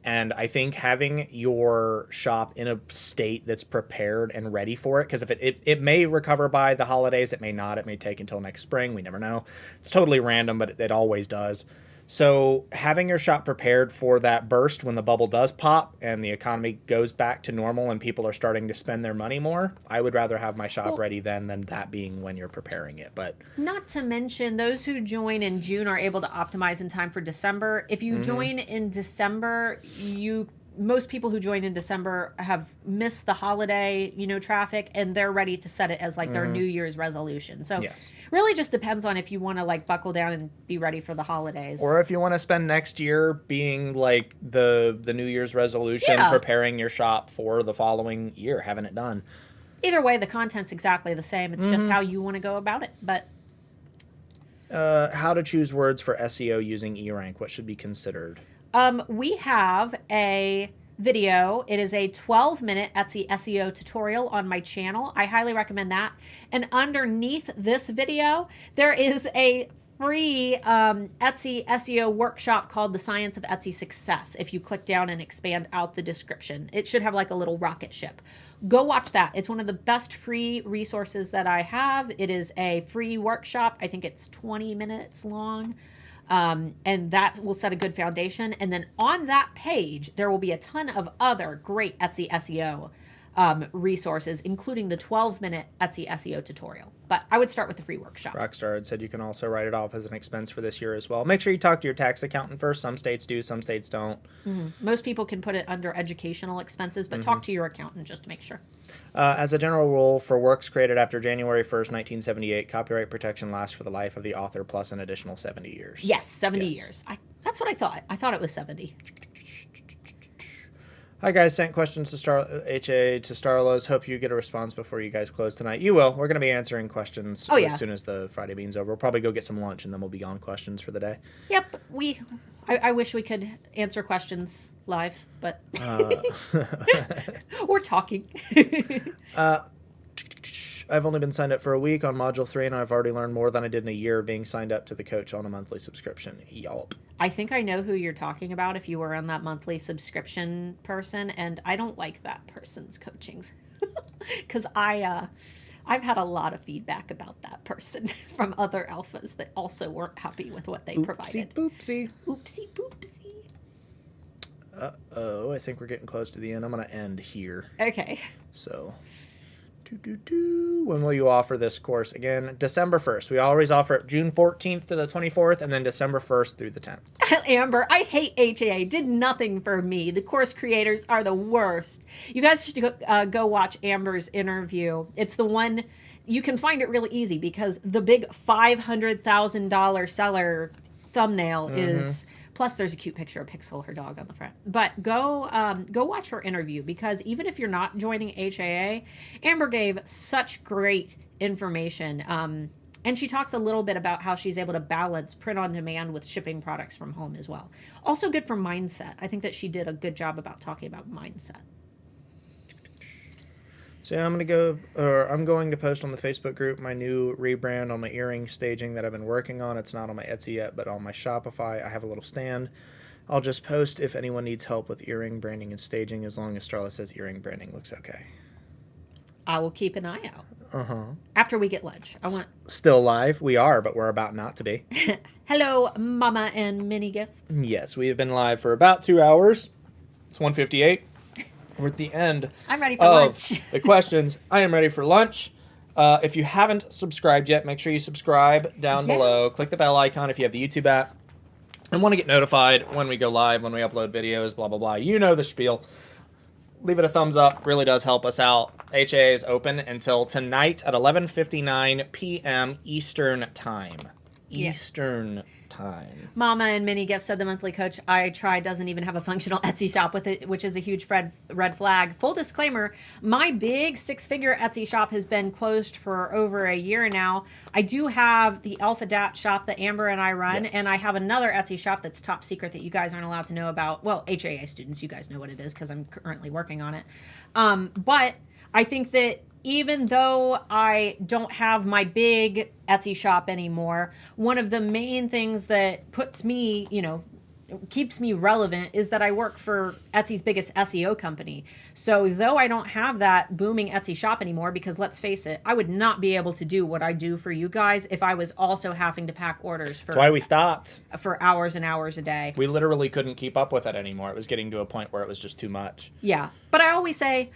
A: And I think having your shop in a state that's prepared and ready for it, because if it may recover by the holidays, it may not. It may take until next spring. We never know. It's totally random, but it always does. So having your shop prepared for that burst when the bubble does pop and the economy goes back to normal and people are starting to spend their money more, I would rather have my shop ready then than that being when you're preparing it. But
B: not to mention, those who join in June are able to optimize in time for December. If you join in December, most people who join in December have missed the holiday, traffic, and they're ready to set it as like their New Year's resolution. So really just depends on if you want to like buckle down and be ready for the holidays.
A: Or if you want to spend next year being like the New Year's resolution, preparing your shop for the following year, having it done.
B: Either way, the content's exactly the same. It's just how you want to go about it. But
A: how to choose words for SEO using eRank, what should be considered?
B: We have a video. It is a 12-minute Etsy SEO tutorial on my channel. I highly recommend that. And underneath this video, there is a free Etsy SEO workshop called The Science of Etsy Success. If you click down and expand out the description, it should have like a little rocket ship. Go watch that. It's one of the best free resources that I have. It is a free workshop. I think it's 20 minutes long. And that will set a good foundation. And then on that page, there will be a ton of other great Etsy SEO resources, including the 12-minute Etsy SEO tutorial. But I would start with the free workshop.
A: Rockstar had said you can also write it off as an expense for this year as well. Make sure you talk to your tax accountant first. Some states do, some states don't.
B: Most people can put it under educational expenses, but talk to your accountant just to make sure.
A: As a general rule, for works created after January 1st, 1978, copyright protection lasts for the life of the author plus an additional 70 years.
B: Yes, 70 years. That's what I thought. I thought it was 70.
A: Hi guys, sent questions to HA to Starla's. Hope you get a response before you guys close tonight. You will. We're going to be answering questions as soon as the Friday bean's over. We'll probably go get some lunch and then we'll be on questions for the day.
B: Yep. I wish we could answer questions live, but we're talking.
A: I've only been signed up for a week on Module 3, and I've already learned more than I did in a year being signed up to the coach on a monthly subscription. Yelp.
B: I think I know who you're talking about if you were on that monthly subscription person, and I don't like that person's coachings. Because I've had a lot of feedback about that person from other alphas that also weren't happy with what they provided.
A: Oopsie boopsie.
B: Oopsie boopsie.
A: Uh-oh, I think we're getting close to the end. I'm going to end here.
B: Okay.
A: So... When will you offer this course? Again, December 1st. We always offer it June 14th to the 24th, and then December 1st through the 10th.
B: Amber, I hate HAA. Did nothing for me. The course creators are the worst. You guys should go watch Amber's interview. It's the one, you can find it really easy because the big $500,000 seller thumbnail is... Plus, there's a cute picture of Pixel, her dog, on the front. But go watch her interview because even if you're not joining HAA, Amber gave such great information. And she talks a little bit about how she's able to balance print on demand with shipping products from home as well. Also good for mindset. I think that she did a good job about talking about mindset.
A: So yeah, I'm going to post on the Facebook group my new rebrand on my earring staging that I've been working on. It's not on my Etsy yet, but on my Shopify, I have a little stand. I'll just post if anyone needs help with earring branding and staging, as long as Starla says earring branding looks okay.
B: I will keep an eye out. After we get lunch.
A: Still live? We are, but we're about not to be.
B: Hello, Mama and Mini Gifts.
A: Yes, we have been live for about 2 hours. It's 1:58. We're at the end.
B: I'm ready for lunch.
A: The questions. I am ready for lunch. If you haven't subscribed yet, make sure you subscribe down below. Click the bell icon if you have the YouTube app and want to get notified when we go live, when we upload videos, blah, blah, blah. You know the spiel. Leave it a thumbs up. Really does help us out. HA is open until tonight at 11:59 p.m. Eastern Time. Eastern Time.
B: Mama and Mini Gift said the monthly coach I tried doesn't even have a functional Etsy shop with it, which is a huge red flag. Full disclaimer, my big 6-figure Etsy shop has been closed for over a year now. I do have the Alpha Adapt shop that Amber and I run, and I have another Etsy shop that's top secret that you guys aren't allowed to know about. Well, HAA students, you guys know what it is because I'm currently working on it. But I think that even though I don't have my big Etsy shop anymore, one of the main things that puts me, keeps me relevant is that I work for Etsy's biggest SEO company. So though I don't have that booming Etsy shop anymore, because let's face it, I would not be able to do what I do for you guys if I was also having to pack orders for...
A: That's why we stopped.
B: ...for hours and hours a day.
A: We literally couldn't keep up with it anymore. It was getting to a point where it was just too much.
B: Yeah. But I always say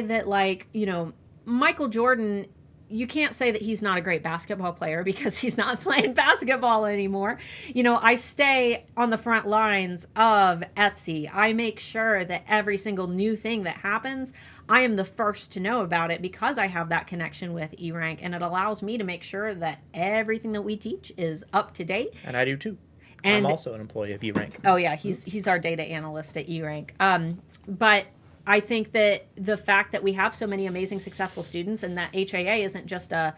B: that, Michael Jordan, you can't say that he's not a great basketball player because he's not playing basketball anymore. I stay on the front lines of Etsy. I make sure that every single new thing that happens, I am the first to know about it because I have that connection with eRank, and it allows me to make sure that everything that we teach is up to date.
A: And I do too.
B: And
A: I'm also an employee of eRank.
B: Oh yeah, he's our data analyst at eRank. But I think that the fact that we have so many amazing, successful students and that HAA isn't just a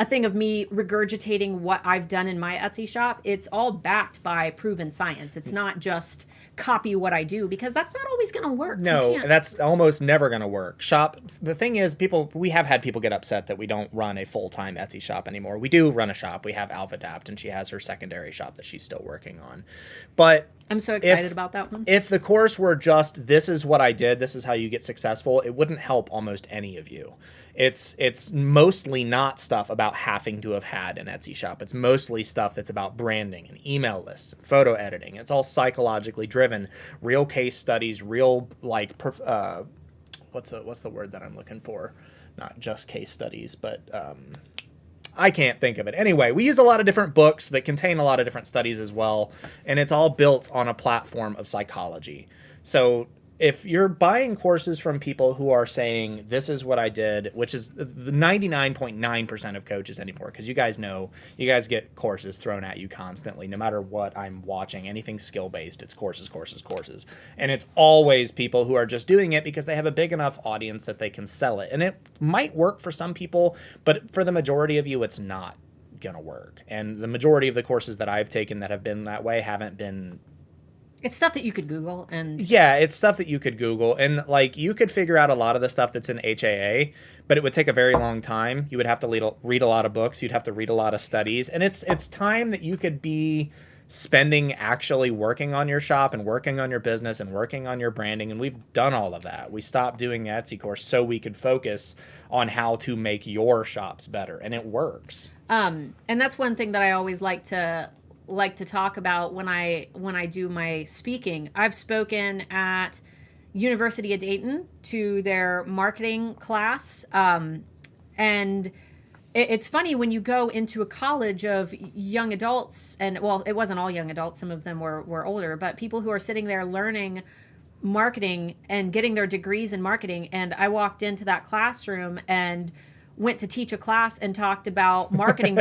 B: thing of me regurgitating what I've done in my Etsy shop. It's all backed by proven science. It's not just copy what I do, because that's not always going to work.
A: No, that's almost never going to work. The thing is, we have had people get upset that we don't run a full-time Etsy shop anymore. We do run a shop. We have Alpha Adapt, and she has her secondary shop that she's still working on. But
B: I'm so excited about that one.
A: If the course were just, this is what I did, this is how you get successful, it wouldn't help almost any of you. It's mostly not stuff about having to have had an Etsy shop. It's mostly stuff that's about branding and email lists, photo editing. It's all psychologically driven, real case studies, real like what's the word that I'm looking for? Not just case studies, but I can't think of it. Anyway, we use a lot of different books that contain a lot of different studies as well, and it's all built on a platform of psychology. So if you're buying courses from people who are saying, this is what I did, which is the 99.9% of coaches anymore, because you guys know, you guys get courses thrown at you constantly, no matter what I'm watching, anything skill-based, it's courses, courses, courses. And it's always people who are just doing it because they have a big enough audience that they can sell it. And it might work for some people, but for the majority of you, it's not going to work. And the majority of the courses that I've taken that have been that way haven't been.
B: It's stuff that you could Google, and
A: yeah, it's stuff that you could Google, and like you could figure out a lot of the stuff that's in HAA, but it would take a very long time. You would have to read a lot of books. You'd have to read a lot of studies, and it's time that you could be spending actually working on your shop and working on your business and working on your branding. And we've done all of that. We stopped doing the Etsy course so we could focus on how to make your shops better, and it works.
B: And that's one thing that I always like to talk about when I do my speaking. I've spoken at University of Dayton to their marketing class, and it's funny when you go into a college of young adults, and well, it wasn't all young adults, some of them were older, but people who are sitting there learning marketing and getting their degrees in marketing. And I walked into that classroom and went to teach a class and talked about marketing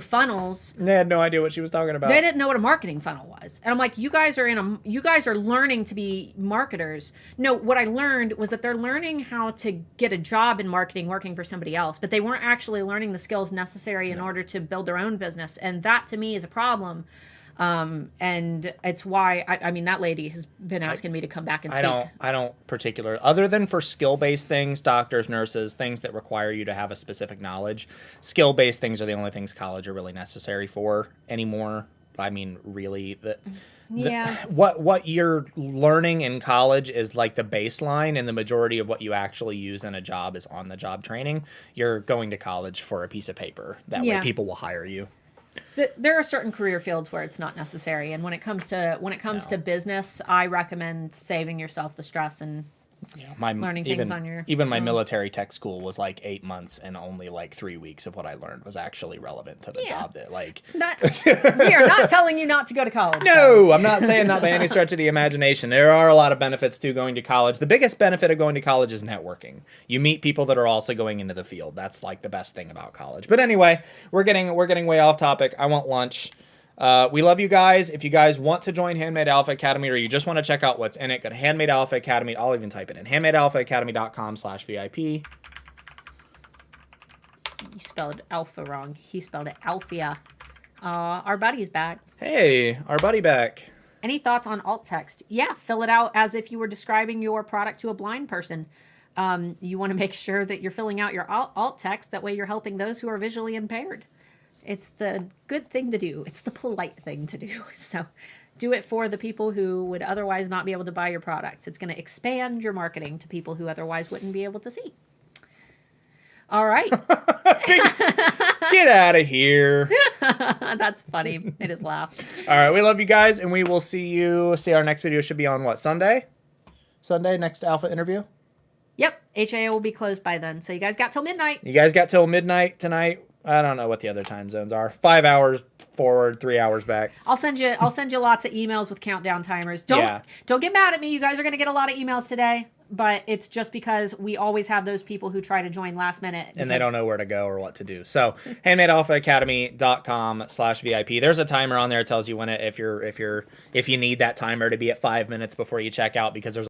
B: funnels.
A: They had no idea what she was talking about.
B: They didn't know what a marketing funnel was. And I'm like, you guys are learning to be marketers. No, what I learned was that they're learning how to get a job in marketing working for somebody else, but they weren't actually learning the skills necessary in order to build their own business. And that to me is a problem. And it's why I mean that lady has been asking me to come back and speak.
A: I don't particular, other than for skill-based things, doctors, nurses, things that require you to have a specific knowledge. Skill-based things are the only things college are really necessary for anymore. I mean, really, what you're learning in college is like the baseline, and the majority of what you actually use in a job is on-the-job training. You're going to college for a piece of paper. That way people will hire you.
B: There are certain career fields where it's not necessary, and when it comes to business, I recommend saving yourself the stress and learning things on your
A: even my military tech school was like 8 months, and only like 3 weeks of what I learned was actually relevant to the job. That
B: we are not telling you not to go to college.
A: No, I'm not saying that by any stretch of the imagination. There are a lot of benefits to going to college. The biggest benefit of going to college is networking. You meet people that are also going into the field. That's like the best thing about college. But anyway, we're getting way off topic. I want lunch. We love you guys. If you guys want to join Handmade Alpha Academy, or you just want to check out what's in it, go to Handmade Alpha Academy. I'll even type it in. HandmadeAlphaAcademy.com/VIP.
B: You spelled alpha wrong. He spelled it alphia. Our buddy's back.
A: Hey, our buddy back.
B: Any thoughts on alt text? Yeah, fill it out as if you were describing your product to a blind person. You want to make sure that you're filling out your alt text. That way you're helping those who are visually impaired. It's the good thing to do. It's the polite thing to do. So do it for the people who would otherwise not be able to buy your products. It's going to expand your marketing to people who otherwise wouldn't be able to see. All right.
A: Get out of here.
B: That's funny. I just laughed.
A: All right. We love you guys, and we will see you. See, our next video should be on what? Sunday? Sunday, next Alpha interview?
B: Yep. HAA will be closed by then. So you guys got till midnight.
A: You guys got till midnight tonight. I don't know what the other time zones are. 5 hours forward, 3 hours back.
B: I'll send you lots of emails with countdown timers. Don't get mad at me. You guys are going to get a lot of emails today, but it's just because we always have those people who try to join last minute
A: and they don't know where to go or what to do. So handmadealphaacademy.com/VIP. There's a timer on there that tells you when if you need that timer to be at 5 minutes before you check out, because there's